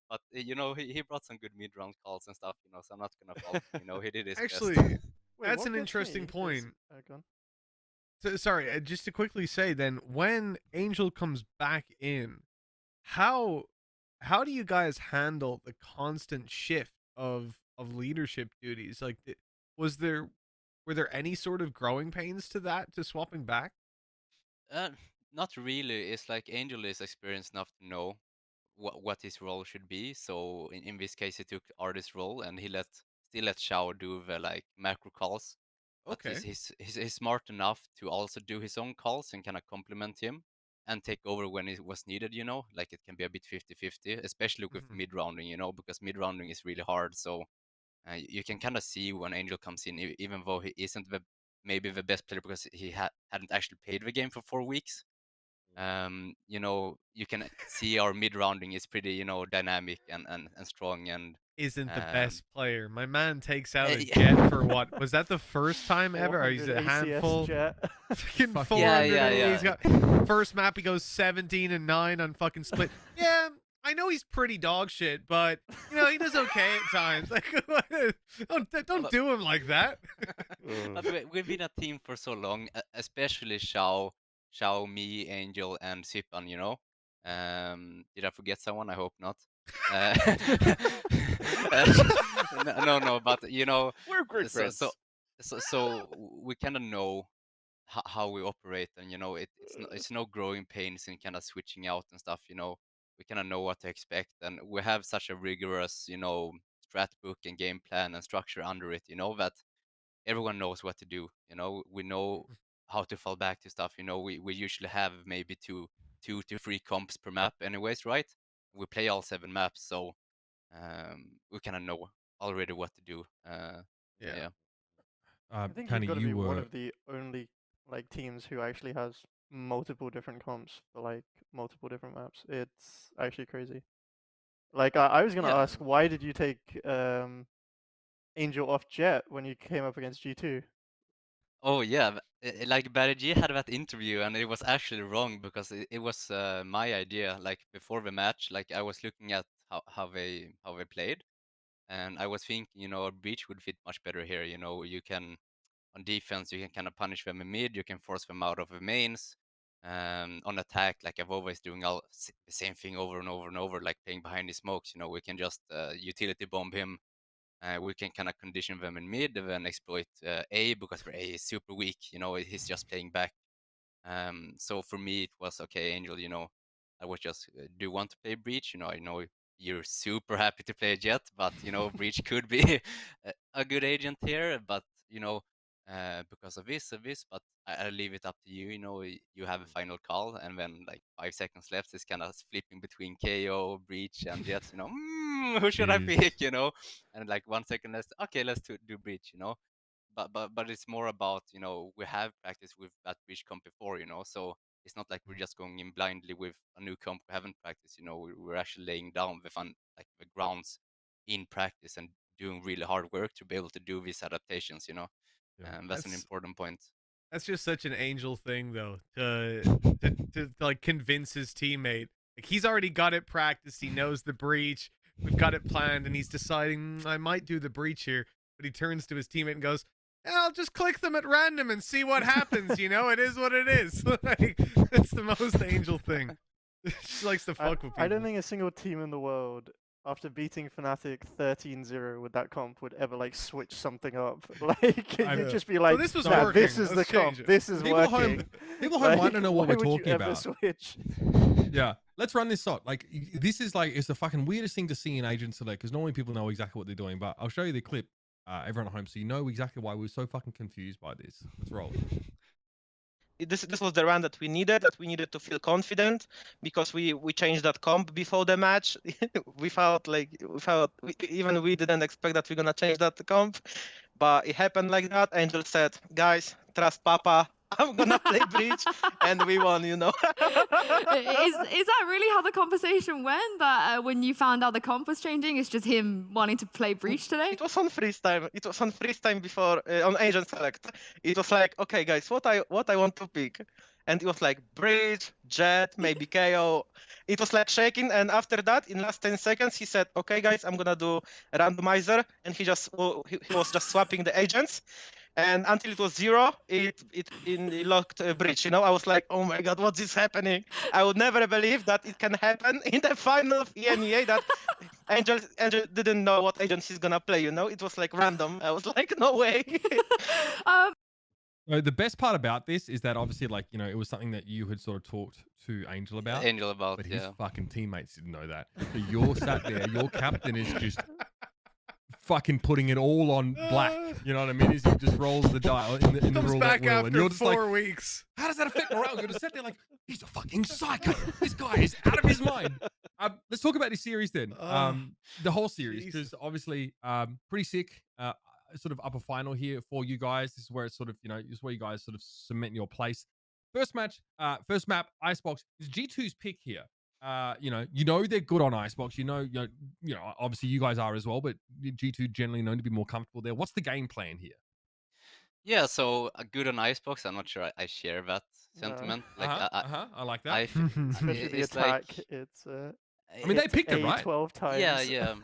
but you know, he brought some good mid round calls and stuff, you know. So I'm not gonna fault him. You know, he did his Actually, best. Wait, that's what an gets interesting me is- point. go on. So, sorry, just to quickly say then, when Angel comes back in, how do you guys handle the constant shift of leadership duties? Like, were there any sort of growing pains to that, to swapping back? Not really. It's like Angel is experienced enough to know what his role should be. So in this case, he took artist role and he still let Xiao do the like macro calls. But Okay. he's smart enough to also do his own calls and kind of complement him and take over when it was needed, you know, like it can be a bit 50-50, especially with mid rounding, you know, because mid rounding is really hard. So you can kind of see when Angel comes in, even though he isn't maybe the best player because he hadn't actually played the game for 4 weeks. You know, you can see our mid rounding is pretty, you know, dynamic and strong and Isn't the best player. My man takes out a yeah. Jett for what? Was that the first time ever? Or he's a 400 ACS handful. Jett. Fucking Fuck 400. yeah. He's got first map. He goes 17 and 9 on fucking split. Yeah, I know he's pretty dog shit, but you know he does okay at times. Like, don't do him like that. But we've been a team for so long, especially Xiao, me, Angel, and Sipan, you know. Did I forget someone? I hope not. No, but you know, We're great friends. so we kind of know how we operate, and you know, it's no growing pains in kind of switching out and stuff. You know, we kind of know what to expect, and we have such a rigorous, you know, strat book and game plan and structure under it. You know that everyone knows what to do. You know, we know how to fall back to stuff. You know, we usually have maybe two to 3 comps per map, anyways, right? We play all 7 maps, so we kind of know already what to do. Yeah. I think Tani, you've got to you be one were of the only like teams who actually has multiple different comps for like multiple different maps. It's actually crazy. Like I was gonna Yeah. ask, why did you take Angel off Jett when you came up against G2? Oh yeah, like Barry G had that interview, and it was actually wrong because it was my idea. Like before the match, like I was looking at how they played, and I was thinking, you know, a breach would fit much better here. You know, you can on defense, you can kind of punish them in mid, you can force them out of the mains. On attack, like I've always doing the same thing over and over and over, like playing behind the smokes. You know, we can just utility bomb him. We can kind of condition them in mid, then exploit A because A is super weak. You know, he's just playing back. So for me, it was okay, Angel. You know, I was just, do you want to play breach? You know, I know you're super happy to play a Jett, but you know, breach could be a good agent here. But you know, because of this, but I leave it up to you. You know, you have a final call, and then like 5 seconds left, it's kind of flipping between KO, breach, and Jett. You know, who should I Jeez. pick? You know, and like 1 second left. Okay, let's do breach. You know, but it's more about, you know, we have practiced with that breach comp before. You know, so it's not like we're just going in blindly with a new comp we haven't practiced. You know, we're actually laying down the grounds in practice and doing really hard work to be able to do these adaptations. You know. Yeah. That's an important point. That's just such an Angel thing, though, to like convince his teammate. Like he's already got it practiced. He knows the breach. we've got it planned, and he's deciding I might do the breach here, but he turns to his teammate and goes, "Yeah, I'll just click them at random and see what happens. You know, it is what it is." Like, it's the most Angel thing. She likes to fuck with people. I don't think a single team in the world, after beating Fnatic 13-0 with that comp, would ever like switch something up. Like you'd just be like, this was "Nah, working. this is the Let's comp. change it." This is People working." People home might not know what why we're would you talking ever about. Switch? Yeah, let's run this shot. Like, this is like, it's the fucking weirdest thing to see in Agent Select, because normally people know exactly what they're doing, but I'll show you the clip, everyone at home, so you know exactly why we were so fucking confused by this. Let's roll. This was the run that we needed to feel confident, because we changed that comp before the match. we even we didn't expect that we're gonna change that comp, but it happened like that. Angel said, "Guys, trust Papa. I'm gonna play Breach," and we won. You know. Is that really how the conversation went? That when you found out the comp was changing, it's just him wanting to play Breach today? It was on freeze time. It was on freeze time before on Agent Select. It was like, "Okay, guys, what I want to pick," and it was like Breach, Jett, maybe KO. It was like shaking, and after that, in last 10 seconds, he said, "Okay, guys, I'm gonna do a randomizer," and he was just swapping the agents. And until it was 0, it locked Breach. You know, I was like, "Oh my god, what is happening?" I would never believe that it can happen in the final of EMEA, that Angel didn't know what agent he's gonna play. You know, it was like random. I was like, "No way." The best part about this is that obviously, like, you know, it was something that you had sort of talked to Angel about. But his fucking teammates didn't know that. So you're sat there, your captain is just fucking putting it all on black. You know what I mean? Is he just rolls the dial in the roulette back wheel, after and you're just 4 like, weeks. how does that affect morale? You're just sitting there like, he's a fucking psycho. This guy is out of his mind. Let's talk about this series then. The whole series, because obviously, pretty sick. Sort of upper final here for you guys. This is where it's sort of, you know, this is where you guys sort of cement your place. First match, first map, Icebox is G2's pick here. You know they're good on Icebox. You know, obviously you guys are as well, but G2 generally known to be more comfortable there. What's the game plan here? Yeah, so good on Icebox. I'm not sure I share that sentiment. Like, I like that. Especially the it's attack. like, It's I mean, they picked it, right? 12 times. yeah.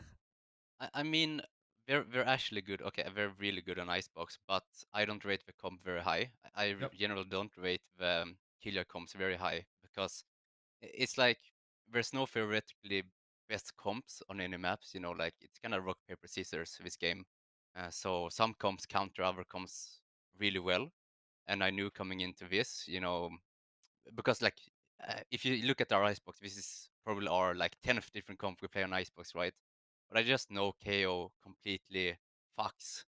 I mean, we're actually good. Okay, we're really good on Icebox, but I don't rate the comp very high. I generally don't rate the killer comps very high, because it's like there's no theoretically best comps on any maps. You know, like, it's kind of rock paper scissors this game. So some comps counter other comps really well, and I knew coming into this, you know, because like, if you look at our Icebox, this is probably our like 10th different comp we play on Icebox, right? But I just know KO completely fucks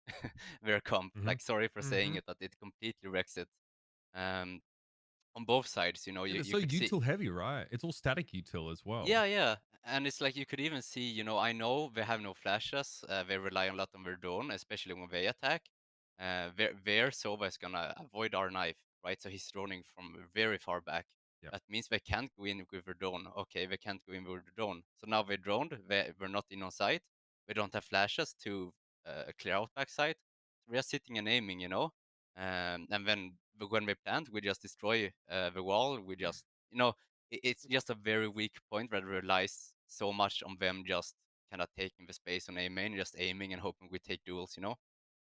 their comp. Like, sorry for saying it, but it completely wrecks it. On both sides, you know, It's you so could see. util heavy, right? It's all static util as well. Yeah. And it's like, you could even see, you know, I know they have no flashes. They rely a lot on their drone, especially when they attack. Their Sova is gonna avoid our knife, right? So he's droning from very far back. Yep. That means they can't go in with their drone. Okay, they can't go in with their drone. So now they droned. We're not in on site. We don't have flashes to clear out backside. We're just sitting and aiming, you know. And then when we plant, we just destroy the wall. We just, you know, it's just a very weak point that relies so much on them just kind of taking the space on A main, just aiming and hoping we take duels, you know.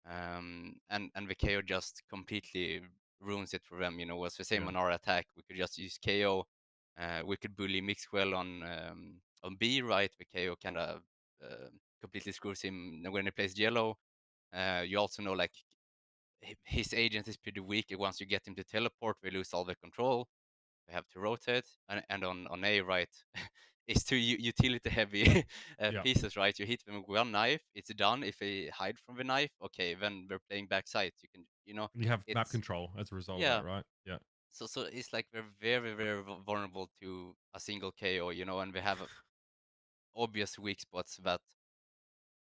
And the KO just completely ruins it for them, you know. It was the same on our attack. We could just use KO. We could bully Mixwell on B, right? The KO kind of completely screws him when he plays yellow. You also know, like, his agent is pretty weak. Once you get him to teleport, we lose all the control. We have to rotate, and on A, right, it's two utility heavy pieces, right? You hit them with one knife, it's done. If they hide from the knife, okay, then we're playing backside. You can, you know, you have map control as a result of that, right? Yeah. So it's like we're very, very vulnerable to a single KO, you know, and we have obvious weak spots that,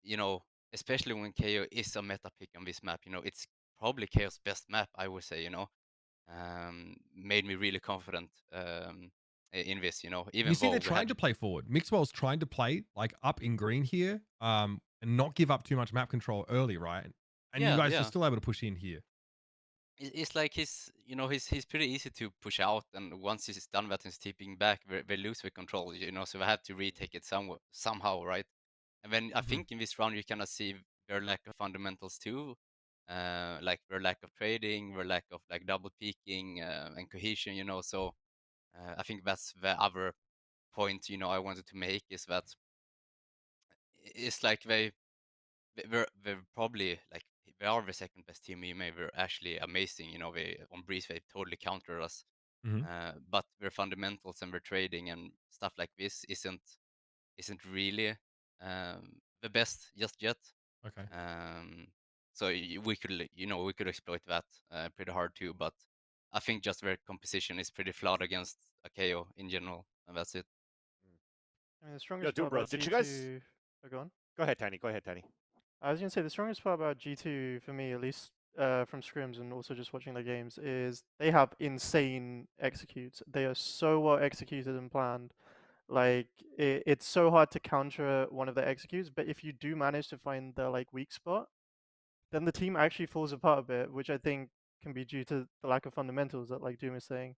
you know, especially when KO is a meta pick on this map, you know, it's probably KO's best map, I would say, you know. Made me really confident in this, you know. Even you see, they're trying to play forward. Mixwell's trying to play like up in green here, and not give up too much map control early, right? And you guys are still able to push in here. It's like he's pretty easy to push out, and once he's done that and he's tipping back, they lose the control, you know. So they have to retake it somehow, right? And then I think in this round you kind of see their lack of fundamentals too, like their lack of trading, their lack of like double peaking and cohesion, you know. So I think that's the other point, you know, I wanted to make is that it's like they're probably like they are the second best team. They're actually amazing, you know. They on Breeze they totally counter us, but their fundamentals and their trading and stuff like this isn't really the best just yet. Okay. So we could, you know, we could exploit that pretty hard too. But I think just their composition is pretty flawed against a KO in general, and that's it. I mean, the strongest part Bro, about did G2... you guys... Oh, go on. Go ahead, Tiny. Go ahead, Tiny. I was going to say, the strongest part about G2, for me, at least from scrims and also just watching the games, is they have insane executes. They are so well executed and planned. Like, it's so hard to counter one of their executes, but if you do manage to find the, like, weak spot, then the team actually falls apart a bit, which I think can be due to the lack of fundamentals that, like Doom is saying.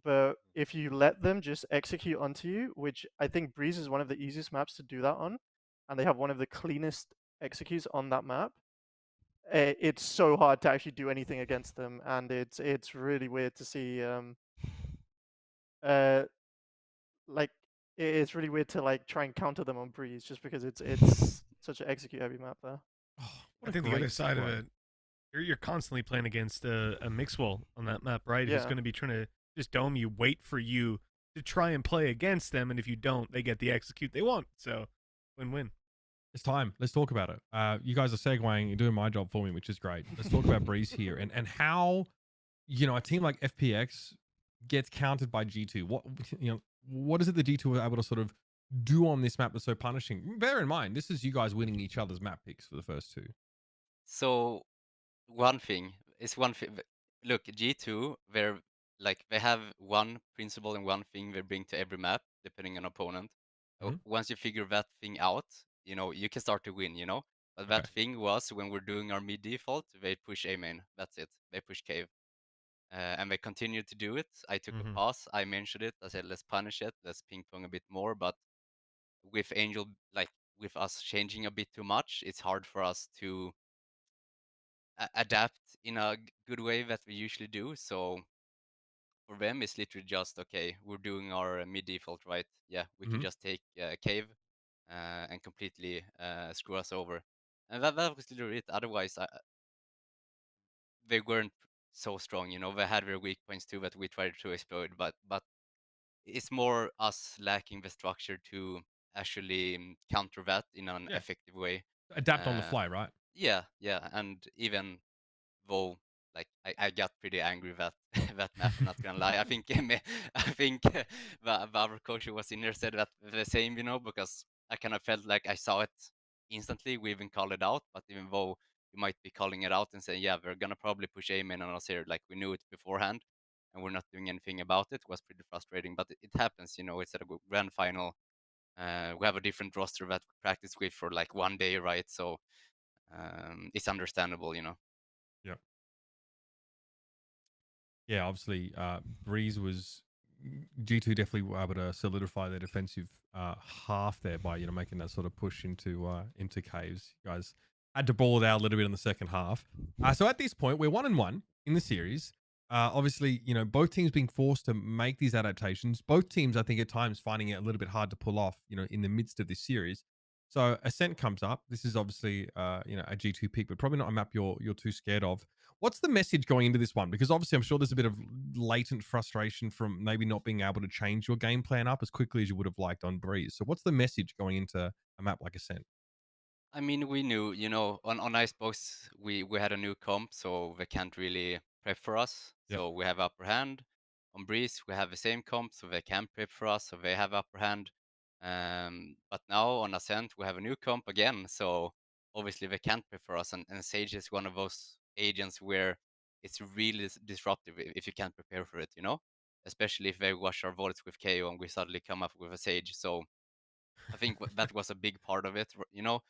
But if you let them just execute onto you, which I think Breeze is one of the easiest maps to do that on, and they have one of the cleanest executes on that map, it's so hard to actually do anything against them, and it's really weird to see. Like it's really weird to like try and counter them on Breeze just because it's such an execute heavy map there. Oh, I think the other side of it, you're constantly playing against a Mixwell on that map, right? Yeah. Who's going to be trying to just dome you, wait for you to try and play against them, and if you don't, they get the execute they want. So, win-win. It's time. Let's talk about it. You guys are segueing. You're doing my job for me, which is great. Let's talk about Breeze here and how, you know, a team like FPX gets countered by G2. What is it the G2 were able to sort of do on this map that's so punishing? Bear in mind, this is you guys winning each other's map picks for the first two. So one thing. Look, G2, they have one principle and one thing they bring to every map, depending on opponent. Once you figure that thing out, you know, you can start to win, you know. But that thing was when we're doing our mid default, they push A main. That's it. They push cave. And they continued to do it. I took a pause. I mentioned it. I said, let's punish it. Let's ping pong a bit more. But with Angel, like with us changing a bit too much, it's hard for us to adapt in a good way that we usually do. So for them, it's literally just, okay, we're doing our mid default, right? Yeah, we can just take cave and completely screw us over. And that was literally it. Otherwise, they weren't so strong, you know. They had their weak points too that we tried to exploit, but it's more us lacking the structure to actually counter that in an effective way. Adapt on the fly, right? Yeah, and even though like I got pretty angry that that map, I'm not gonna lie. I think the other coach who was in there said that the same, you know, because I kind of felt like I saw it instantly. We even called it out, but even though you might be calling it out and saying, yeah, we're gonna probably push A main on us here, like we knew it beforehand, and we're not doing anything about it, was pretty frustrating. But it happens, you know. It's at a grand final. We have a different roster that we practice with for like one day, right? So it's understandable, you know. Yeah. Yeah, obviously, Breeze was G2 definitely were able to solidify their defensive half there by, you know, making that sort of push into caves. You guys had to ball it out a little bit in the second half. So at this point, we're 1-1 in the series. Obviously, you know, both teams being forced to make these adaptations. Both teams, I think, at times finding it a little bit hard to pull off, you know, in the midst of this series. So Ascent comes up. This is obviously, you know, a G2 pick, but probably not a map you're too scared of. What's the message going into this one? Because obviously I'm sure there's a bit of latent frustration from maybe not being able to change your game plan up as quickly as you would have liked on Breeze. So what's the message going into a map like Ascent? I mean, we knew, you know, on Icebox, we had a new comp, so they can't really prep for us. So we have upper hand. On Breeze, we have the same comp, so they can prep for us, so they have upper hand. But now on Ascent, we have a new comp again, so obviously they can't prep for us. And Sage is one of those agents where it's really disruptive if you can't prepare for it, you know? Especially if they wash our votes with KO and we suddenly come up with a Sage. So I think that was a big part of it, you know?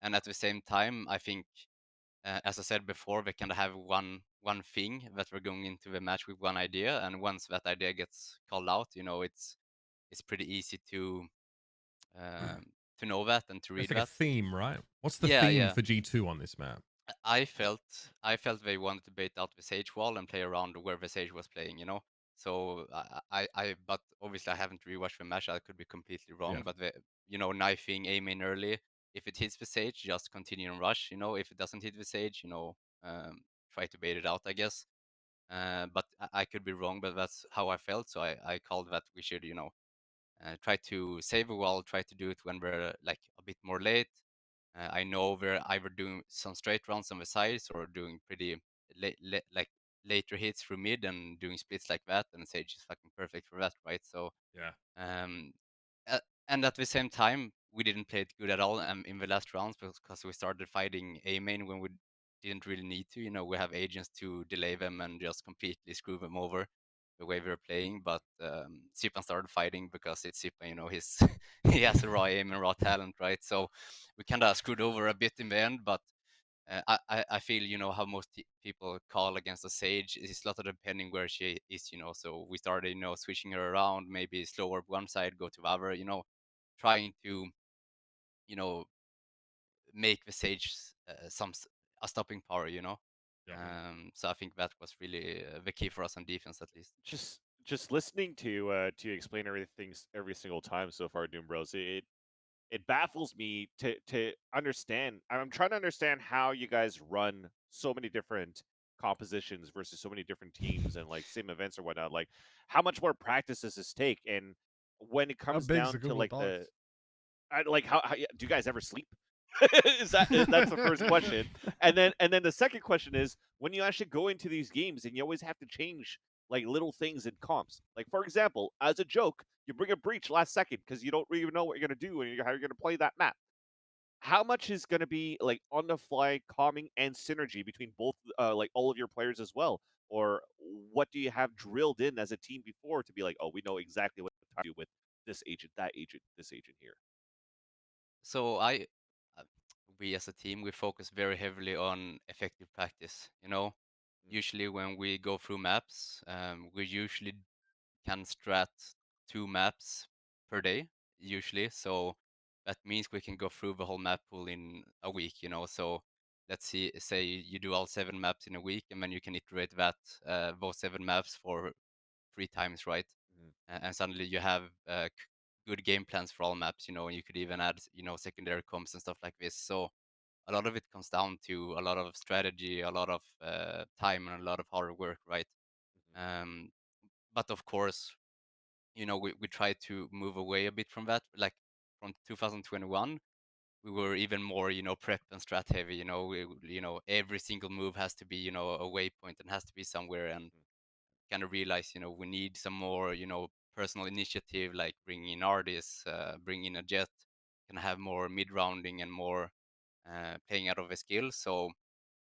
And at the same time, I think, as I said before, we kind of have one thing that we're going into the match with, one idea, and once that idea gets called out, you know, it's pretty easy to know that and to read It's like a that. theme, right? What's the Yeah, theme yeah. for G2 on this map? I felt they wanted to bait out Visage wall and play around where Visage was playing, you know. So but obviously I haven't rewatched the match. I could be completely wrong, Yeah. but you know, knifing aim in early. If it hits Visage, just continue and rush. You know, if it doesn't hit Visage, you know, try to bait it out, I guess. But I could be wrong, but that's how I felt. So I called that we should, you know, try to save a wall, try to do it when we're like a bit more late. I know we're either doing some straight rounds on the sides or doing pretty like later hits through mid and doing splits like that, and Sage is fucking perfect for that, right? So Yeah. um, and at the same time, we didn't play it good at all in the last rounds because we started fighting A main when we didn't really need to. You know, we have agents to delay them and just completely screw them over the way we were playing. But Sipan started fighting because it's Sipan, you know, he has a raw aim and raw talent, right? So we kind of screwed over a bit in the end, but I feel, you know, how most people call against a Sage is a lot of depending where she is, you know. So we started, you know, switching her around, maybe slower one side, go to the other, you know, trying to, you know, make the Sage a stopping power, you know. Yeah. So I think that was really the key for us on defense, at least. Just listening to you explain everything every single time so far, Doombros, it baffles me to understand. I'm trying to understand how you guys run so many different compositions versus so many different teams and like same events or whatnot. Like, how much more practice does this take? And when it comes down to like how do you guys ever sleep? That's the first question. And then the second question is, when you actually go into these games and you always have to change like little things in comps. Like, for example, as a joke, you bring a breach last second because you don't even know what you're gonna do and how you're gonna play that map. How much is gonna be like on the fly calming and synergy between both like all of your players as well? Or what do you have drilled in as a team before to be like, oh, we know exactly what to do with this agent, that agent, this agent here? So we as a team, we focus very heavily on effective practice. You know, usually when we go through maps, we usually can strat 2 maps per day, usually. So that means we can go through the whole map pool in a week, you know. So let's say you do all 7 maps in a week, and then you can iterate that those 7 maps for 3 times, right? And suddenly you have good game plans for all maps, you know, and you could even add, you know, secondary comps and stuff like this. So a lot of it comes down to a lot of strategy, a lot of time, and a lot of hard work, right? Um, but of course, you know, we try to move away a bit from that. Like from 2021, we were even more, you know, prep and strat heavy. You know, you know, every single move has to be, you know, a waypoint and has to be somewhere. And kind of realize, you know, we need some more, you know, personal initiative, like bringing in artists, bringing in a Jett, can have more mid rounding and more playing out of a skill. So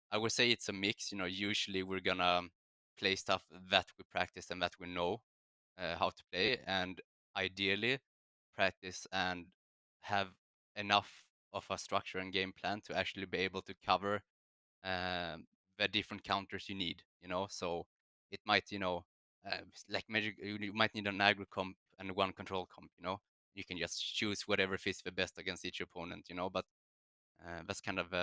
I would say it's a mix. You know, usually we're gonna play stuff that we practice and that we know how to play, and ideally practice and have enough of a structure and game plan to actually be able to cover the different counters you need. You know, so it might, you know, like magic, you might need an aggro comp and one control comp. You know, you can just choose whatever fits the best against each opponent. You know, but that's kind of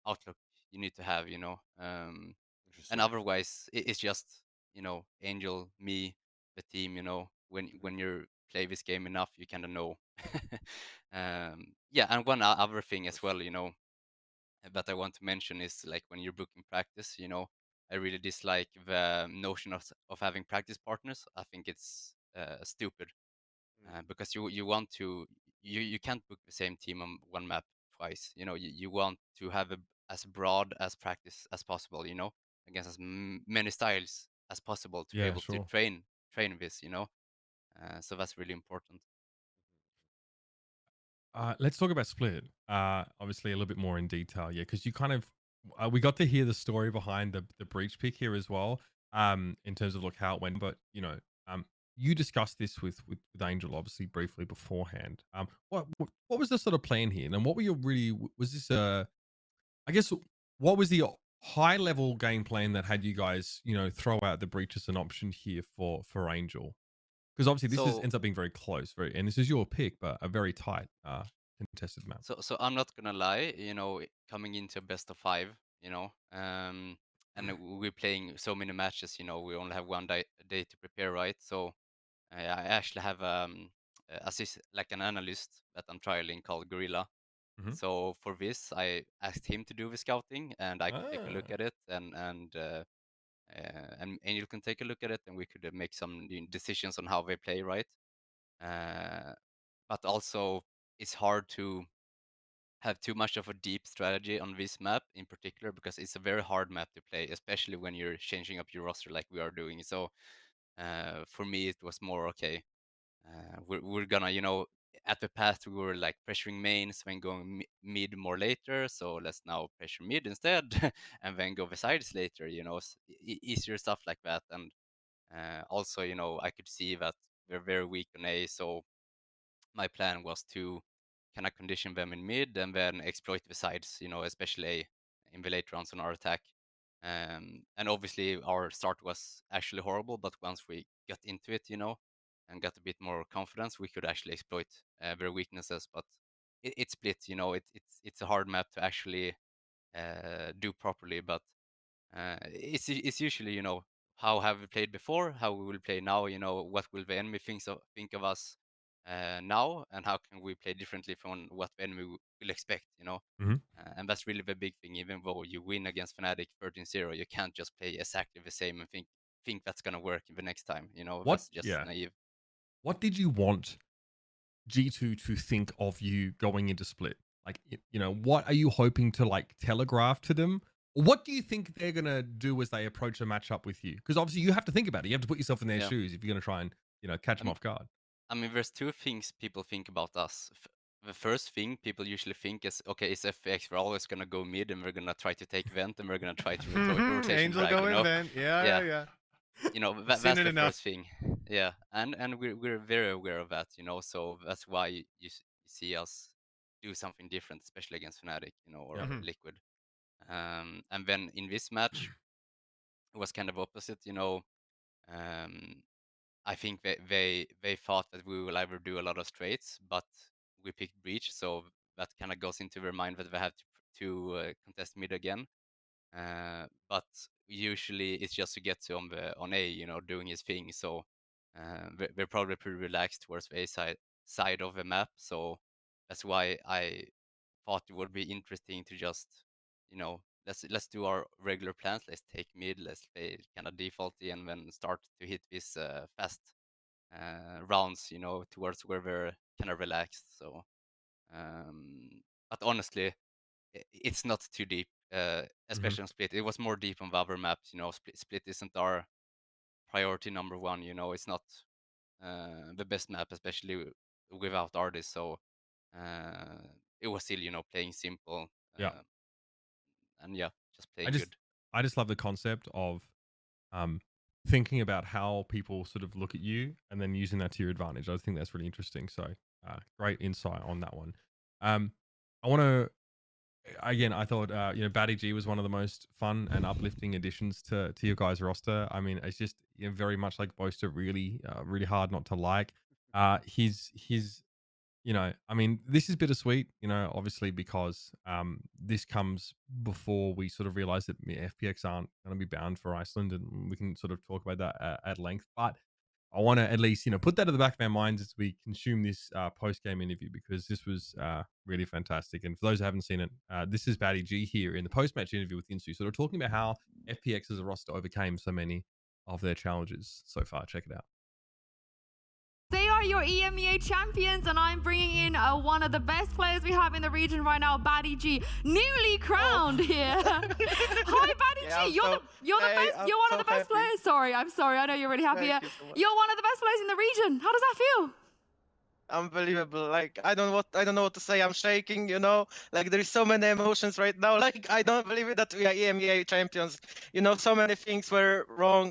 outlook you need to have, you know. And otherwise, it's just, you know, Angel, me, the team. You know, when you play this game enough, you kind of know. Yeah, and one other thing as well, you know, that I want to mention is like when you're booking practice, you know, I really dislike the notion of having practice partners. I think it's stupid because you want to you can't book the same team on one map twice. You know, you want to have as broad as practice as possible. You know, against as many styles as possible to be Yeah, able to sure. train this. You know, so that's really important. Let's talk about Split. Obviously, a little bit more in detail, yeah, because you kind of we got to hear the story behind the breach pick here as well, in terms of like how it went. But you know, you discussed this with Angel obviously briefly beforehand. What was the sort of plan here, and what were your really was this I guess what was the high level game plan that had you guys, you know, throw out the breach as an option here for Angel? Because obviously this So ends up being very close, and this is your pick, but a very tight contested map. So I'm not gonna lie, you know, coming into a best of 5, you know, and we're playing so many matches, you know, we only have one day to prepare, right? So I actually have assist like an analyst that I'm trialing called Gorilla. So for this, I asked him to do the scouting, and I could take a look at it, and Angel can take a look at it, and we could make some decisions on how they play, right? But also, it's hard to have too much of a deep strategy on this map in particular, because it's a very hard map to play, especially when you're changing up your roster like we are doing. So for me, it was more okay. We're gonna, you know, at the past we were like pressuring mains, then going mid more later. So let's now pressure mid instead, and then go the sides later. You know, easier stuff like that. And also, you know, I could see that they're very weak on A, so my plan was to kind of condition them in mid and then exploit the sides, you know, especially in the late rounds on our attack. And obviously our start was actually horrible, but once we got into it, you know, and got a bit more confidence, we could actually exploit their weaknesses. But it's split, you know, it's a hard map to actually do properly. But it's usually, you know, how have we played before, how we will play now, you know, what will the enemy think of us now, and how can we play differently from what the enemy will expect, you know. And that's really the big thing. Even though you win against Fnatic 13-0, you can't just play exactly the same and think that's gonna work the next time, you know. That's just naive. What did you want G2 to think of you going into split? Like, you know, what are you hoping to like telegraph to them? What do you think they're gonna do as they approach a matchup with you? Because obviously you have to think about it. You have to put yourself in their shoes if you're gonna try and, you know, catch them off guard. I mean, there's two things people think about us. The first thing people usually think is, okay, it's FPX. We're always gonna go mid, and we're gonna try to take vent, and we're gonna try to rotation Angel drag, go you know? in vent. Yeah. You know, that's the first thing. Yeah, and we're very aware of that, you know. So that's why you see us do something different, especially against Fnatic, you know, or Liquid. And then in this match, it was kind of opposite, you know. I think they thought that we will either do a lot of straights, but we picked breach, so that kind of goes into their mind that they have to contest mid again. But usually it's just to get to on A, you know, doing his thing. So they're probably pretty relaxed towards the A side of the map. So that's why I thought it would be interesting to just, you know, let's do our regular plans. Let's take mid. Let's play kind of defaulty, and then start to hit these fast rounds, you know, towards where we're kind of relaxed. So, but honestly, it's not too deep, especially on Split. It was more deep on the other maps, you know. Split isn't our priority number one, you know. It's not the best map, especially without artists. So it was still, you know, playing simple. And yeah, just playing good. I just love the concept of thinking about how people sort of look at you and then using that to your advantage. I think that's really interesting. So great insight on that one. I want to, again, I thought, you know, Batty was one of the most fun and uplifting additions to your guys' roster. I mean, it's just, you know, very much like Boaster, really, really hard not to like. His you know, I mean, this is bittersweet, you know, obviously, because this comes before we sort of realize that FPX aren't going to be bound for Iceland, and we can sort of talk about that at length. But I want to at least, you know, put that at the back of our minds as we consume this post-game interview, because this was really fantastic. And for those who haven't seen it, this is Batty G here in the post-match interview with Insu, sort of talking about how FPX as a roster overcame so many of their challenges so far. Check it out. They are your EMEA champions, and I'm bringing in one of the best players we have in the region right now, Batty G, newly crowned here. Hi, Batty G. You're one of the best players. Sorry, I'm sorry. I know you're really happy. You're one of the best players in the region. How does that feel? Unbelievable. Like, I don't know what to say. I'm shaking, you know. Like, there is so many emotions right now. Like, I don't believe it that we are EMEA champions. You know, so many things were wrong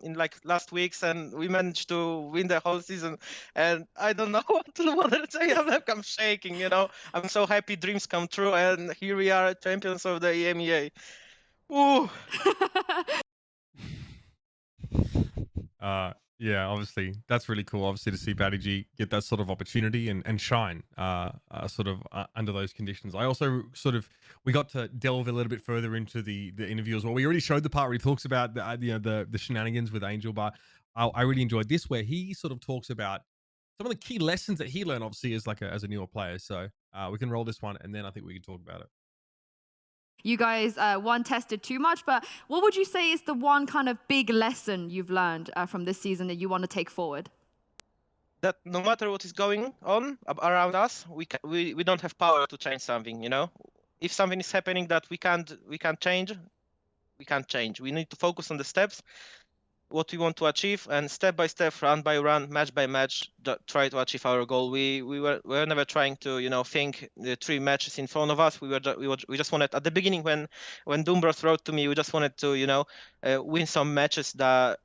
in like last weeks, and we managed to win the whole season. And I don't know what to say. I'm shaking, you know. I'm so happy dreams come true, and here we are, champions of the EMEA. Woo! Yeah, obviously that's really cool. Obviously to see Batty G get that sort of opportunity and shine under those conditions. I also we got to delve a little bit further into the interview as well. We already showed the part where he talks about the shenanigans with Angel, but I really enjoyed this where he sort of talks about some of the key lessons that he learned, obviously as a newer player. So we can roll this one and then I think we can talk about it. You guys one tested too much, but what would you say is the one kind of big lesson you've learned from this season that you want to take forward? That no matter what is going on around us, we don't have power to change something. You know, if something is happening that we can't change, we can't change. We need to focus on the steps, what we want to achieve, and step by step, run by run, match by match, try to achieve our goal. We were never trying to think the 3 matches in front of us. We just wanted at the beginning when d00mbr0s wrote to me, we just wanted to win some matches that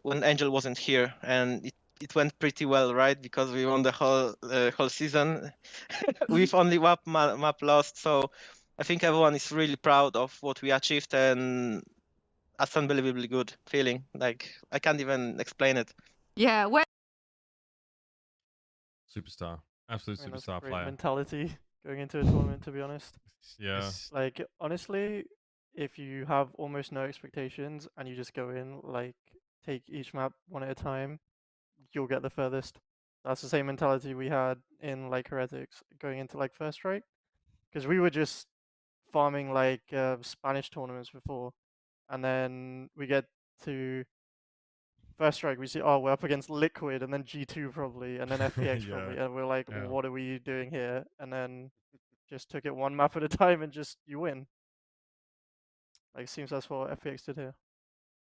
when Angel wasn't here, and it went pretty well, right? Because we won the whole season with only map lost. So I think everyone is really proud of what we achieved, and that's unbelievably good feeling. Like I can't even explain it. Yeah, Superstar, absolute I mean, that's superstar great player. mentality going into a tournament, to be honest. Yeah. Like honestly, if you have almost no expectations and you just go in, like take each map one at a time, you'll get the furthest. That's the same mentality we had in like Heretics going into like first strike, because we were just farming like Spanish tournaments before, and then we get to first strike, we see, oh, we're up against Liquid, and then G2 probably, and then FPX probably, and we're like, Yeah. what are we doing here? And then just took it one map at a time and just you win. Like, it seems that's what FPX did here.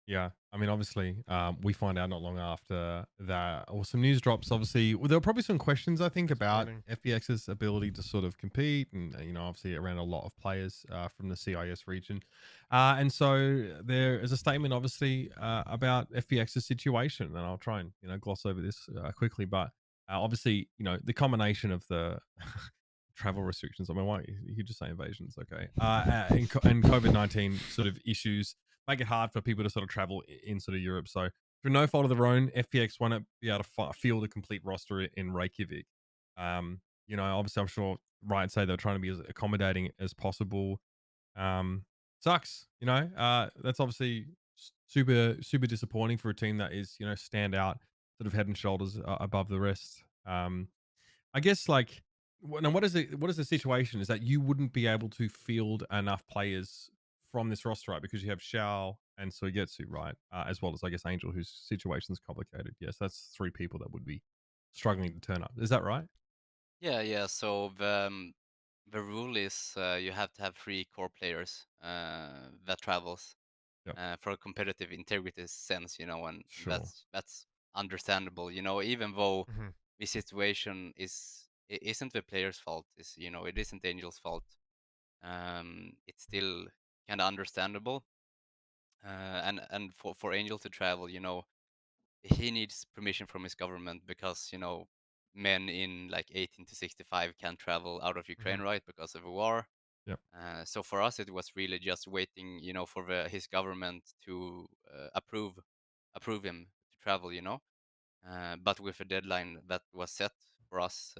Yeah, I mean, obviously, we find out not long after that, or some news drops. Obviously, well, there were probably some questions I think about FPX's ability to sort of compete, and obviously around a lot of players from the CIS region, and so there is a statement, obviously, about FPX's situation, and I'll try and gloss over this quickly, but obviously, the combination of the travel restrictions. I mean, why you could just say invasions, okay? And COVID-19 sort of issues make it hard for people to sort of travel in sort of Europe. So through no fault of their own, FPX won't be able to field a complete roster in Reykjavik. Obviously, I'm sure Riot say they're trying to be as accommodating as possible. Sucks, that's obviously super disappointing for a team that is stand out, sort of head and shoulders above the rest. I guess like. Now, what is the situation? Is that you wouldn't be able to field enough players from this roster, right? Because you have Shao and Sogetsu, right? As well as, I guess, Angel, whose situation is complicated. Yes, that's 3 people that would be struggling to turn up. Is that right? Yeah. So the rule is you have to have 3 core players that travels for a competitive integrity sense, and Sure. that's understandable. Even though the situation isn't the player's fault, it isn't Angel's fault. It's still kind of understandable. And for Angel to travel, he needs permission from his government because men in like 18 to 65 can't travel out of Ukraine, right, because of a war. Yep. So for us, it was really just waiting, for his government to approve him to travel, but with a deadline that was set for us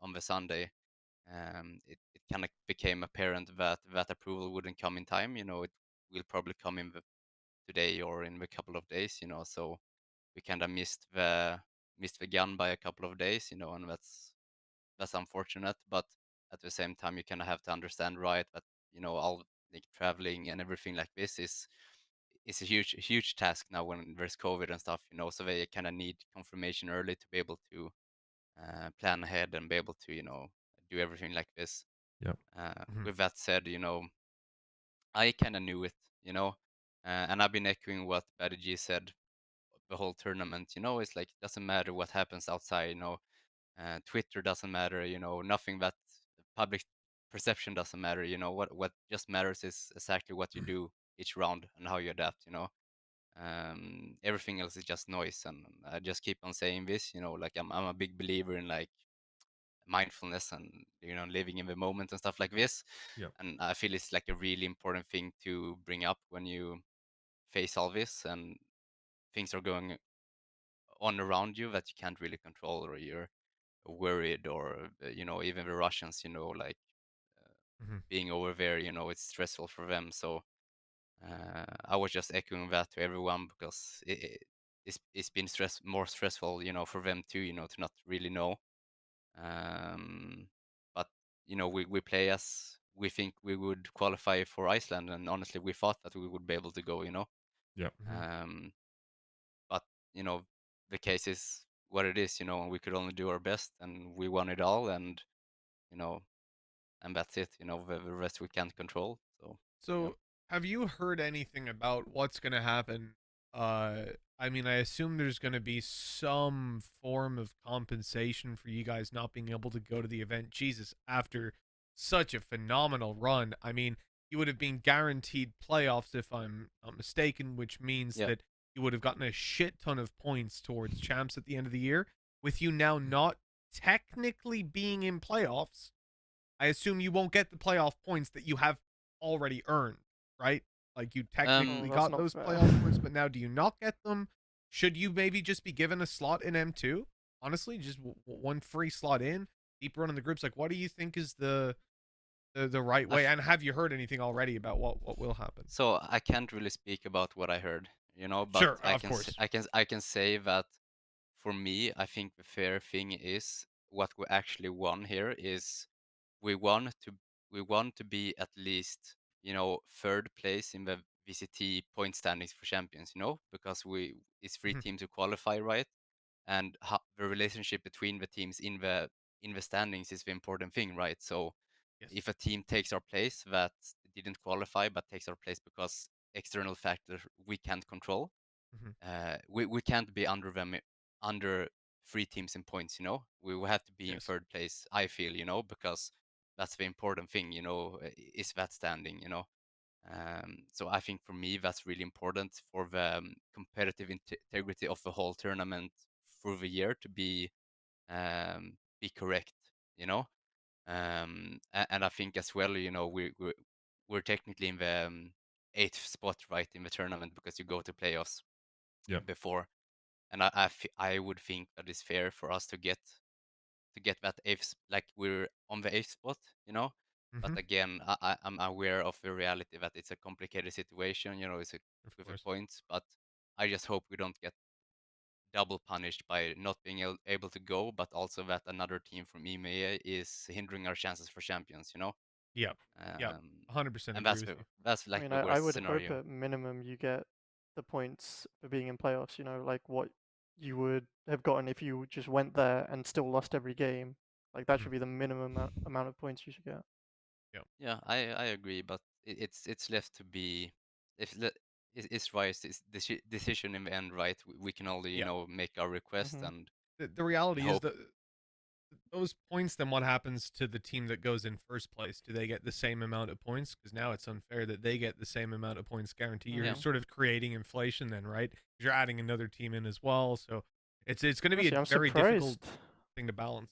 on the Sunday, it kind of became apparent that that approval wouldn't come in time. It will probably come in today or in a couple of days. So we kind of missed the gun by a couple of days. And that's unfortunate. But at the same time, you kind of have to understand, right, that all like traveling and everything like this is a huge task now when there's COVID and stuff. So they kind of need confirmation early to be able to plan ahead and be able to do everything like this. Yep. With that said, I kind of knew it, and I've been echoing what Batty G said the whole tournament. It's like it doesn't matter what happens outside. Twitter doesn't matter. Nothing that public perception doesn't matter. What just matters is exactly what you do each round and how you adapt. Everything else is just noise, and I just keep on saying this. Like I'm a big believer in like mindfulness and living in the moment and stuff like this. Yep. And I feel it's like a really important thing to bring up when you face all this and things are going on around you that you can't really control, or you're worried, or even the Russians, like being over there, it's stressful for them. So I was just echoing that to everyone, because it's been more stressful, for them too, to not really know. But we play as we think we would qualify for Iceland, and honestly, we thought that we would be able to go. Yeah. But the case is what it is, and we could only do our best, and we won it all, and and that's it. The rest we can't control. So, have you heard anything about what's going to happen? I mean, I assume there's going to be some form of compensation for you guys not being able to go to the event. Jesus, after such a phenomenal run, I mean, you would have been guaranteed playoffs, if I'm not mistaken, which means that you would have gotten a shit ton of points towards champs at the end of the year. With you now not technically being in playoffs, I assume you won't get the playoff points that you have already earned, right? Like, you technically got those playoff points, but now do you not get them? Should you maybe just be given a slot in M2? Honestly, just one free slot in, deep run in the groups. Like, what do you think is the right way? And have you heard anything already about what will happen? So I can't really speak about what I heard, but sure, of course. I can say that for me, I think the fair thing is what we actually won here is we want to be at least, third place in the VCT point standings for champions, because it's 3 teams who qualify, right? And the relationship between the teams in the standings is the important thing, right? So if a team takes our place that didn't qualify but takes our place because external factors we can't control, we can't be under them, under 3 teams in points. We will have to be in third place, I feel, because that's the important thing, is that standing. So I think for me that's really important for the competitive integrity of the whole tournament through the year to be correct. And I think as well, we're technically in the 8th spot, right, in the tournament, because you go to playoffs before, and I would think that it's fair for us to get that 8th, like we're on the 8th spot, But again, I'm aware of the reality that it's a complicated situation, it's with the points, but I just hope we don't get double punished by not being able to go, but also that another team from EMEA is hindering our chances for champions, Yeah. 100%. And that's like the worst I would scenario. hope at minimum you get the points for being in playoffs, like what you would have gotten if you just went there and still lost every game. Like, that should be the minimum amount of points you should get. Yeah, I agree, but it's left to be, it's Rice's decision in the end, right? We can only make our request, and the reality is that those points, then what happens to the team that goes in first place? Do they get the same amount of points? Because now it's unfair that they get the same amount of points guaranteed. You're sort of creating inflation then, right? Because you're adding another team in as well, so it's going to be a very difficult thing to balance.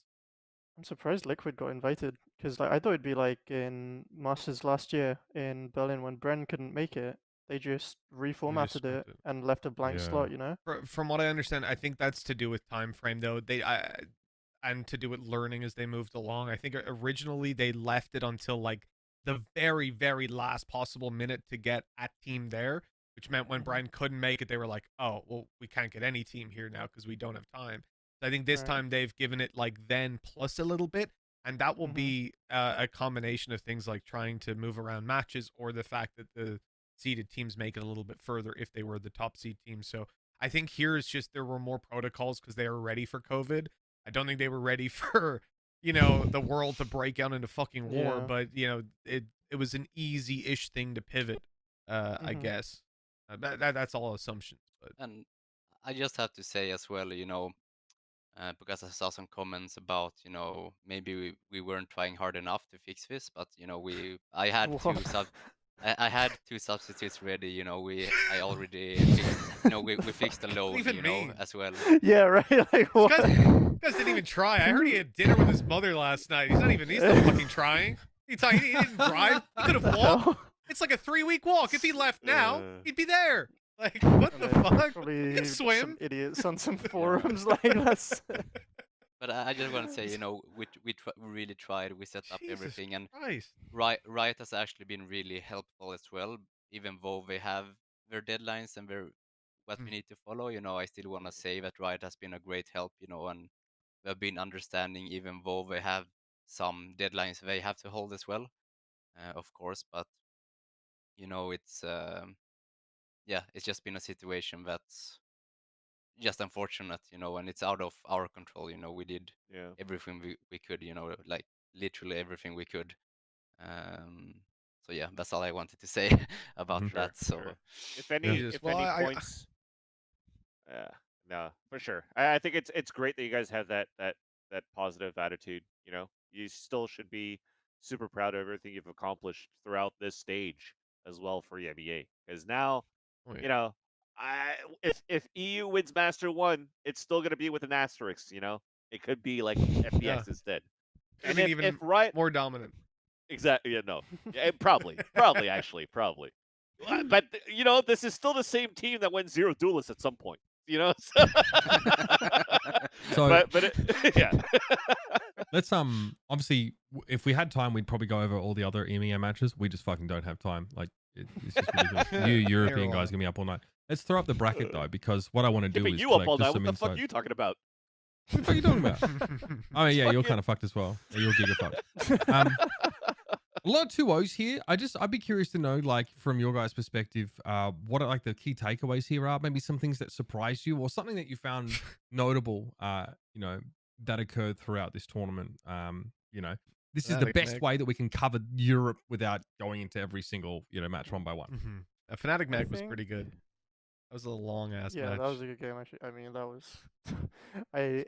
I'm surprised Liquid got invited, because I thought it'd be like in Masters last year in Berlin when Bren couldn't make it. They just reformatted it and left a blank slot, From what I understand, I think that's to do with time frame, though. And to do with learning as they moved along. I think originally they left it until like the very, very last possible minute to get a team there, which meant when Brian couldn't make it, they were like, oh, well, we can't get any team here now because we don't have time. So I think this time they've given it like then plus a little bit, and that will be a combination of things like trying to move around matches, or the fact that the seeded teams make it a little bit further if they were the top seed team. So I think here is just there were more protocols because they were ready for COVID. I don't think they were ready for, the world to break out into fucking war, but, it was an easy-ish thing to pivot, I guess. That's all assumptions. But. And I just have to say as well, because I saw some comments about, maybe we weren't trying hard enough to fix this, but, I had I had 2 substitutes ready, I already fixed, we fixed the load, as well. Yeah, right. Like, what? This guys didn't even try. I heard he had dinner with his mother last night. He's not fucking trying. He didn't drive. He could have walked. It's like a 3-week walk. If he left now, he'd be there. Like, what And the then fuck? probably You can some swim. idiots on some forums like that's. But I just want to say, you know, we really tried. We set up Jesus everything, and Christ. Riot has actually been really helpful as well. Even though they have their deadlines and what we need to follow, you know, I still want to say that Riot has been a great help, you know, and they've been understanding, even though they have some deadlines they have to hold as well, of course. But you know, it's yeah, it's just been a situation that's just unfortunate, you know, and it's out of our control. You know, we did everything we could, you know, like literally everything we could. So yeah, that's all I wanted to say about that. So if any points, no, for sure. I think it's great that you guys have that positive attitude. You know, you still should be super proud of everything you've accomplished throughout this stage as well for EMEA. Because now, you know, if EU wins Master 1, it's still going to be with an asterisk. You know, it could be like FPX instead. I mean, even Riot more dominant. Exactly. Yeah, no. Probably actually. But you know, this is still the same team that went 0 duelists at some point. You know. So, yeah. Let's obviously, if we had time, we'd probably go over all the other EMEA matches. We just fucking don't have time. Like it's just ridiculous. You European guys gonna be up all night. Let's throw up the bracket though, because what I want to do is you up all night. What the fuck are you talking about? What are you talking about? I mean, yeah, you're kind of fucked as well. Yeah, you're giga fucked. A lot of 2-0s here. I'd be curious to know, like, from your guys' perspective, what are like the key takeaways here are. Maybe some things that surprised you, or something that you found notable, you know, that occurred throughout this tournament. You know, this is the best way that we can cover Europe without going into every single, you know, match one by one. A Fnatic mag was pretty good. That was a long ass match. Yeah, that was a good game actually. I mean, that was. I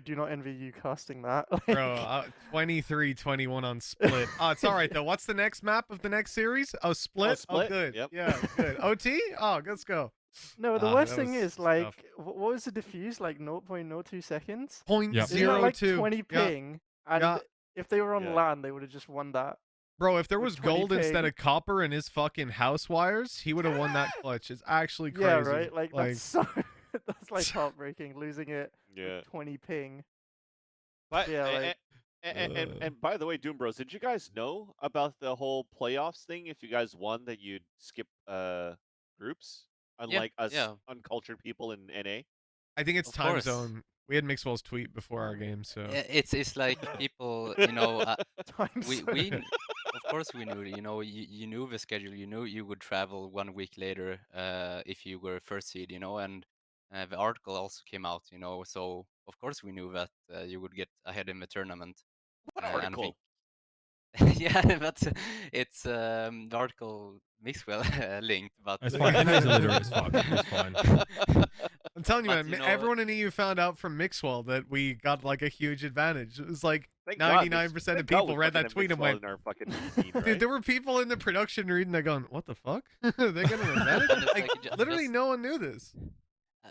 do not envy you casting that. Like... Bro, 23-21 on Split. Oh, it's all right though. What's the next map of the next series? Oh, Split. Oh, good. Yep. Yeah, good. OT. Oh, let's go. No, the worst thing is like, what was the diffuse? Like 0.02 seconds. 0.02. Like 20 ping, and if they were on LAN, they would have just won that. Bro, if there was gold instead of copper in his fucking house wires, he would have won that clutch. It's actually crazy. Yeah, right? Like that's so that's like heartbreaking, losing it with 20 ping. But yeah, and by the way, d00mbr0s, did you guys know about the whole playoffs thing? If you guys won, that you'd skip groups, unlike us uncultured people in NA. I think it's time zone. We had Mixwell's tweet before our game, so it's like people, you know, we of course we knew, you know, you knew the schedule, you knew you would travel 1 week later if you were first seed, you know, and the article also came out, you know, so of course we knew that you would get ahead in the tournament. What article? Yeah, but it's the article Mixwell linked, but it's fine. NA's illiterate. It's fine. It's fine. I'm telling you, man, you know, everyone in EU found out from Mixwell that we got like a huge advantage. It was like 99% of people read that tweet and went, scene, right? Dude, there were people in the production reading that going, what the fuck? They got an advantage? Like, literally no one knew this.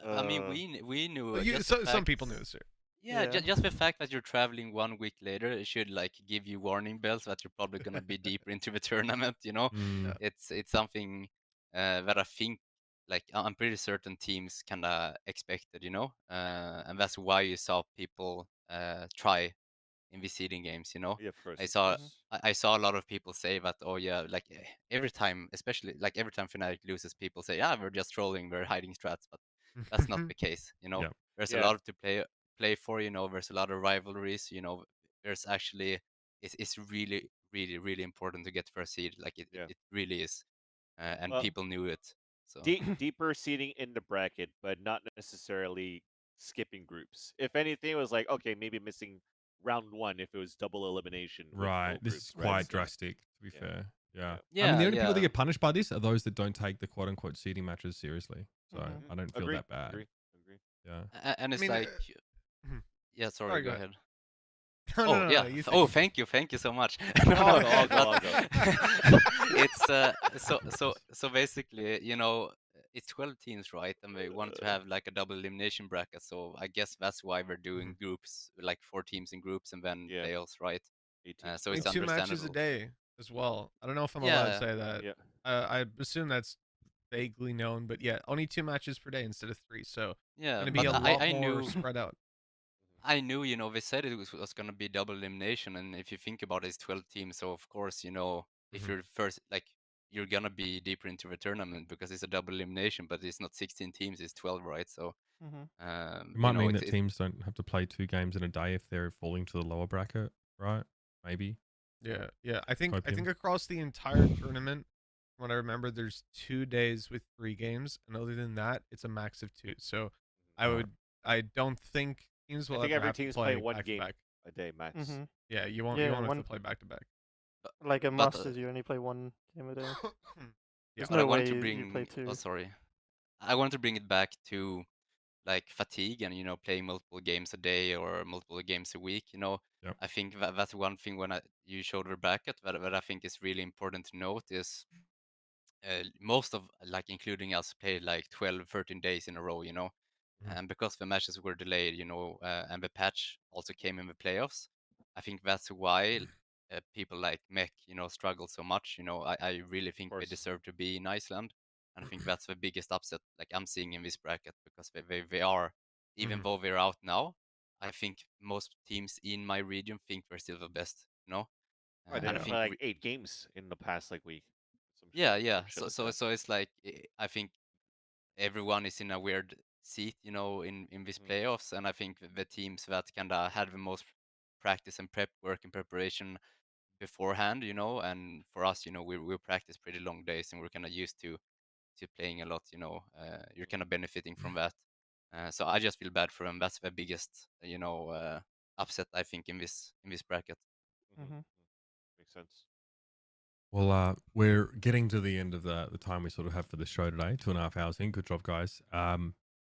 I mean, we knew. Well, some people knew, sir. Yeah, just the fact that you're traveling 1 week later, it should like give you warning bells that you're probably gonna be deeper into the tournament. You know, it's something that I think, like, I'm pretty certain teams kind of expected. You know, and that's why you saw people try in these seeding games. You know, yeah, of course. I saw a lot of people say that. Oh yeah, like every time, especially like every time Fnatic loses, people say, yeah, we're just trolling, we're hiding strats, but that's not the case. You know, there's a lot to play for, you know, there's a lot of rivalries, you know, there's actually it's really really important to get first seed, like it really is, and people knew it. So deeper seeding in the bracket, but not necessarily skipping groups. If anything, it was like, okay, maybe missing round 1 if it was double elimination. Right, this is quite drastic, to be fair. Yeah. Yeah, I mean, the only people that get punished by this are those that don't take the quote-unquote seeding matches seriously. So I don't feel that bad. Agree. Yeah. And it's like, yeah, sorry, go ahead. No, yeah. Oh, thank you so much. I'll go. It's so basically, you know, it's 12 teams, right? And they want to have like a double elimination bracket. So I guess that's why we're doing groups, like 4 teams in groups and then playoffs, right? So it's 2 matches a day as well. I don't know if I'm allowed to say that. I assume that's vaguely known, but yeah, only 2 matches per day instead of 3, so Yeah, gonna be a but lot I more knew spread out. I knew, you know, they said it was gonna be double elimination, and if you think about it, it's 12 teams, so of course, you know, if you're first, like, you're gonna be deeper into the tournament because it's a double elimination, but it's not 16 teams, it's 12, right? So, It you might know, mean that teams don't have to play 2 games in a day if they're falling to the lower bracket, right? Maybe. Yeah, yeah. I think Copium. across the entire tournament, from what I remember, there's 2 days with 3 games, and other than that, it's a max of 2. So I don't think teams will I think ever every have to team's play play one back to game back. a day max. Yeah, you won't Yeah, have to play back to back. Like a but, Masters, you only play 1 game a day. Yeah. There's but no I want way to you play bring, 2. oh, sorry. I want to bring it back to like fatigue and, you know, playing multiple games a day or multiple games a week, you know. Yep. I think that's one thing when you showed the bracket that I think is really important to note is most of, like, including us, played like 12, 13 days in a row, you know. And because the matches were delayed, you know, and the patch also came in the playoffs, I think that's why people like Mech, you know, struggle so much. You know, I really think they deserve to be in Iceland. And I think that's the biggest upset like I'm seeing in this bracket because they are, even though they're out now, I think most teams in my region think they're still the best, you know? Right, And I they think play like 8 games in the past like week. yeah. So it's like I think everyone is in a weird seat, you know, in these playoffs, and I think the teams that kind of had the most practice and prep work and preparation beforehand, you know, and for us, you know, we practice pretty long days, and we're kind of used to playing a lot, you know. You're kind of benefiting from that. So I just feel bad for them. That's the biggest, you know, upset I think in this bracket. Makes sense. Well, we're getting to the end of the time we sort of have for the show today. 2.5 hours in. Good job, guys.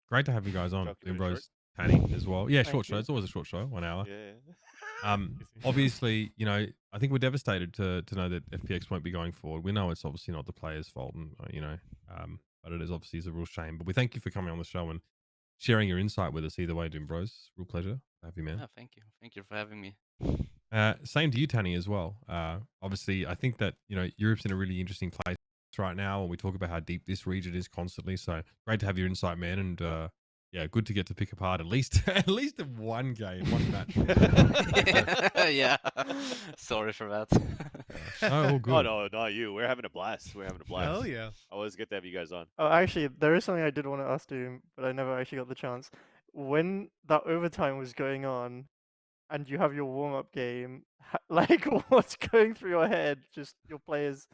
Great to have you guys on. Job, keep it Doomb0s, short. Tanny as well. Yeah, Thank short show. you. It's always a short show, 1 hour. Yeah. Obviously, you know, I think we're devastated to know that FPX won't be going forward. We know it's obviously not the players' fault, and you know, but it is obviously is a real shame. But we thank you for coming on the show and sharing your insight with us either way, Doomb0s. Real pleasure to have you, man. Yeah, thank you for having me. Same to you, Tanny, as well. Obviously, I think that, you know, Europe's in a really interesting place right now, and we talk about how deep this region is constantly. So great to have your insight, man. And yeah, good to get to pick apart at least one game, one match. Yeah, sorry for that. Oh, all good. Oh no, not you. We're having a blast. Hell yeah. Always good to have you guys on. Oh, actually, there is something I did want to ask you, but I never actually got the chance. When that overtime was going on, and you have your warm-up game, like, what's going through your head? Just your players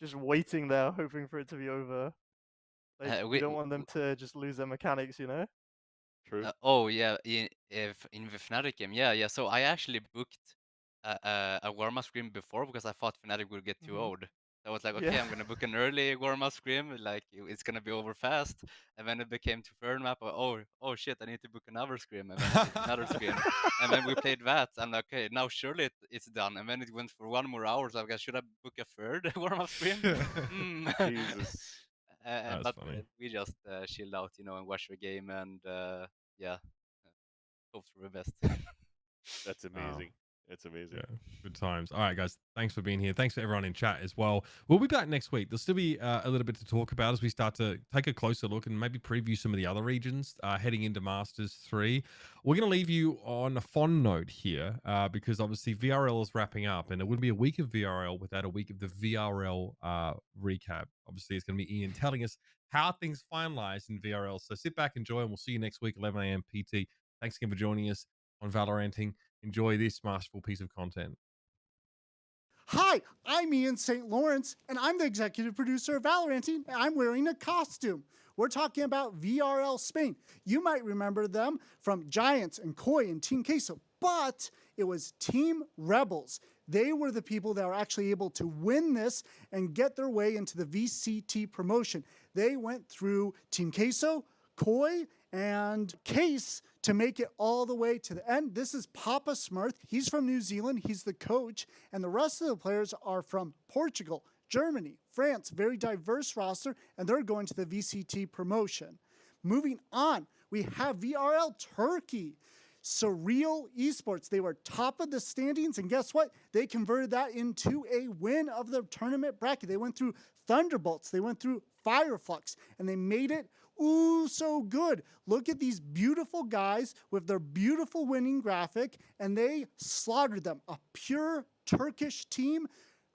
just waiting there, hoping for it to be over. Like, we don't want them to just lose their mechanics, you know? True. Oh yeah, in the Fnatic game, yeah. So I actually booked a warm-up scrim before because I thought Fnatic would get too old. I was like, okay, Yeah. I'm gonna book an early warm-up scrim, like it's gonna be over fast. And then it became to third map. Oh shit, I need to book another scrim, and then I booked another scrim, and then we played that. I'm like, okay, now surely it's done. And then it went for 1 more hour. So I guess should I book a third warm-up scrim? Jesus. But funny. we just chilled out, you know, and watched the game, and yeah, hope for the best. That's amazing. It's amazing. Yeah, good times. All right, guys. Thanks for being here. Thanks for everyone in chat as well. We'll be back next week. There'll still be a little bit to talk about as we start to take a closer look and maybe preview some of the other regions heading into Masters 3. We're going to leave you on a fond note here because obviously VRL is wrapping up, and it wouldn't be a week of VRL without a week of the VRL recap. Obviously, it's going to be Ian telling us how things finalized in VRL. So sit back, enjoy, and we'll see you next week, 11 a.m. PT. Thanks again for joining us on Valoranting. Enjoy this masterful piece of content. Hi, I'm Ian St. Lawrence, and I'm the executive producer of Valoranting, and I'm wearing a costume. We're talking about VRL Spain. You might remember them from Giants and Koi and Team Queso, but it was Team Rebels. They were the people that were actually able to win this and get their way into the VCT promotion. They went through Team Queso, Koi, and Case to make it all the way to the end. This is Papa Smurth. He's from New Zealand. He's the coach. And the rest of the players are from Portugal, Germany, France. Very diverse roster. And they're going to the VCT promotion. Moving on, we have VRL Turkey. Surreal Esports. They were top of the standings. And guess what? They converted that into a win of the tournament bracket. They went through Thunderbolts. They went through Fireflux, and they made it ooh so good. Look at these beautiful guys with their beautiful winning graphic, and they slaughtered them. A pure Turkish team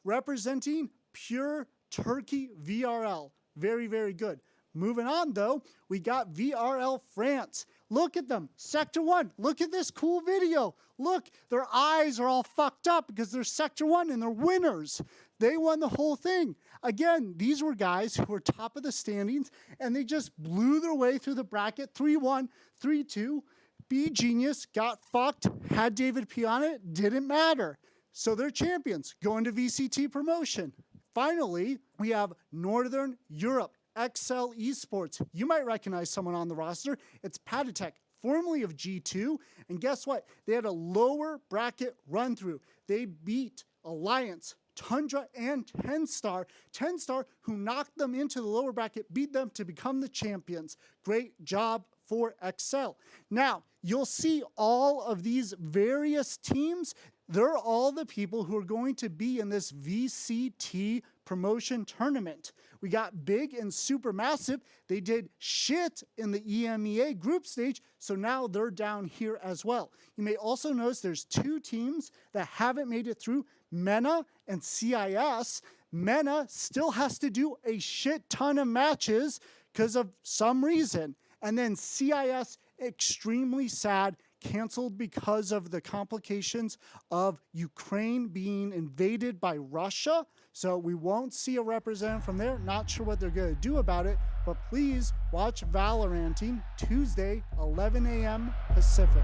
representing pure Turkey VRL. Very, very good. Moving on, though, we got VRL France. Look at them. Sector 1. Look at this cool video. Look, their eyes are all fucked up because they're Sector 1 and they're winners. They won the whole thing. Again, these were guys who were top of the standings, and they just blew their way through the bracket. 3-1, 3-2. B Genius got fucked, had David P on it, didn't matter. So they're champions, going to VCT promotion. Finally, we have Northern Europe. XL Esports. You might recognize someone on the roster. It's Patatech, formerly of G2. And guess what? They had a lower bracket run through. They beat Alliance, Tundra, and 10-Star. 10-Star, who knocked them into the lower bracket, beat them to become the champions. Great job for XL. Now, you'll see all of these various teams. They're all the people who are going to be in this VCT promotion tournament. We got big and super massive. They did shit in the EMEA group stage, so now they're down here as well. You may also notice there's two teams that haven't made it through, MENA and CIS. MENA still has to do a shit ton of matches because of some reason. And then CIS, extremely sad, canceled because of the complications of Ukraine being invaded by Russia. So we won't see a representative from there. Not sure what they're going to do about it, but please watch Valoranting Tuesday, 11 a.m. Pacific.